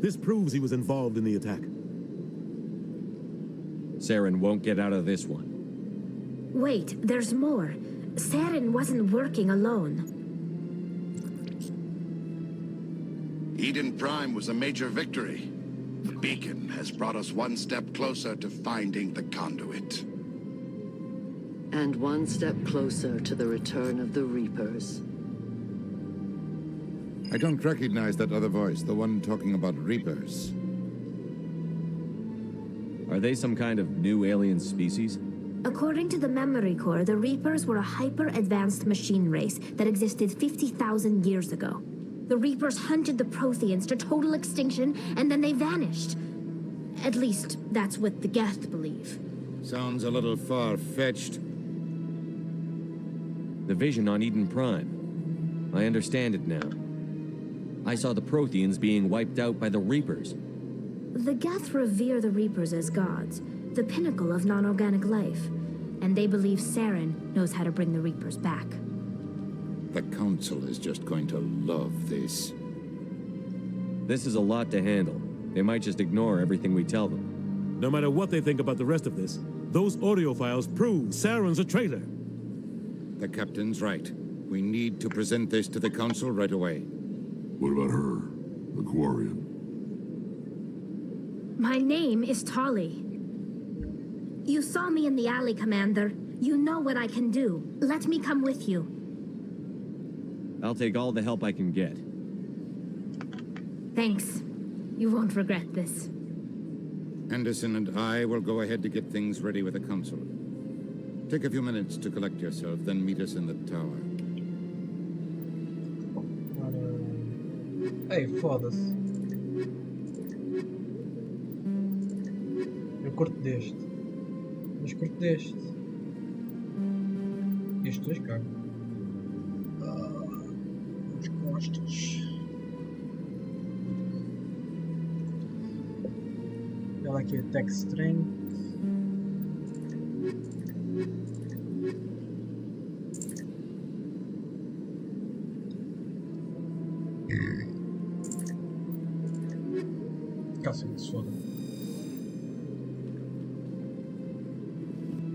This proves he was involved in the attack. Saren won't get out of this one. Wait, there's more. Saren wasn't working alone. Eden Prime was a major victory. The beacon has brought us one step closer to finding the conduit. And one step closer to the return of the Reapers. I don't recognize that other voice, the one talking about Reapers. Are they some kind of new alien species? According to the Memory Core, the Reapers were a hyper-advanced machine race that existed 50,000 years ago. The Reapers hunted the Protheans to total extinction, and then they vanished. At least, that's what the Geth believe. Sounds a little far-fetched. The vision on Eden Prime. I understand it now. I saw the Protheans being wiped out by the Reapers. The Geth revere the Reapers as gods, the pinnacle of non-organic life. And they believe Saren knows how to bring the Reapers back. The Council is just going to love this. This is a lot to handle. They might just ignore everything we tell them. No matter what they think about the rest of this, those audio files prove Saren's a traitor. The Captain's right. We need to present this to the Council right away. What about her, the Quarian? My name is Tolly. You saw me in the alley, Commander. You know what I can do. Let me come with you. I'll take all the help I can get. Thanks. You won't regret this. Anderson and I will go ahead to get things ready with the Council. Take a few minutes to collect yourself, then meet us in the tower. Ei, foda-se. Eu curto deste. Mas curto deste. Estes dois cagam. As costas. Ela aqui é Tech Strength. Cacete, se foda.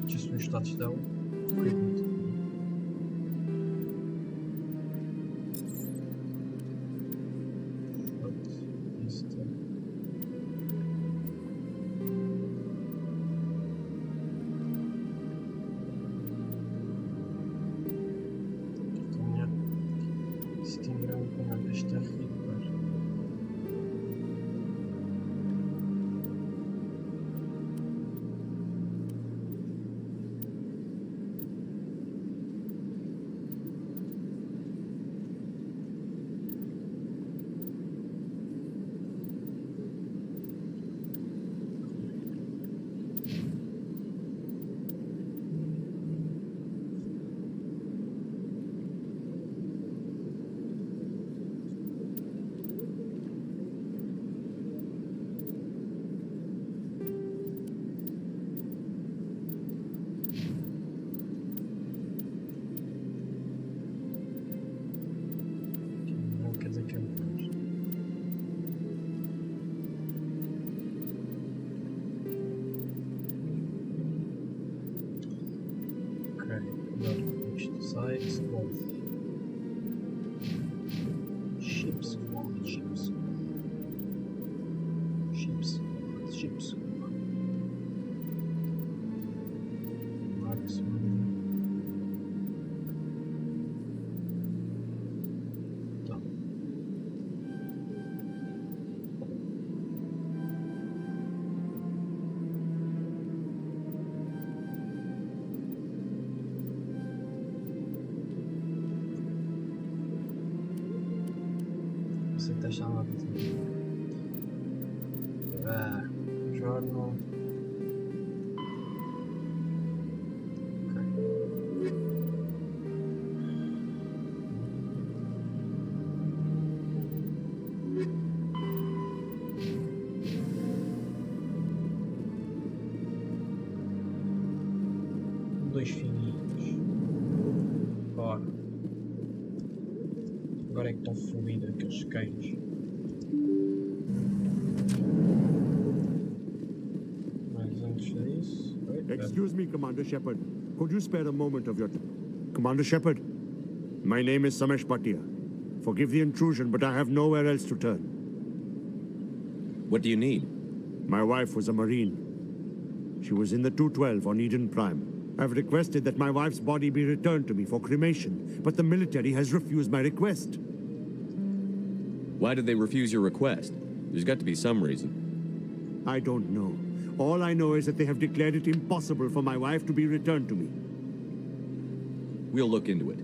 Deixa eu subir os status dela. Deixava journal. Dois fininhos. Bora. Agora é que estão fluindo aqueles queijos. Mas antes disso... Excuse me, Commander Shepard. Could you spare a moment of your time? Commander Shepard, my name is Samesh Bhatia. Forgive the intrusion, but I have nowhere else to turn. What do you need? My wife was a Marine. She was in the 212 on Eden Prime. I've requested that my wife's body be returned to me for cremation, but the military has refused my request. Why did they refuse your request? There's got to be some reason. I don't know. All I know is that they have declared it impossible for my wife to be returned to me. We'll look into it.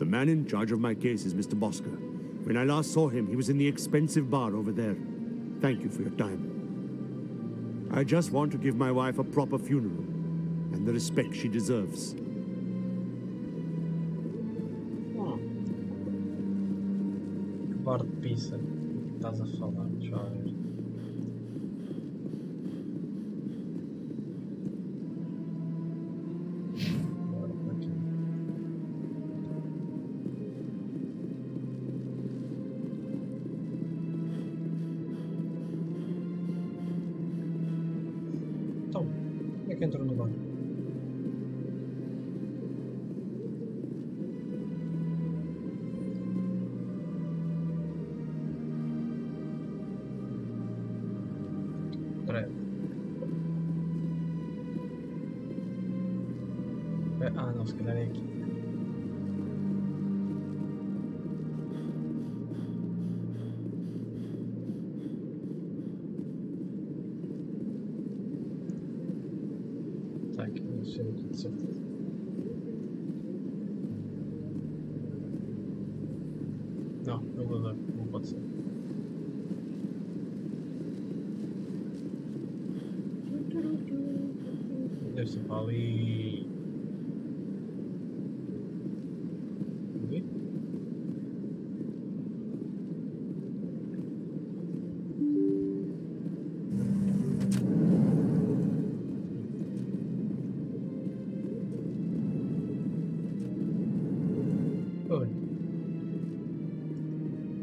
The man in charge of my case is Mr. Bosker. When I last saw him, he was in the expensive bar over there. Thank you for your time. I just want to give my wife a proper funeral and the respect she deserves. Que bar de pizza que estás a falar? Deixa eu ver. Então, como é que entrou no bar? Espera aí. Ah, não, se calhar é aqui. Tá aqui, não sei aqui de certeza. Não, elevador, não pode ser. Deve ser para ali. Ali? Oi.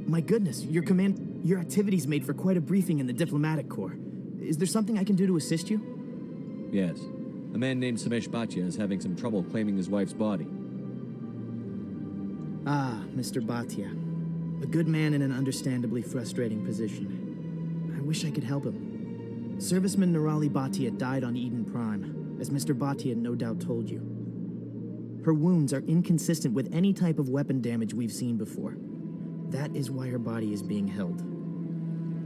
My goodness, your activities made for quite a briefing in the diplomatic corps. Is there something I can do to assist you? Yes. A man named Samesh Bhatia is having some trouble claiming his wife's body. Ah, Mr. Bhatia. A good man in an understandably frustrating position. I wish I could help him. Serviceman Nirali Bhatia died on Eden Prime, as Mr. Bhatia no doubt told you. Her wounds are inconsistent with any type of weapon damage we've seen before. That is why her body is being held.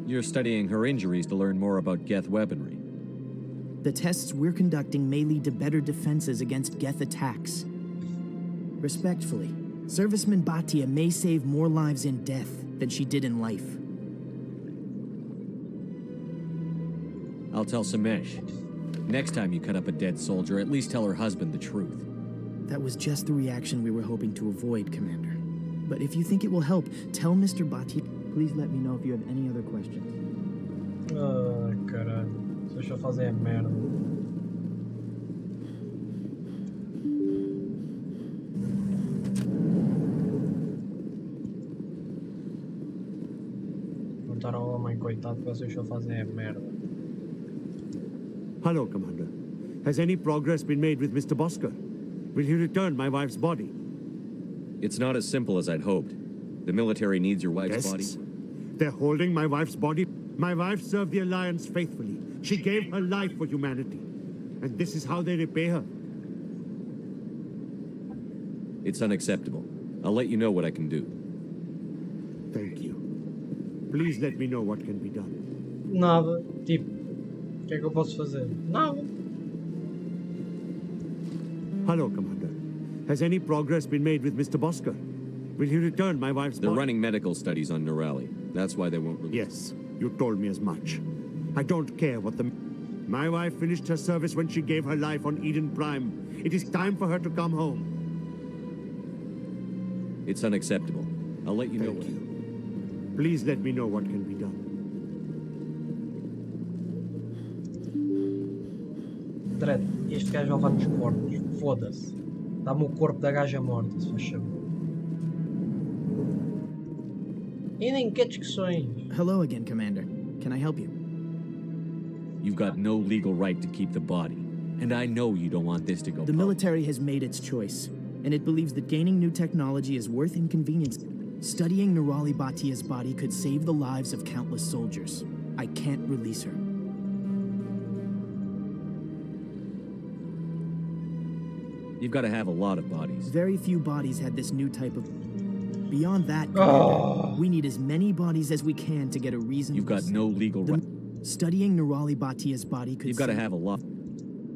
You're studying her injuries to learn more about Geth weaponry. The tests we're conducting may lead to better defenses against Geth attacks. Respectfully, Serviceman Bhatia may save more lives in death than she did in life. I'll tell Samesh. Next time you cut up a dead soldier, at least tell her husband the truth. That was just the reaction we were hoping to avoid, Commander. But if you think it will help, tell Mr. Bhatia. Please let me know if you have any other questions. Ah, caralho. Deixa eu fazer a merda. Perguntar ao homem coitado que vocês só fazem a merda. Hello, Commander. Has any progress been made with Mr. Bosker? Will he return my wife's body? It's not as simple as I'd hoped. The military needs your wife's body. They're holding my wife's body. My wife served the Alliance faithfully. She gave her life for humanity. And this is how they repay her. It's unacceptable. I'll let you know what I can do. Thank you. Please let me know what can be done. Nada. Tipo, o que é que eu posso fazer? Nada. Hello, Commander. Has any progress been made with Mr. Bosker? Will he return my wife's They're body? running medical studies on Nirali. That's why they won't release. Yes, you told me as much. I don't care what the... My wife finished her service when she gave her life on Eden Prime. It is time for her to come home. It's unacceptable. I'll let you know Thank what... you. Please let me know what can be done. Dredd, este gajo vai levar nos corpos. Foda-se. Dá-me o corpo da gaja morta, se faz favor. E nem quer discussões. Hello again, Commander. Can I help you? You've got no legal right to keep the body. And I know you don't want this to go The military has made its choice, and it believes that gaining new technology is worth inconvenience. Studying Nirali Bhatia's body could save the lives of countless soldiers. I can't release her. You've got to have a lot of bodies. Very few bodies had this new type of... Beyond that, Commander, we need as many bodies as we can to get a reasonable... You've got no legal right. Studying Nerali Batia's body could You've got to save- have a lot.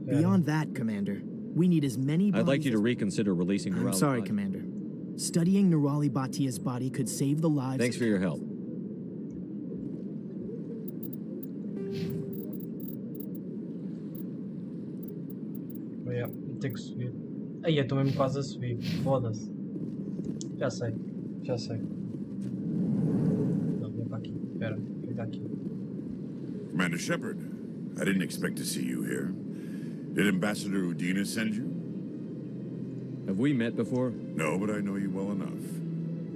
Beyond that, Commander, we need as many bodies I'd like you to as- reconsider releasing Nerali. I'm sorry, Bati. Commander. Studying Nerali Batia's body could save the lives Thanks of for your help. Tenho que subir. Aí, eu estou mesmo quase a subir. Foda-se. Já sei. Já sei. Não, vem para aqui. Espera. Vem para aqui. Commander Shepard, I didn't expect to see you here. Did Ambassador Udina send you? Have we met before? No, but I know you well enough.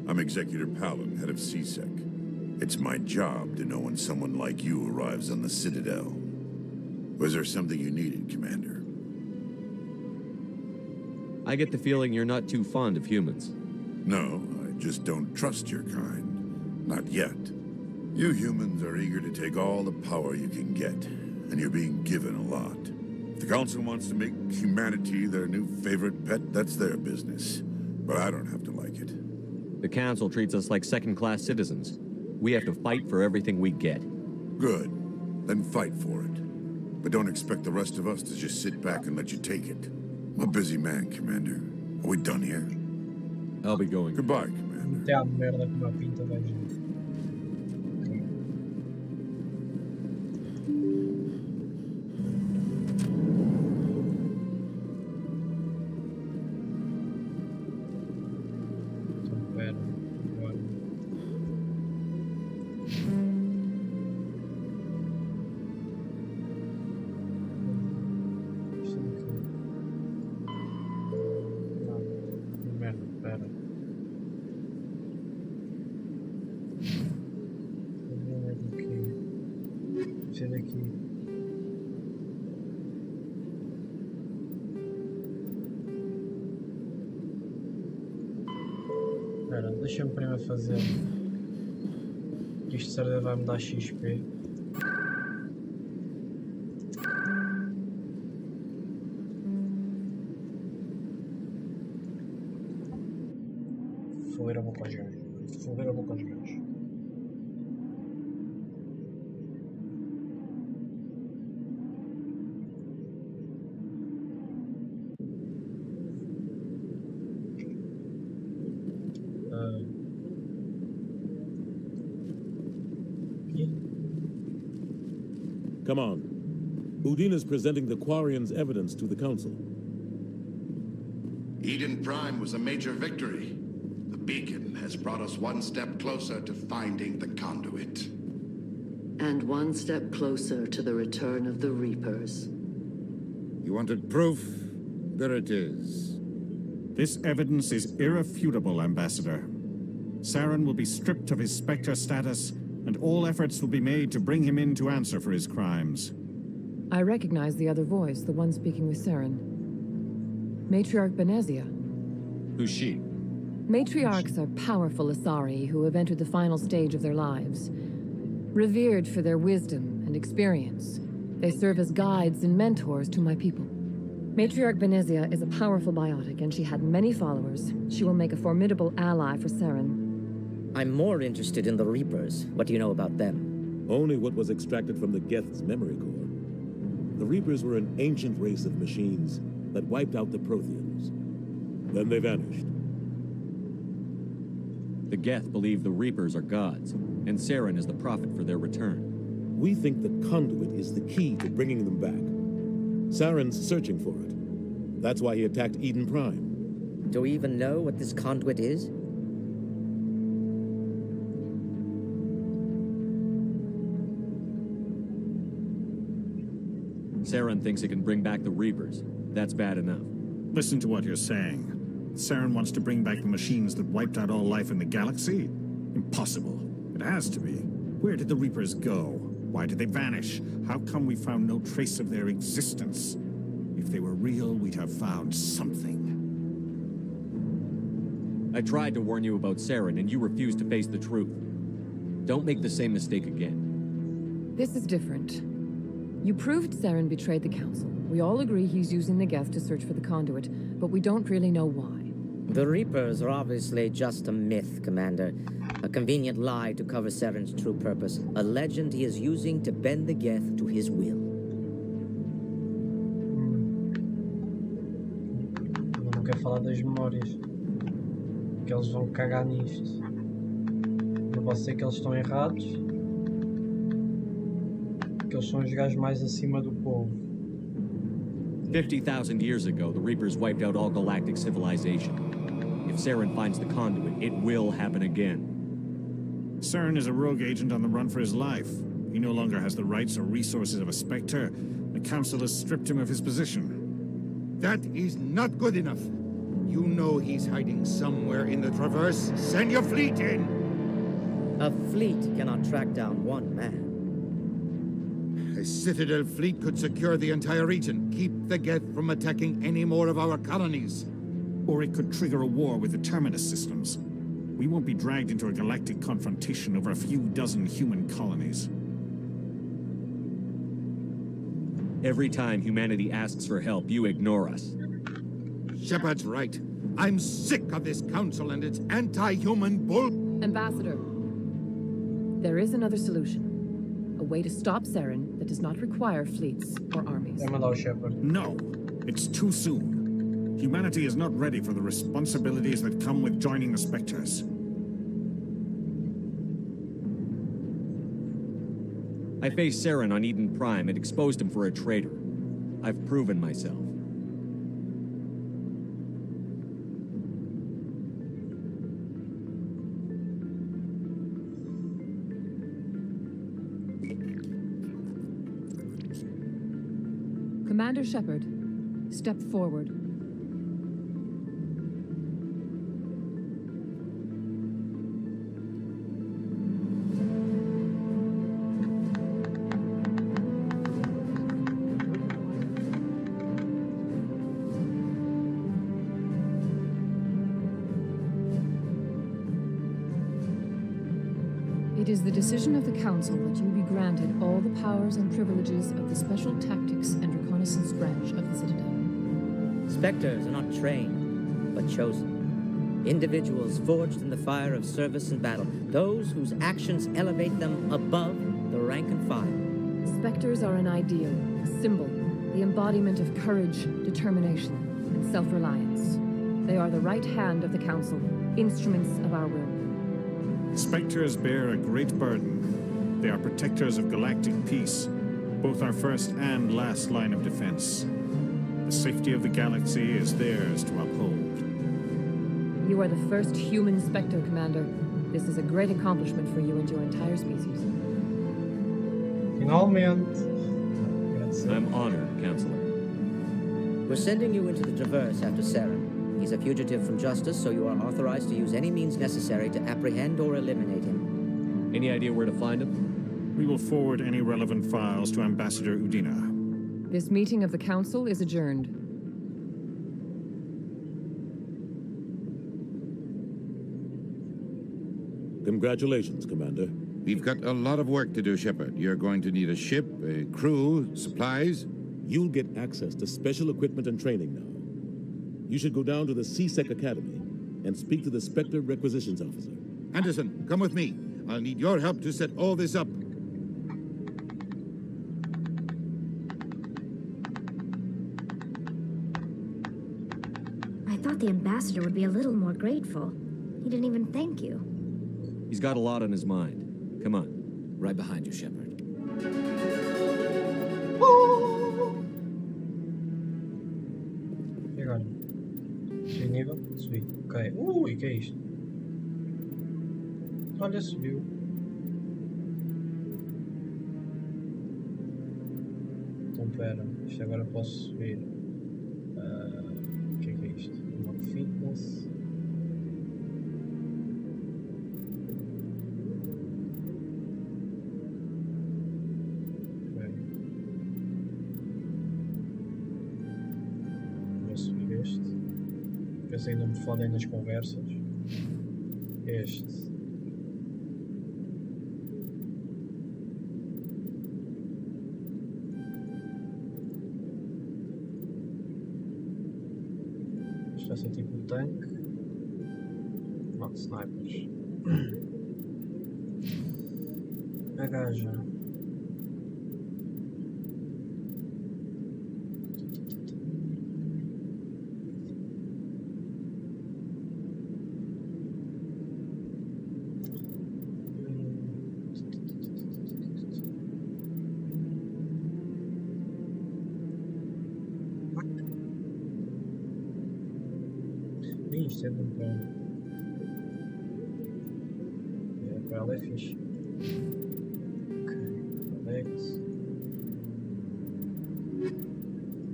I'm Executor Palin, head of CSEC. It's my job to know when someone like you arrives on the Citadel. Was there something you needed, Commander? I get the feeling you're not too fond of humans. No, I just don't trust your kind. Not yet. You humans are eager to take all the power you can get, and you're being given a lot. If the Council wants to make humanity their new favorite pet, that's their business. But I don't have to like it. The Council treats us like second-class citizens. We have to fight for everything we get. Good. Then fight for it. But don't expect the rest of us to just sit back and let you take it. I'm a busy man, Commander. Are we done here? I'll be going. Goodbye, Commander. Até à merda com uma pinta da gente. Aqui. Espera, deixa-me primeiro fazer. Isto de certeza vai me dar XP. Foder a boca aos gajos. Foder a boca aos gajos. Come on. Udina's presenting the Quarians' evidence to the Council. Eden Prime was a major victory. The beacon has brought us one step closer to finding the conduit. And one step closer to the return of the Reapers. You wanted proof? There it is. This evidence is irrefutable, Ambassador. Saren will be stripped of his Spectre status, and all efforts will be made to bring him in to answer for his crimes. I recognize the other voice, the one speaking with Saren. Matriarch Benezia. Who's she? Matriarchs are powerful Asari who have entered the final stage of their lives. Revered for their wisdom and experience, they serve as guides and mentors to my people. Matriarch Benezia is a powerful biotic, and she had many followers. She will make a formidable ally for Saren. I'm more interested in the Reapers. What do you know about them? Only what was extracted from the Geth's memory core. The Reapers were an ancient race of machines that wiped out the Protheans. Then they vanished. The Geth believe the Reapers are gods, and Saren is the prophet for their return. We think the conduit is the key to bringing them back. Saren's searching for it. That's why he attacked Eden Prime. Do we even know what this conduit is? Saren thinks it can bring back the Reapers. That's bad enough. Listen to what you're saying. Saren wants to bring back the machines that wiped out all life in the galaxy? Impossible. It has to be. Where did the Reapers go? Why did they vanish? How come we found no trace of their existence? If they were real, we'd have found something. I tried to warn you about Saren, and you refused to face the truth. Don't make the same mistake again. This is different. You proved Saren betrayed the Council. We all agree he's using the Geth to search for the conduit, but we don't really know why. The Reapers are obviously just a myth, Commander. A convenient lie to cover Saren's true purpose. A legend he is using to bend the Geth to his will. Eu não quero falar das memórias. Que eles vão cagar nisto. Não posso dizer que eles estão errados. Que eles são os gajos mais acima do povo. 50,000 years ago, the Reapers wiped out all galactic civilization. If Saren finds the conduit, it will happen again. Saren is a rogue agent on the run for his life. He no longer has the rights or resources of a Spectre. The Council has stripped him of his position. That is not good enough. You know he's hiding somewhere in the Traverse. Send your fleet in! A fleet cannot track down one man. A Citadel fleet could secure the entire region, keep the Geth from attacking any more of our colonies. Or it could trigger a war with the Terminus systems. We won't be dragged into a galactic confrontation over a few dozen human colonies. Every time humanity asks for help, you ignore us. Shepard's right. I'm sick of this council and its anti-human bull... Ambassador, there is another solution. A way to stop Saren that does not require fleets or armies. No, it's too soon. Humanity is not ready for the responsibilities that come with joining the Spectres. I faced Saren on Eden Prime and exposed him for a traitor. I've proven myself. Commander Shepard, step forward. It is the decision of the Council that you be granted all the powers and privileges of the Special Tactics and Reconnaissance branch of the Citadel. Spectres are not trained, but chosen. Individuals forged in the fire of service and battle. Those whose actions elevate them above the rank and file. Spectres are an ideal, a symbol, the embodiment of courage, determination, and self-reliance. They are the right hand of the Council, instruments of our will. Spectres bear a great burden. They are protectors of galactic peace, both our first and last line of defense. The safety of the galaxy is theirs to uphold. You are the first human Spectre, Commander. This is a great accomplishment for you and your entire species. Finalmente. I'm honored, Counselor. We're sending you into the Traverse after Saren. He's a fugitive from justice, so you are authorized to use any means necessary to apprehend or eliminate him. Any idea where to find him? We will forward any relevant files to Ambassador Udina. This meeting of the Council is adjourned. Congratulations, Commander. We've got a lot of work to do, Shepard. You're going to need a ship, a crew, supplies. You'll get access to special equipment and training now. You should go down to the CSEC Academy and speak to the Spectre Requisitions Officer. Anderson, come with me. I'll need your help to set all this up. I thought the ambassador would be a little more grateful. He didn't even thank you. He's got a lot on his mind. Come on. Right behind you, Shepard. E agora? Subi nível? Subi. Ok. Ui, que é isto? Olha, subiu. Então pera, isto agora posso subir. O que é isto? Uma fitness. Ainda me fodem nas conversas. Este. Isto vai ser tipo um tanque. Não, snipers. A gaja. Isto é bom para ela. Para ela é fixe. Ok, Alex.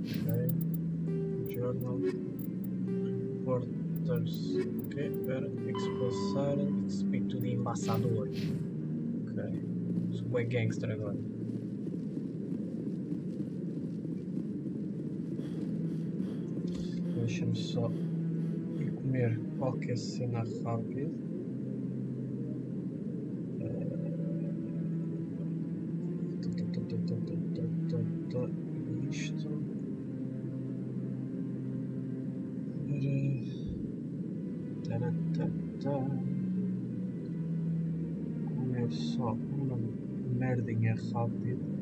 Ok. Journal. Reporters. Ok, para expulsar. Speak to the embaixador. Ok. Sou bem gangster agora. Deixa-me só ir comer qualquer cena rápida. Isto. Comer só uma merdinha rápida.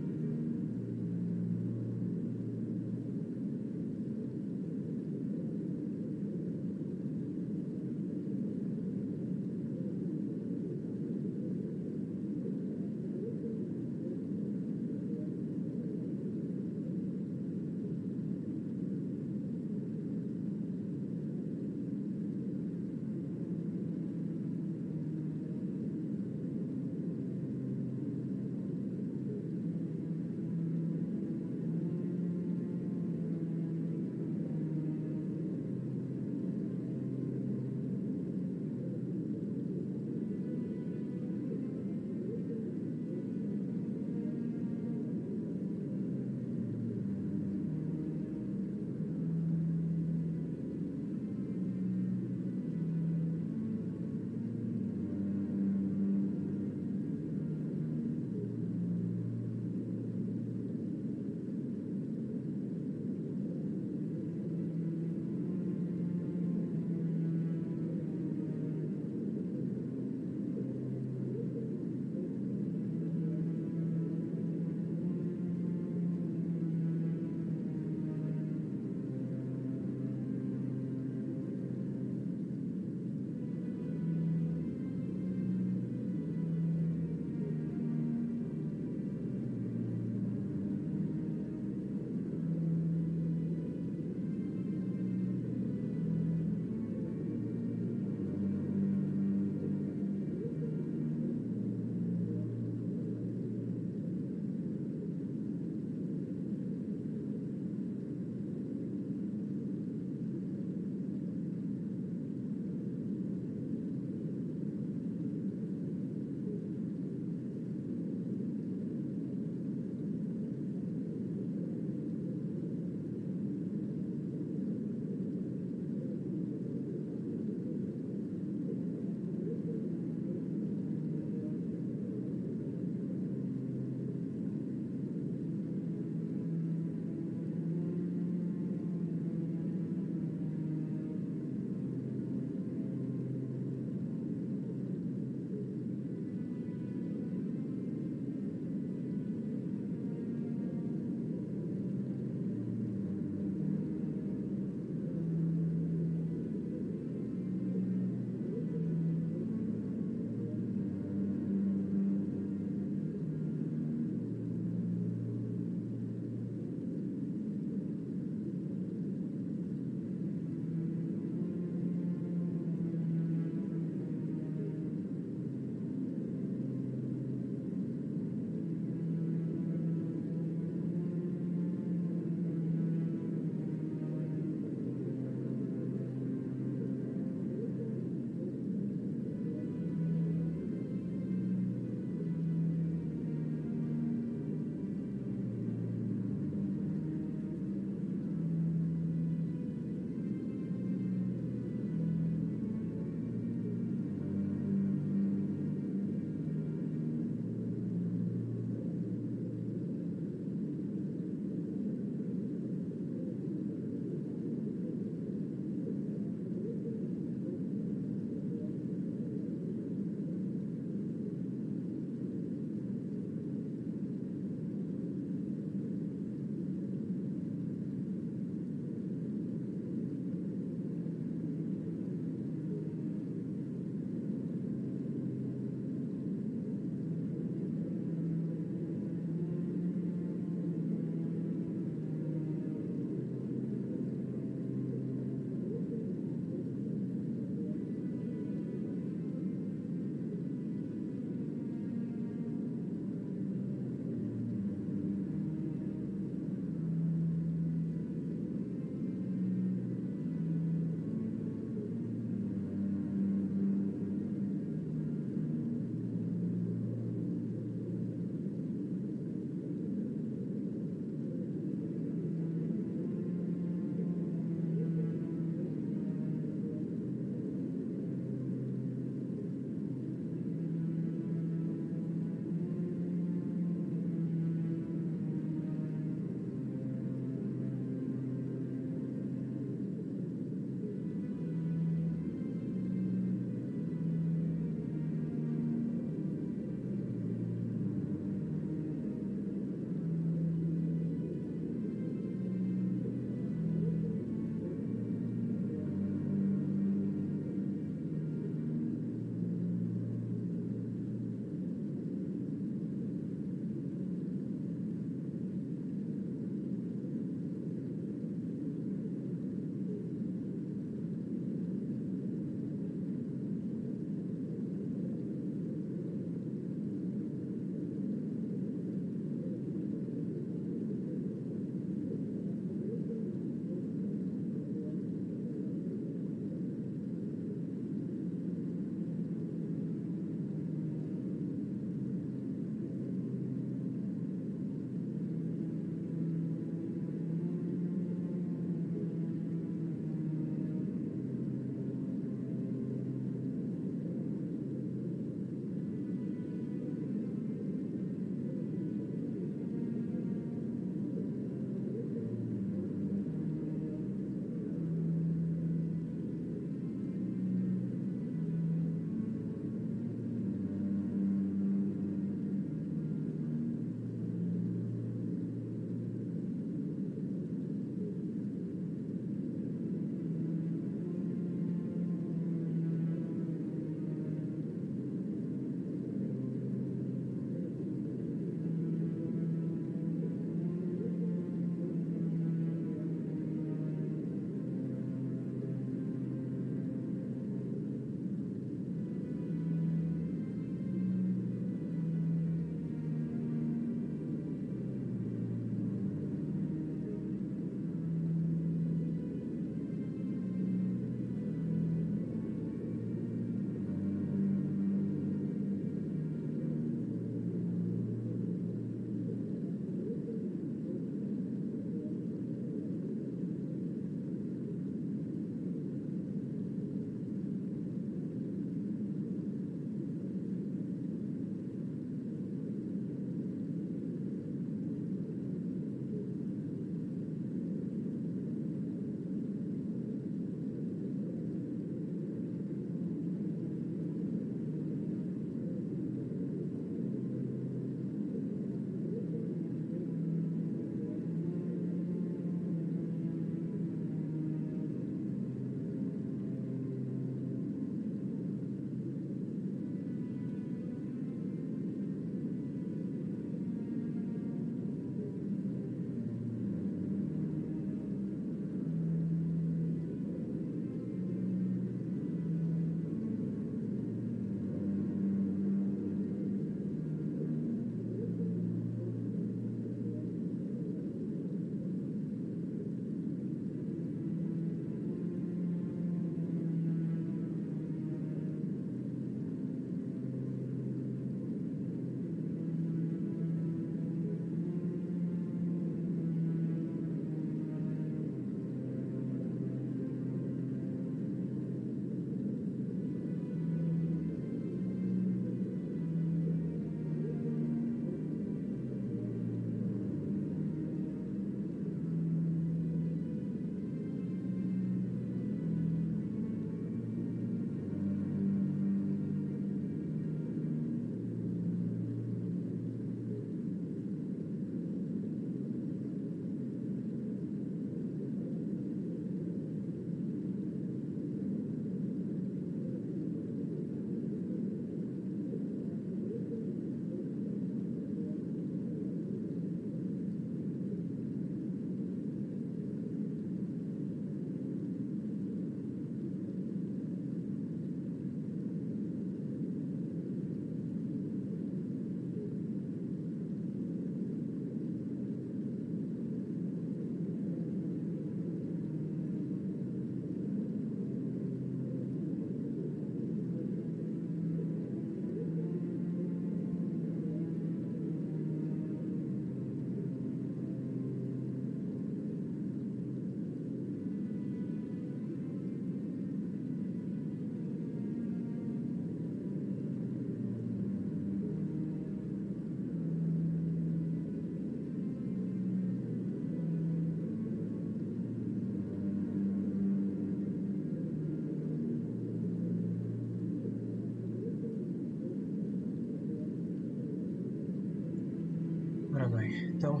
então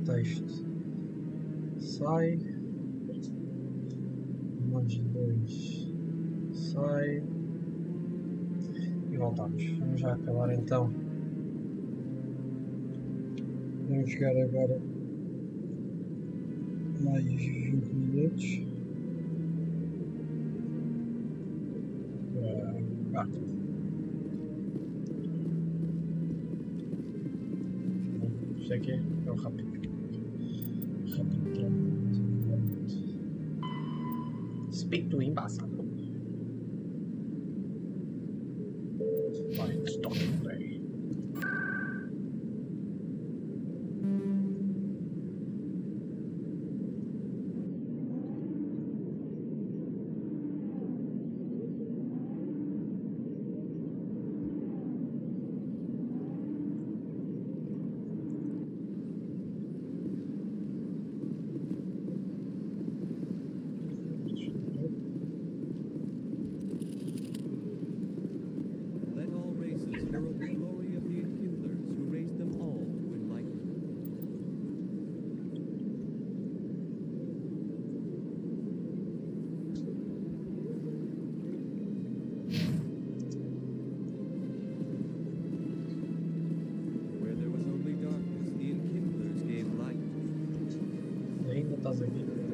texto sai, mais 2 sai e voltamos. Vamos já acabar então. Vamos jogar agora mais 20 minutos. Isto aqui é o rápido. Speak to embaixado. Vai, stop play.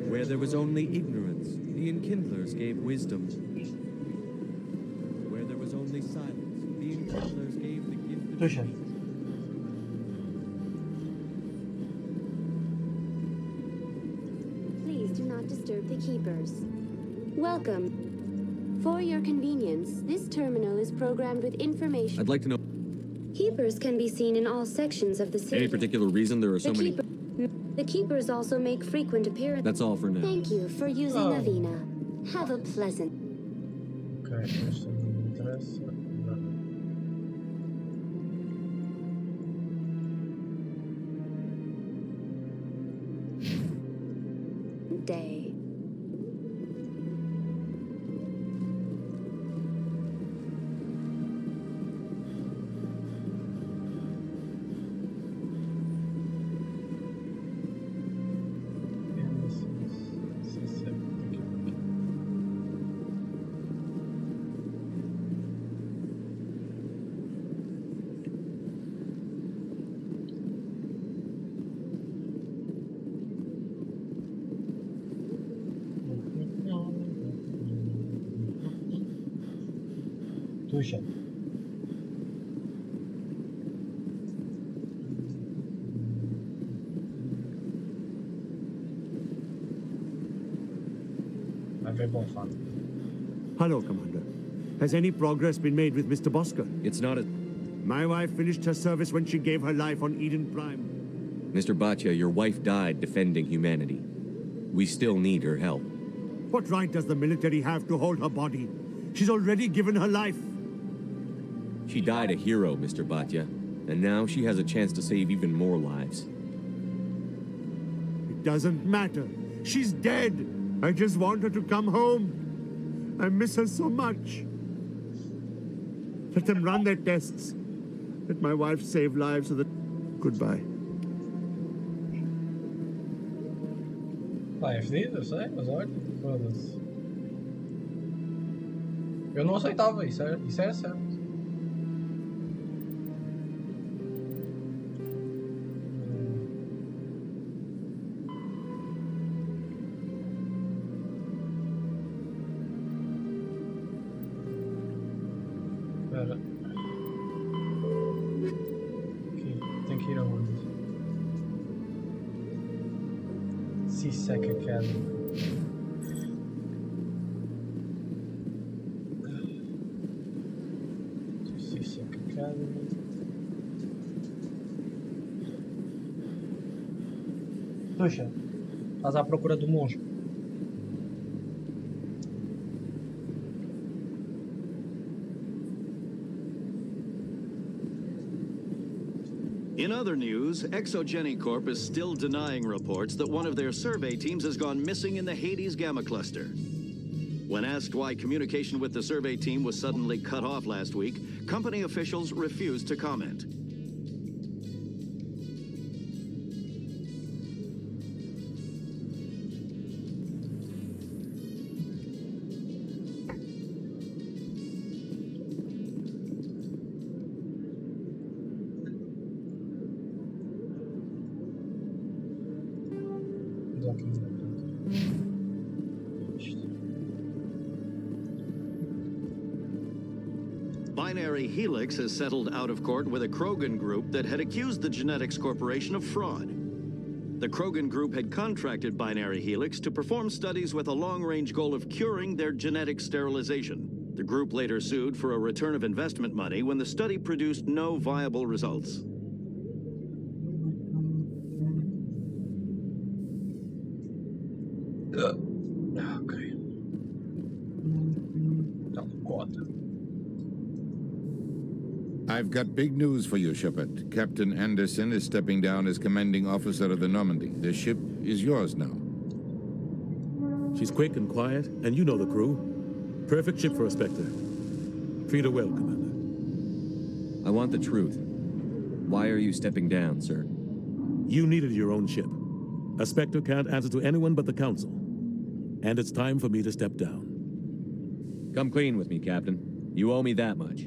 Where there was only ignorance, the enkindlers gave wisdom. Where there was only silence, the enkindlers gave the gift of speech. Please do not disturb the keepers. Welcome. For your convenience, this terminal is programmed with information. I'd like to know Keepers can be seen in all sections of the city. any particular reason there are so many. The keepers also make frequent appearances. That's all for now. Thank you for using Avina. Have a pleasant. Ok, esta não me interessa. Day. Puxa. Vai ver bom fun. Hello, Commander. Has any progress been made with Mr. Bosker? It's not a... My wife finished her service when she gave her life on Eden Prime. Mr. Bhatia, your wife died defending humanity. We still need her help. What right does the military have to hold her body? She's already given her life. She died a hero, Mr. Bhatia, and now she has a chance to save even more lives. It doesn't matter. She's dead. I just want her to come home. I miss her so much. Let them run their tests. Let my wife save lives so that... Goodbye. Pá, é fedido, eu sei, mas olha, foda-se. Eu não aceitava, isso é certo. Espera. Aqui, tem que ir aonde? C-Sec Academy. C-Sec Academy. Puxa, estás à procura do monstro. In other news, Exogeny Corp is still denying reports that one of their survey teams has gone missing in the Hades Gamma Cluster. When asked why communication with the survey team was suddenly cut off last week, company officials refused to comment. coisa aqui. Binary Helix has settled out of court with a Krogan group that had accused the Genetics Corporation of fraud. The Krogan group had contracted Binary Helix to perform studies with a long-range goal of curing their genetic sterilization. The group later sued for a return of investment money when the study produced no viable results. Ok. I've got big news for you, Shepard. Captain Anderson is stepping down as commanding officer of the Normandy. The ship is yours now. She's quick and quiet, and you know the crew. Perfect ship for a Spectre. Treat her well, Commander. I want the truth. Why are you stepping down, sir? You needed your own ship. A Spectre can't answer to anyone but the Council. And it's time for me to step down. Come clean with me, Captain. You owe me that much.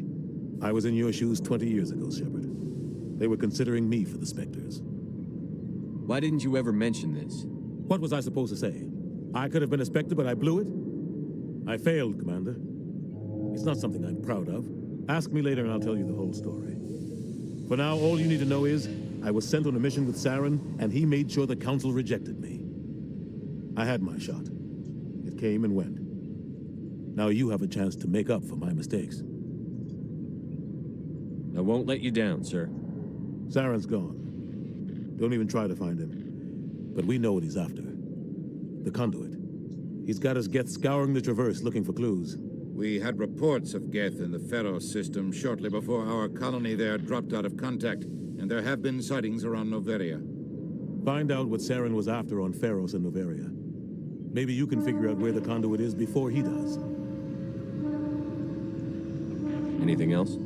I was in your shoes 20 years ago, Shepard. They were considering me for the Spectres. Why didn't you ever mention this? What was I supposed to say? I could have been a Spectre, but I blew it? I failed, Commander. It's not something I'm proud of. Ask me later and I'll tell you the whole story. For now, all you need to know is I was sent on a mission with Saren, and he made sure the Council rejected me. I had my shot. It came and went. Now you have a chance to make up for my mistakes. I won't let you down, sir. Saren's gone. Don't even try to find him. But we know what he's after. The conduit. He's got his Geth scouring the Traverse looking for clues. We had reports of Geth in the Pharos system shortly before our colony there dropped out of contact, and there have been sightings around Noveria. Find out what Saren was after on Pharos and Noveria. Maybe you can figure out where the conduit is before he does. Anything else?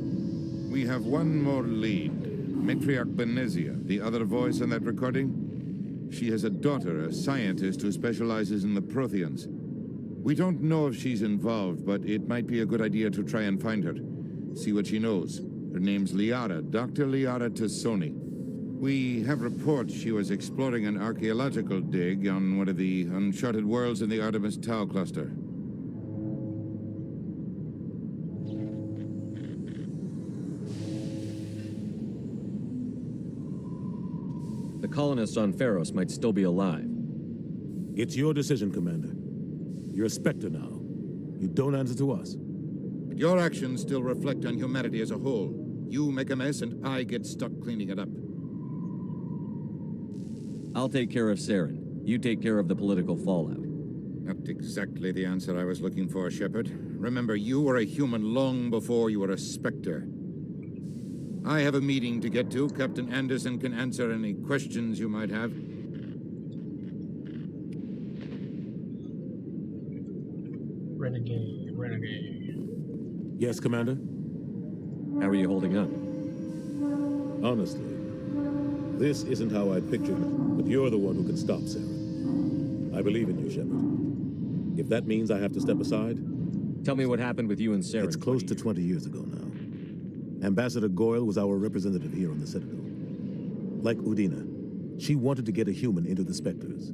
We have one more lead. Matriarch Benezia, the other voice on that recording. She has a daughter, a scientist who specializes in the Protheans. We don't know if she's involved, but it might be a good idea to try and find her. See what she knows. Her name's Liara, Dr. Liara Tassoni. We have reports she was exploring an archaeological dig on one of the uncharted worlds in the Artemis Tau cluster. The colonists on Pharos might still be alive. It's your decision, Commander. You're a Spectre now. You don't answer to us. But your actions still reflect on humanity as a whole. You make a mess and I get stuck cleaning it up. I'll take care of Saren. You take care of the political fallout. Not exactly the answer I was looking for, Shepard. Remember, you were a human long before you were a Spectre. I have a meeting to get to. Captain Anderson can answer any questions you might have. Renegade. Yes, Commander? How are you holding up? Honestly, this isn't how I pictured it, but you're the one who can stop Saren. I believe in you, Shepard. If that means I have to step aside... Tell me what happened with you and Saren. It's close to 20 years ago now. Ambassador Goyle was our representative here on the Citadel. Like Udina, she wanted to get a human into the Spectres.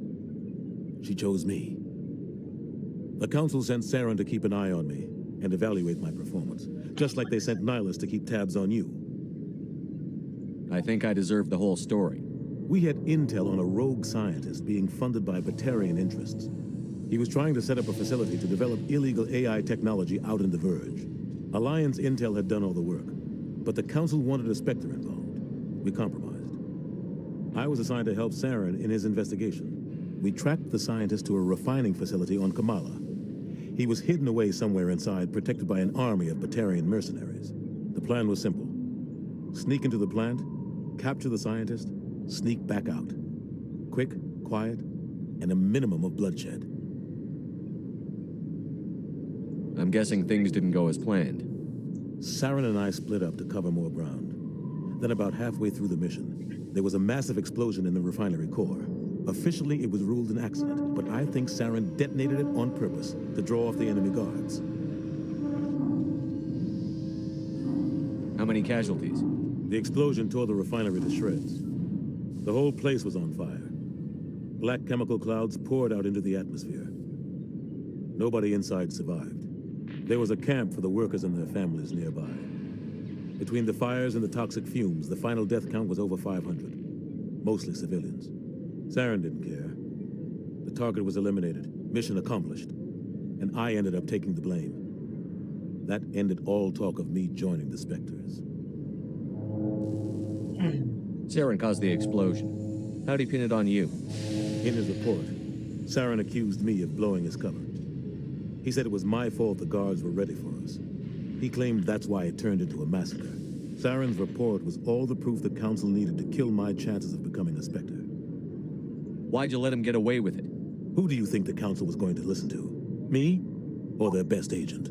She chose me. The Council sent Saren to keep an eye on me and evaluate my performance, just like they sent Nihilus to keep tabs on you. I think I deserve the whole story. We had intel on a rogue scientist being funded by Batarian interests. He was trying to set up a facility to develop illegal AI technology out in the Verge. Alliance intel had done all the work, but the Council wanted a Spectre involved. We compromised. I was assigned to help Saren in his investigation. We tracked the scientist to a refining facility on Kamala. He was hidden away somewhere inside, protected by an army of Batarian mercenaries. The plan was simple. Sneak into the plant, capture the scientist, sneak back out. Quick, quiet, and a minimum of bloodshed. I'm guessing things didn't go as planned. Saren and I split up to cover more ground. Then about halfway through the mission, there was a massive explosion in the refinery core. Officially, it was ruled an accident, but I think Saren detonated it on purpose to draw off the enemy guards. How many Black chemical clouds poured out into the atmosphere. Nobody inside survived. There was a camp for the workers and their families nearby. Between the fires and the toxic fumes, the final death count was over 500. Mostly civilians. Saren didn't care. The target was eliminated, mission accomplished, and I ended up taking the blame. That ended all talk of me joining the Spectres. Saren caused the explosion. How'd he pin it on you? In his report, Saren accused me of blowing his cover. He said it was my fault the guards were ready for us. He claimed that's why it turned into a massacre. Saren's report was all the proof the Council needed to kill my chances of becoming a Spectre. Why'd you let him get away with it? Who do you think the Council was going to listen to? Me? Or their best agent?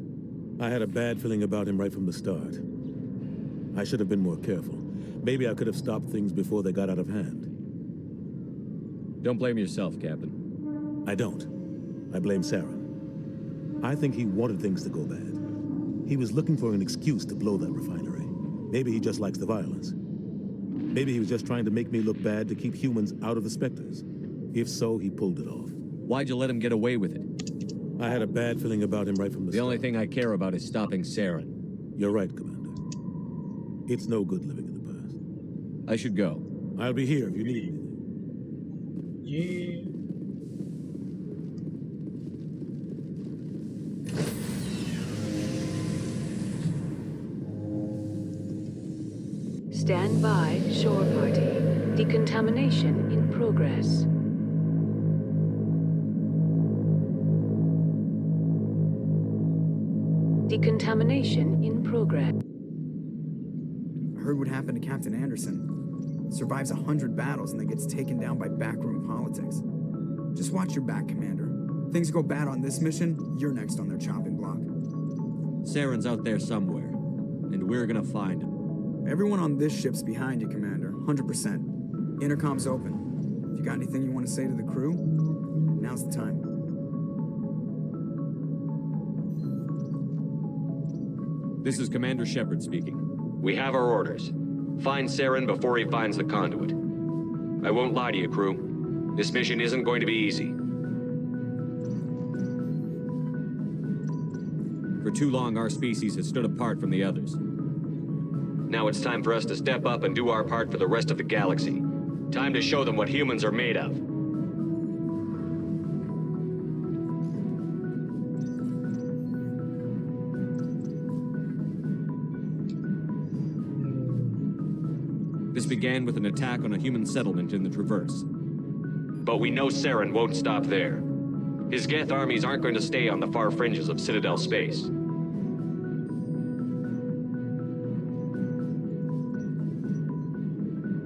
I had a bad feeling about him right from the start. I should have been more careful. Maybe I could have stopped things before they got out of hand. Don't blame yourself, Captain. I don't. I blame Saren. I think he wanted things to go bad. He was looking for an excuse to blow that refinery. Maybe he just likes the violence. Maybe he was just trying to make me look bad to keep humans out of the Spectres. If so, he pulled it off. Why'd you let him get away with it? I had a bad feeling about him right from the start. The only thing I care about is stopping Saren. You're right, Commander. It's no good living in the past. I should go. I'll be here if you need anything. Yeah. Stand by, shore party. Decontamination in progress. Decontamination in progress. I heard what happened to Captain Anderson. Survives 100 battles and then gets taken down by backroom politics. Just watch your back, Commander. Things go bad on this mission, you're next on their chopping block. Saren's out there somewhere, and we're gonna find him. Everyone on this ship's behind you, Commander. 100%. Intercom's open. If you got anything you want to say to the crew, now's the time. This is Commander Shepard speaking. We have our orders. Find Saren before he finds the conduit. I won't lie to you, crew. This mission isn't going to be easy. For too long, our species has stood apart from the others. Now it's time for us to step up and do our part for the rest of the galaxy. Time to show them what humans are made of. This began with an attack on a human settlement in the Traverse. But we know Saren won't stop there. His Geth armies aren't going to stay on the far fringes of Citadel space.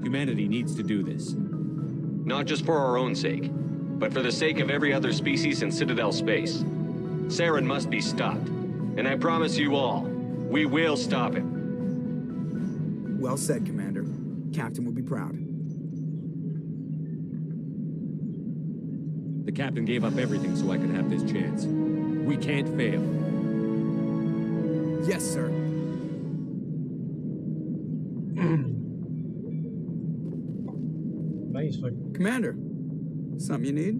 Humanity needs to do this. Not just for our own sake, but for the sake of every other species in Citadel space. Saren must be stopped. And I promise you all, we will stop him. Well said, Commander. Captain will be proud. The captain gave up everything so I could have this chance. We can't fail. Yes, sir. Nice. Commander, something you need?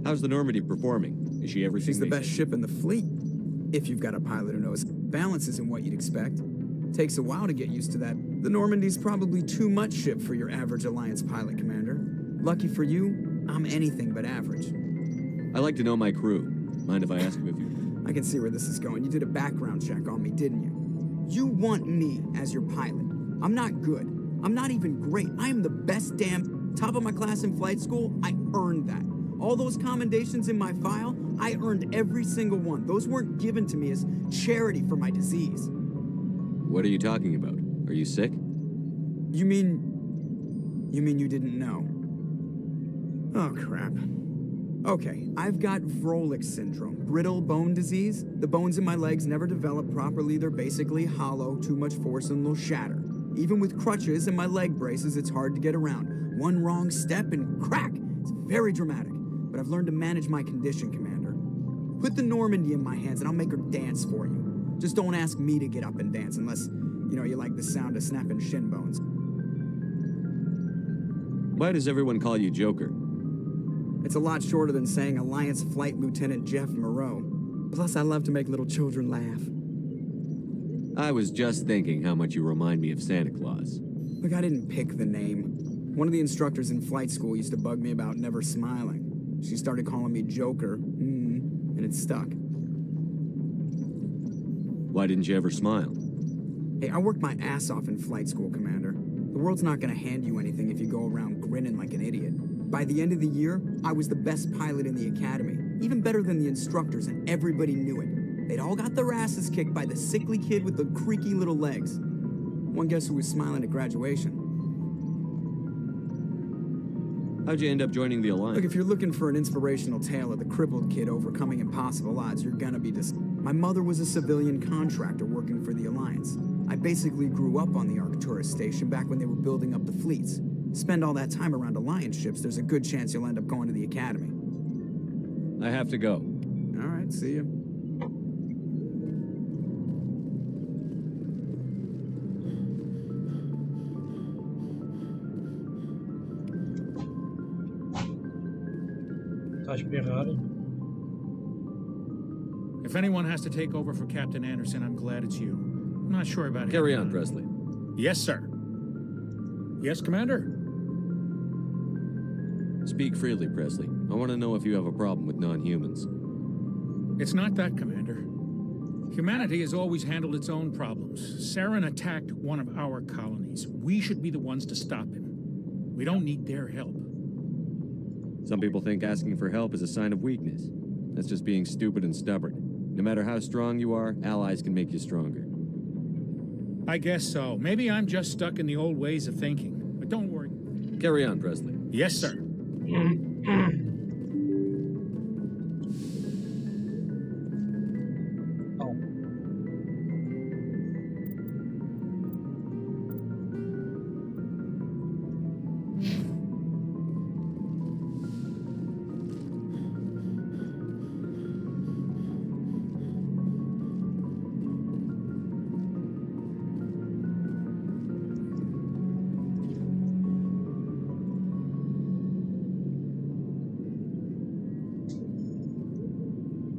How's the Normandy performing? Is she everything? She's the best ship in the fleet. If you've got a pilot who knows. Balance isn't what you'd expect. Takes a while to get used to that. The Normandy's probably too much ship for your average Alliance pilot, Commander. Lucky for you, I'm anything but average. I like to know my crew. Mind if I ask you a few? I can see where this is going. You did a background check on me, didn't you? You want me as your pilot. I'm not good. I'm not even great. I am the best damn top of my class in flight school. I earned that. All those commendations in my file, I earned every single one. Those weren't given to me as charity for my disease. What are you talking about? Are you sick? You mean you didn't know? Oh, crap. Okay, I've got Vrolik syndrome, brittle bone disease. The bones in my legs never develop properly. They're basically hollow, too much force and they'll shatter. Even with crutches and my leg braces, it's hard to get around. One wrong step and crack! It's very dramatic. But I've learned to manage my condition, Commander. Put the Normandy in my hands and I'll make her dance for you. Just don't ask me to get up and dance unless, you like the sound of snapping shin bones. Why does everyone call you Joker? It's a lot shorter than saying Alliance Flight Lieutenant Jeff Moreau. Plus, I love to make little children laugh. I was just thinking how much you remind me of Santa Claus. Look, I didn't pick the name. One of the instructors in flight school used to bug me about never smiling. She started calling me Joker, and it stuck. Why didn't you ever smile? Hey, I worked my ass off in flight school, Commander. The world's not gonna hand you anything if you go around grinning like an idiot. By the end of the year, I was the best pilot in the academy, even better than the instructors, and everybody knew it. They'd all got their asses kicked by the sickly kid with the creaky little legs. One guess who was smiling at graduation? How'd you end up joining the Alliance? Look, if you're looking for an inspirational tale of the crippled kid overcoming impossible odds, you're gonna be My mother was a civilian contractor working for the Alliance. I basically grew up on the Arcturus station back when they were building up the fleets. Spend all that time around Alliance ships, there's a good chance you'll end up going to the Academy. I have to go. All right, see ya. Está a espirrar. If anyone has to take over for Captain Anderson, I'm glad it's you. I'm not sure about Carry on, Presley. Yes, sir. Yes, Commander? Speak freely, Presley. I want to know if you have a problem with non-humans. It's not that, Commander. Humanity has always handled its own problems. Saren attacked one of our colonies. We should be the ones to stop him. We don't need their help. Some people think asking for help is a sign of weakness. That's just being stupid and stubborn. No matter how strong you are, allies can make you stronger. I guess so. Maybe I'm just stuck in the old ways of thinking. But don't worry. Carry on, Presley. Yes, sir.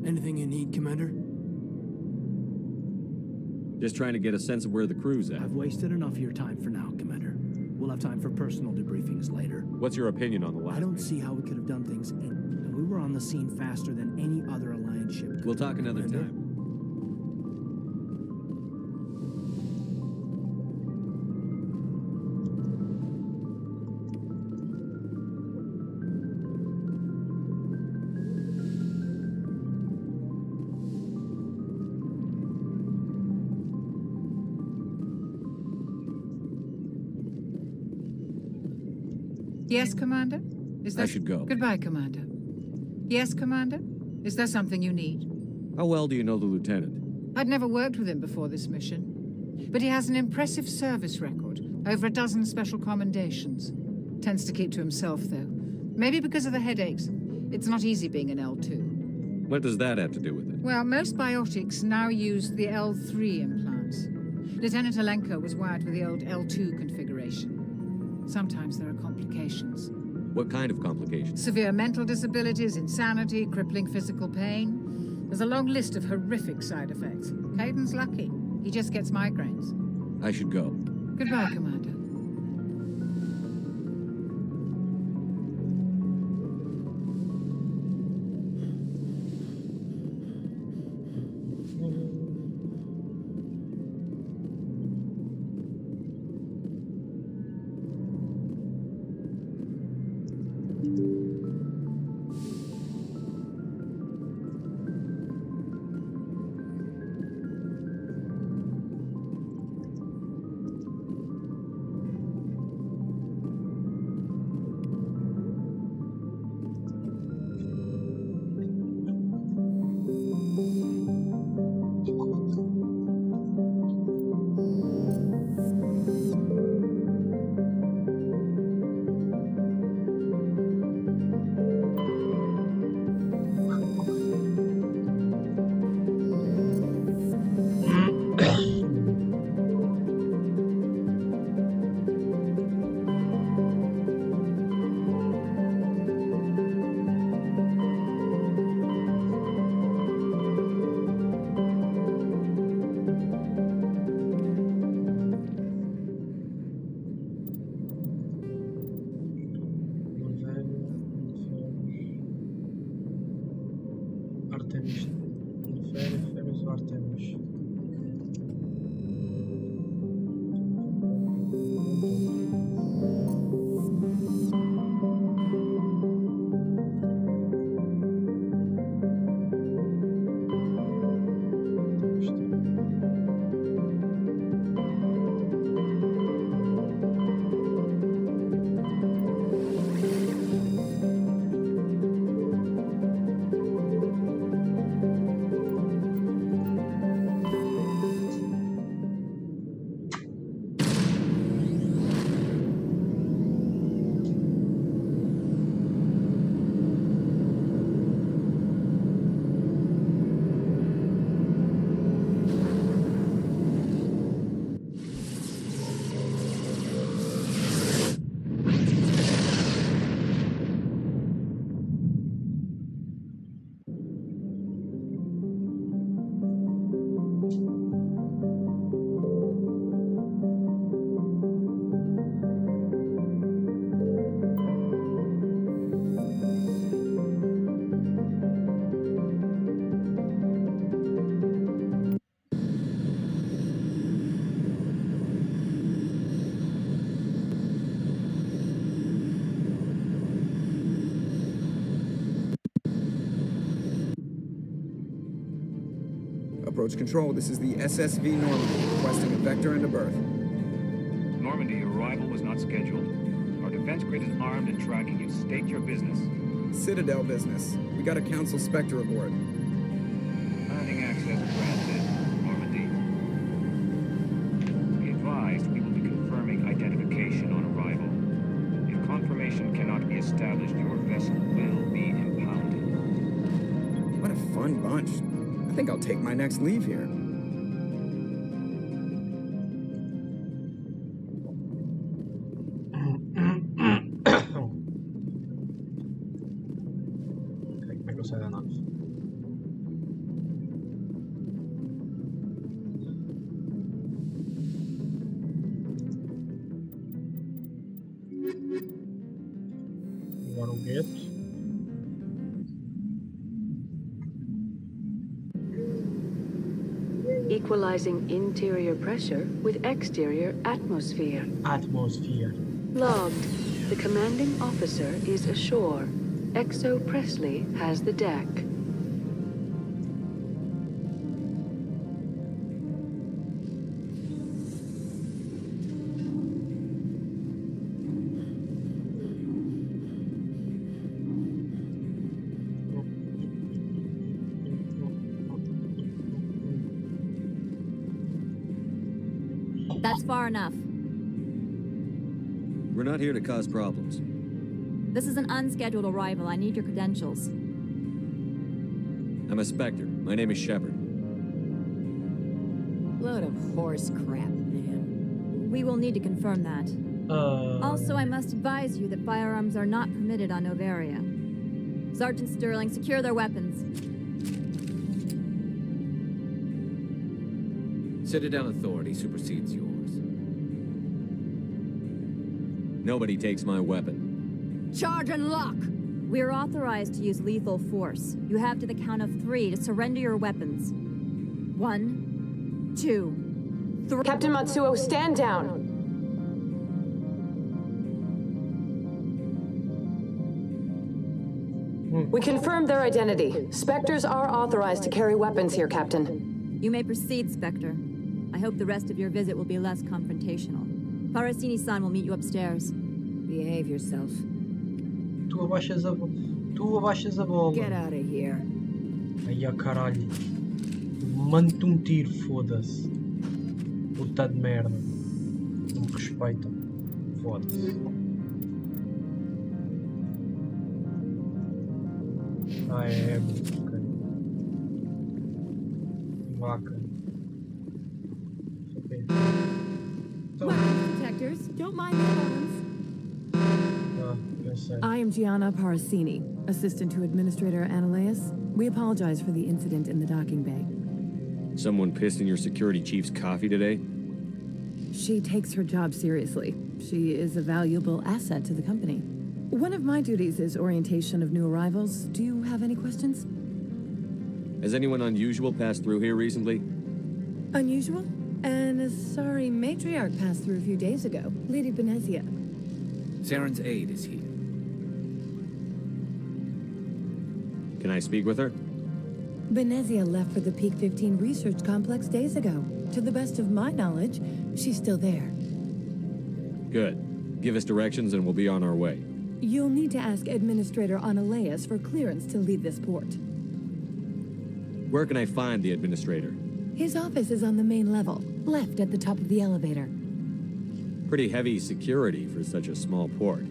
Anything you need, Commander? Just trying to get a sense of where the crew's at. I've wasted enough of your time for now, Commander. We'll have time for personal debriefings later. What's your opinion on the last? I don't see how we could have done things. We were on the scene faster than any other Alliance ship. We'll talk another time. Yes, Commander? Is I should go. Goodbye, Commander. Yes, Commander? Is there something you need? How well do you know the lieutenant? I'd never worked with him before this mission. But he has an impressive service record. Over a dozen special commendations. Tends to keep to himself, though. Maybe because of the headaches. It's not easy being an L2. What does that have to do with it? Well, most biotics now use the L3 implants. Lieutenant Alenko was wired with the old L2 configuration. Sometimes there are complications. What kind of complications? Severe mental disabilities, insanity, crippling physical pain. There's a long list of horrific side effects. Caden's lucky. He just gets migraines. I should go. Goodbye, Commander. Artemis. Férias do Artemis. Approach control, this is the SSV Normandy, requesting a vector and a berth. Normandy, your arrival was not scheduled. Our defense grid is armed and tracking you. State your business. Citadel business. We got a Council Spectre aboard. Landing access granted, Normandy. Be advised, we will be confirming identification on arrival. If confirmation cannot be established, your vessel will be impounded. What a fun bunch. I think I'll take my next leave here. Como é que eu saio da nave? Agora o gueto. Equalizing interior pressure with exterior atmosphere. Atmosphere. Logged. The commanding officer is ashore. Exo Presley has the deck. That's far enough. We're not here to cause problems. This is an unscheduled arrival. I need your credentials. I'm a Spectre. My name is Shepard. Load of horse crap, man. We will need to confirm that. Also, I must advise you that firearms are not permitted on Novaria. Sergeant Sterling, secure their weapons. Citadel authority supersedes yours. Nobody takes my weapon. Charge and lock! We're authorized to use lethal force. You have to the count of 3 to surrender your weapons. 1, 2, 3. Captain Matsuo, stand down! We confirmed their identity. Spectres are authorized to carry weapons here, Captain. You may proceed, Spectre. I hope the rest of your visit will be less confrontational. Parasini-san will meet you upstairs. Behave yourself. Tu abaixas a bola. Get out of here. Ai, a caralho. Manda-te um tiro, foda-se. Puta de merda. Não me respeitam. Foda-se. Ah, é. Ok. Vaca. Ok. Weapons detectors, don't mind the alarms. I am Gianna Parasini, assistant to Administrator Ananias. We apologize for the incident in the docking bay. Someone pissed in your security chief's coffee today? She takes her job seriously. She is a valuable asset to the company. One of my duties is orientation of new arrivals. Do you have any questions? Has anyone unusual passed through here recently? Unusual? And a sorry matriarch passed through a few days ago. Lady Benezia. Saren's aide is here. Can I speak with her? Benezia left for the Peak 15 research complex days ago. To the best of my knowledge, she's still there. Good. Give us directions and we'll be on our way. You'll need to ask Administrator Analeas for clearance to leave this port. Where can I find the administrator? His office is on the main level, left at the top of the elevator. Pretty heavy security for such a small port.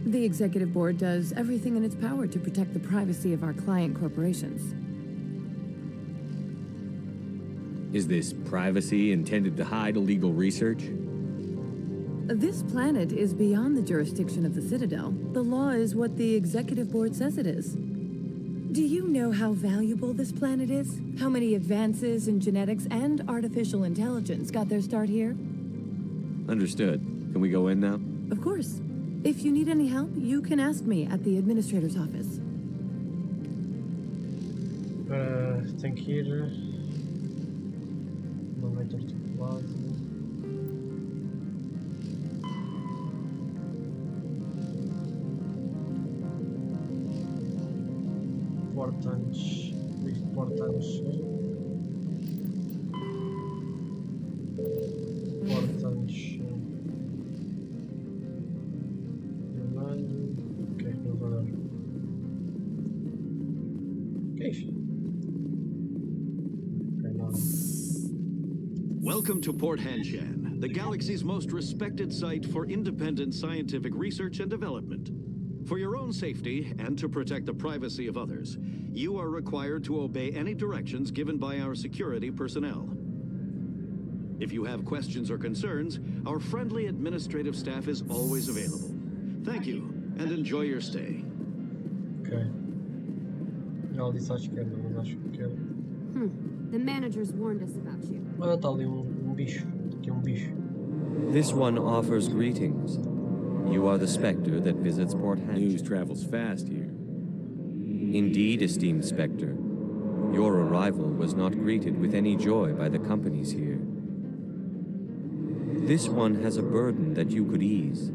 The Executive Board does everything in its power to protect the privacy of our client corporations. Is this privacy intended to hide illegal research? This planet is beyond the jurisdiction of the Citadel. The law is what the Executive Board says it is. Do you know how valuable this planet is? How many advances in genetics and artificial intelligence got their start here? Understood. Can we go in now? Of course. If you need any help, you can ask me at the Administrator's office. Tem que ir... Não vai ter teclado. Importantes. Importantes. Importantes. Ok, não vou dar. Que é isso? Ok, nada. Welcome to Port Hanshan, the galaxy's most respected site for independent scientific research and development. For your own safety and to protect the privacy of others, you are required to obey any directions given by our security personnel. If you have questions or concerns, our friendly administrative staff is always available. Thank you, and enjoy your stay. Ok. Ela disse à esquerda, mas acho que... The managers warned us about you. Olha, está ali bicho. Aqui é bicho. This one offers greetings. You are the Spectre that visits Port Hanshan. News travels fast here. Indeed, esteemed Spectre. Your arrival was not greeted with any joy by the companies here. This one has a burden that you could ease.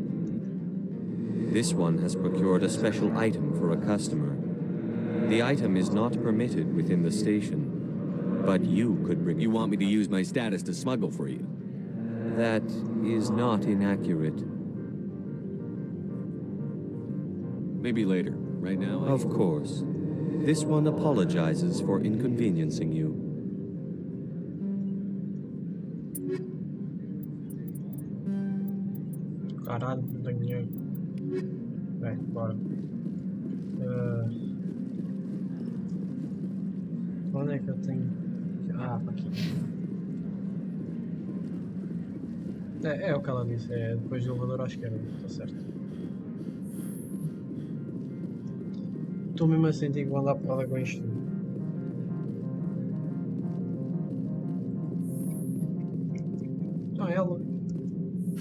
This one has procured a special item for a customer. The item is not permitted within the station, but you could bring... You want me to use my status to smuggle for you? That is not inaccurate. Maybe later. Right now, Of course. This one apologizes for inconveniencing you. Caralho, não tenho dinheiro. Bem, bora. Onde é que eu tenho? Ah, para aqui. É o que ela disse, é depois do elevador à esquerda, está certo. Estou mesmo a sentir que vou andar porrada com isto. Ah, ela.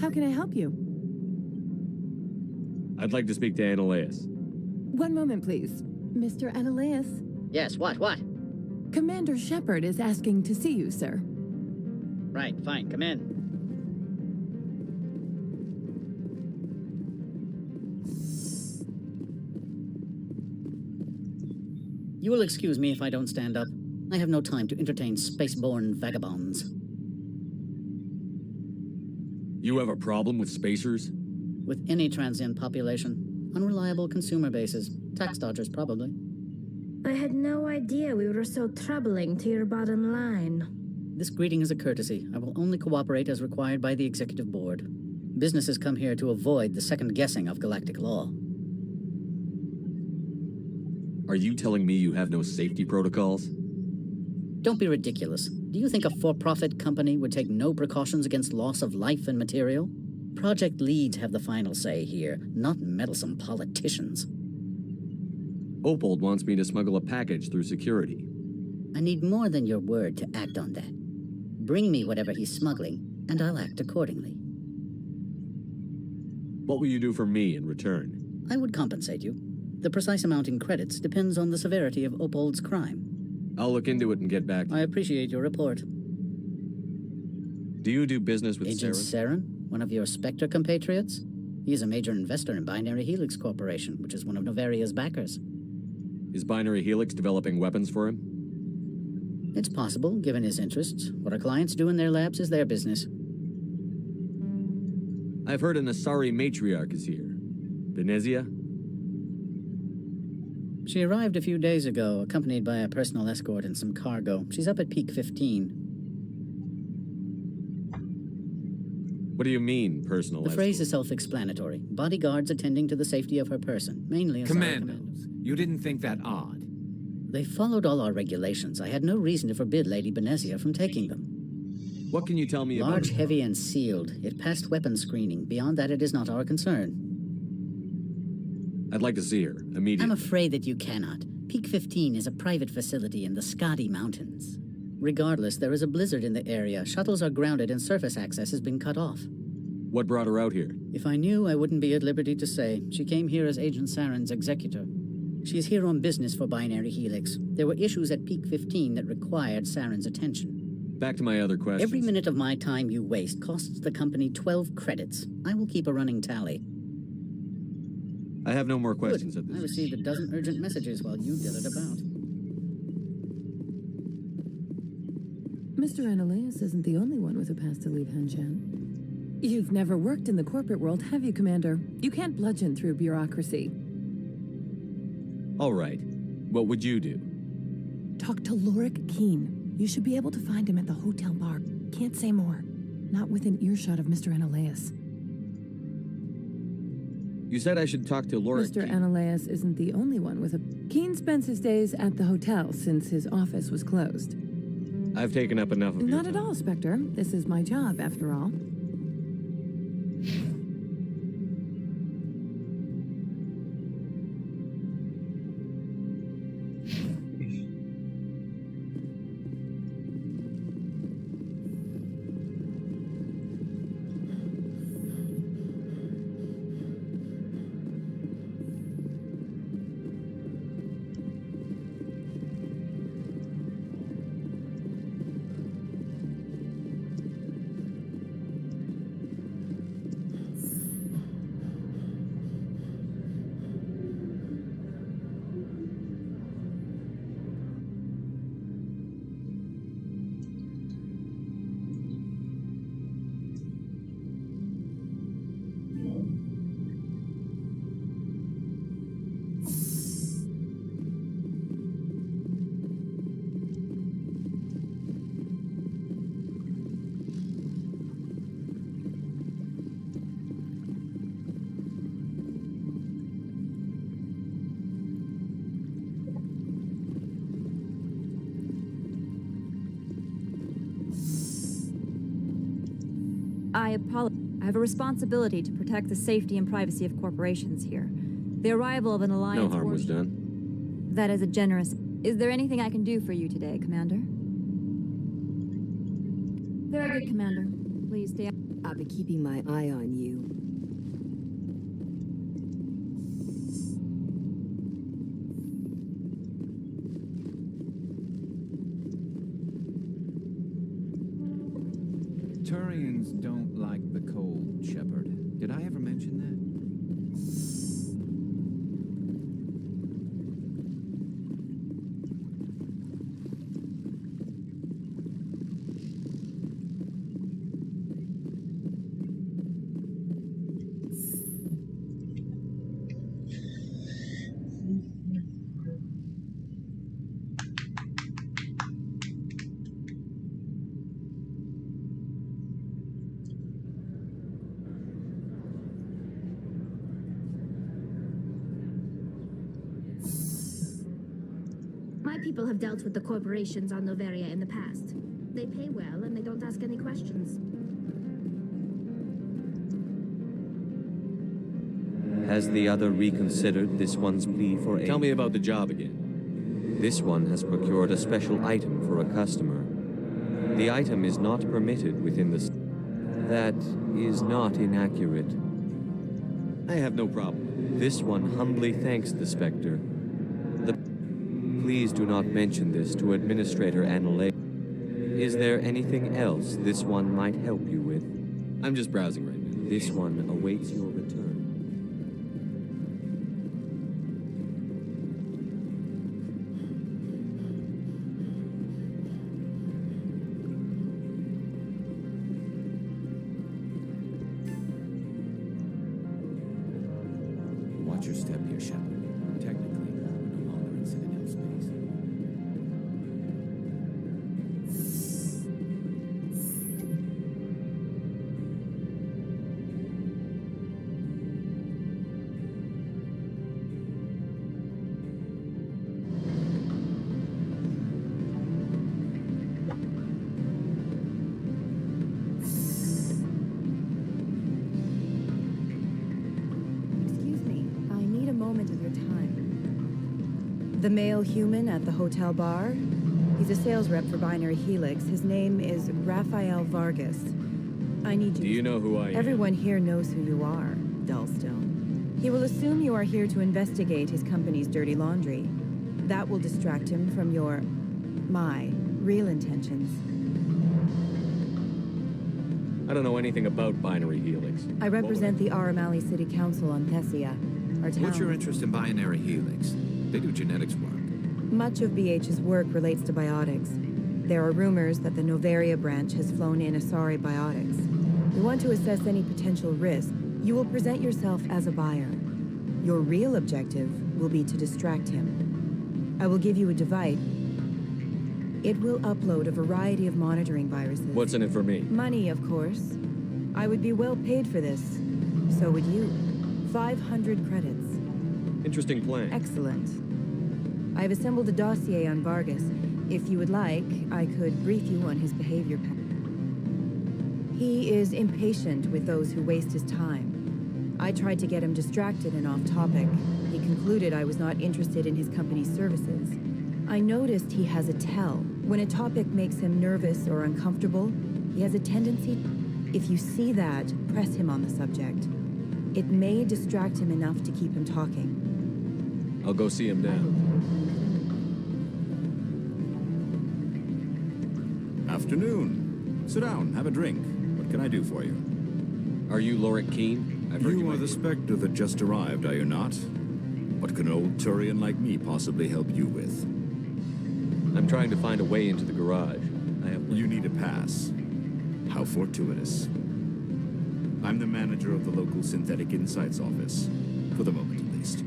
How can I help you? I'd like to speak to Analeas. One moment, please. Mr. Analeas? Yes, what? Commander Shepard is asking to see you, sir. Right, fine, come in. You will excuse me if I don't stand up. I have no time to entertain spaceborne vagabonds. You have a problem with spacers? With any transient population. Unreliable consumer bases. Tax dodgers, probably. I had no idea we were so troubling to your bottom line. This greeting is a courtesy. I will only cooperate as required by the Executive Board. Businesses come here to avoid the second guessing of galactic law. Are you telling me you have no safety protocols? Don't be ridiculous. Do you think a for-profit company would take no precautions against loss of life and material? Project leads have the final say here, not meddlesome politicians. Opold wants me to smuggle a package through security. I need more than your word to act on that. Bring me whatever he's smuggling, and I'll act accordingly. What will you do for me in return? I would compensate you. The precise amount in credits depends on the severity of Opold's crime. I'll look into it and get back to you. I appreciate your report. Do you do business with Agent Saren? Saren? One of your Spectre compatriots? He is a major investor in Binary Helix Corporation, which is one of Novaria's backers. Is Binary Helix developing weapons for him? It's possible, given his interests. What our clients do in their labs is their business. I've heard an Asari matriarch is here. Venezia? She arrived a few days ago, accompanied by a personal escort and some cargo. She's up at Peak 15. What do you mean, personal The phrase is self-explanatory. Bodyguards attending to the safety of her person, mainly Asari Commandos, you didn't think that odd? They followed all our regulations. I had no reason to forbid Lady Benezia from taking them. What can you tell me about Large, it? heavy, and sealed. It passed weapons screening. Beyond that, it is not our concern. I'd like to see her, immediately. I'm afraid that you cannot. Peak 15 is a private facility in the Scotty Mountains. Regardless, there is a blizzard in the area. Shuttles are grounded and surface access has been cut off. What brought her out here? If I knew, I wouldn't be at liberty to say. She came here as Agent Saren's executor. She is here on business for Binary Helix. There were issues at Peak 15 that required Saren's attention. Back to my other questions. Every minute of my time you waste costs the company 12 credits. I will keep a running tally. I have no more questions at this. I received a dozen urgent messages while you dillarded about. Mr. Ananias isn't the only one with a past to leave Hanjan. You've never worked in the corporate world, have you, Commander? You can't bludgeon through bureaucracy. All right. What would you do? Talk to Lorik Keen. You should be able to find him at the hotel bar. Can't say more. Not within earshot of Mr. Ananias. You said I should talk to Lorik Mr. Ananias isn't the only one with a... Keen spends his days at the hotel since his office was closed. I've taken up enough of your Not at all, Spectre. This is my job, after all. I apologize. I have a responsibility to protect the safety and privacy of corporations here. The arrival of an alliance... No harm was done. That is a generous... Is there anything I can do for you today, Commander? Very good, Commander. Please stay... I'll be keeping my eye on you. Turians don't like the cold, Shepard. Did I ever mention that? My people have dealt with the corporations on Noveria in the past. They pay well and they don't ask any questions. Has the other reconsidered this one's plea for aid? Tell me about the job again. This one has procured a special item for a customer. The item is not permitted within the... That is not inaccurate. I have no problem. This one humbly thanks the Spectre. Please do not mention this to Administrator Annalise. Is there anything else this one might help you with? I'm just browsing right now. This one awaits your return. Watch your step here, Shepard. Technically, we're no longer in Citadel space. Excuse me, I need a moment of your time. The male human at the hotel bar? He's a sales rep for Binary Helix. His name is Rafael Vargas. I need you. Do you know who I am? Everyone here knows who you are, Dullstone. He will assume you are here to investigate his company's dirty laundry. That will distract him from my real intentions. I don't know anything about Binary Helix. I represent the Aramali City Council on Thessia, our town. What's your interest in Binary Helix? They do genetics work. Much of BH's work relates to biotics. There are rumors that the Novaria branch has flown in Asari biotics. We want to assess any potential risk. You will present yourself as a buyer. Your real objective will be to distract him. I will give you a device. It will upload a variety of monitoring viruses. What's in it for me? Money, of course. I would be well paid for this. So would you. 500 credits. Interesting plan. Excellent. I have assembled a dossier on Vargas. If you would like, I could brief you on his behavior pattern. He is impatient with those who waste his time. I tried to get him distracted and off topic. He concluded I was not interested in his company's services. I noticed he has a tell. When a topic makes him nervous or uncomfortable, he has a tendency. If you see that, press him on the subject. It may distract him enough to keep him talking. I'll go see him now. Afternoon. Sit down, have a drink. What can I do for you? Are you Lorik Keene? I've heard You are the Spectre that just arrived, are you not? What can an old Turian like me possibly help you with? I'm trying to find a way into the garage. You need a pass. How fortuitous. I'm the manager of the local Synthetic Insights office. For the moment, at least.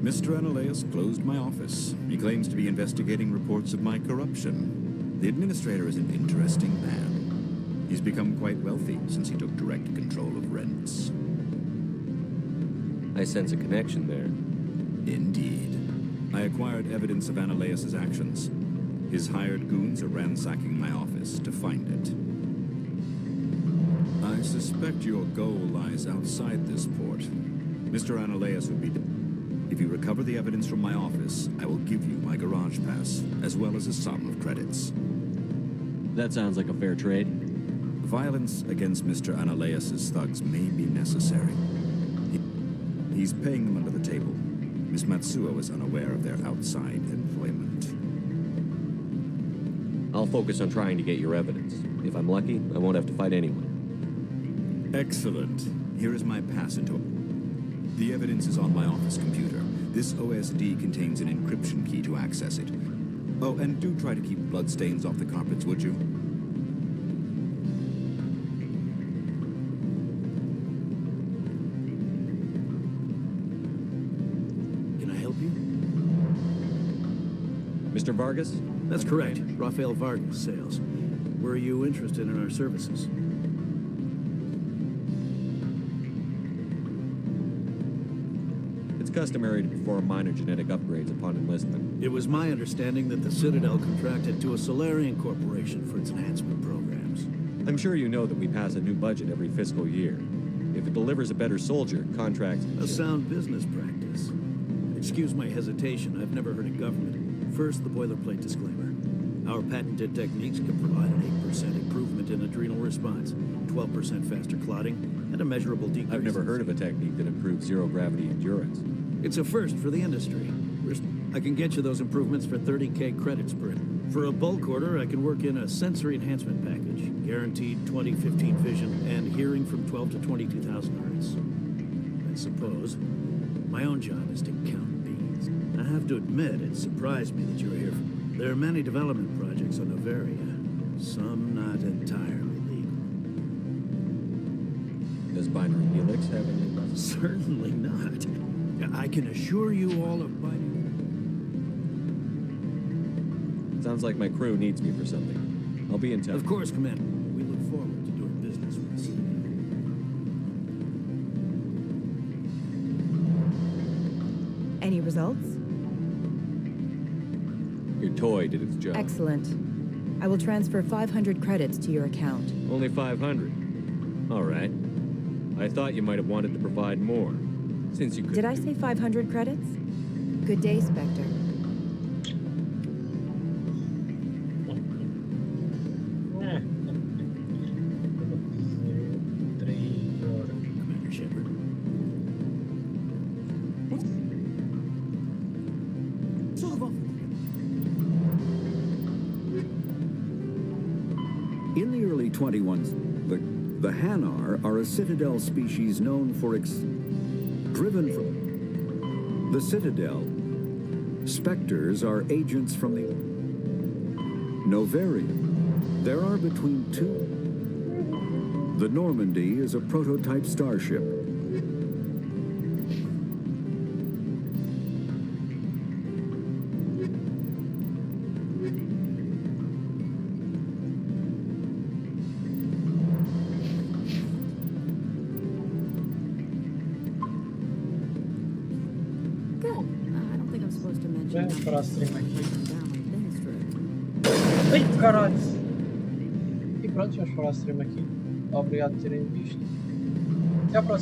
Mr. Annalise closed my office. He claims to be investigating reports of my corruption. The administrator is an interesting man. He's become quite wealthy since he took direct control of rents. I sense a connection there. Indeed. I acquired evidence of Annalais's actions. His hired goons are ransacking my office to find it. I suspect your goal lies outside this port. Mr. Annalise would be... If you recover the evidence from my office, I will give you my garage pass, as well as a sum of credits. That sounds like a fair trade. Violence against Mr. Annalais's thugs may be necessary. He's paying them under the table. Miss Matsuo is unaware of their outside employment. I'll focus on trying to get your evidence. If I'm lucky, I won't have to fight anyone. Excellent. Here is my pass into it. The evidence is on my office computer. This OSD contains an encryption key to access it. Oh, and do try to keep bloodstains off the carpets, would you? Can I help you? Mr. Vargas? That's correct. Rafael Vargas, sales. Were you interested in our services? It's customary to perform minor genetic upgrades upon enlistment. It was my understanding that the Citadel contracted to a Solarian corporation for its enhancement programs. I'm sure you know that we pass a new budget every fiscal year. If it delivers a better soldier, contracts... A sound business practice. Excuse my hesitation, I've never heard of government. First, the boilerplate disclaimer. Our patented techniques can provide an 8% improvement in adrenal response, 12% faster clotting, and a measurable decrease. I've never heard of a technique that improves zero-gravity endurance. It's a first for the industry. I can get you those improvements for 30K credits per. For a bulk order, I can work in a sensory enhancement package. Guaranteed 20/15 vision and hearing from 12 to 22,000 hertz. I suppose my own job is to count beans. I have to admit, it surprised me that you were here. There are many development projects on Noveria, some not entirely legal. Does Binary Helix have any? Certainly not. I can assure you all of binary. Sounds like my crew needs me for something. I'll be in touch. Of course, Commander. We look forward to doing business with the city. Any results? Your toy did its job. Excellent. I will transfer 500 credits to your account. Only 500. All right. I thought you might have wanted to provide more, since you could. Did I say 500 credits? Good day, Spectre. In the early 21s, the Hanar are a Citadel species known for driven from the Citadel. Spectres are agents from the Noveria. There are between two. The Normandy is a prototype starship. Vamos para a stream aqui. Ai, caralho! E pronto, vamos para a stream aqui. Obrigado por terem visto. Até à próxima.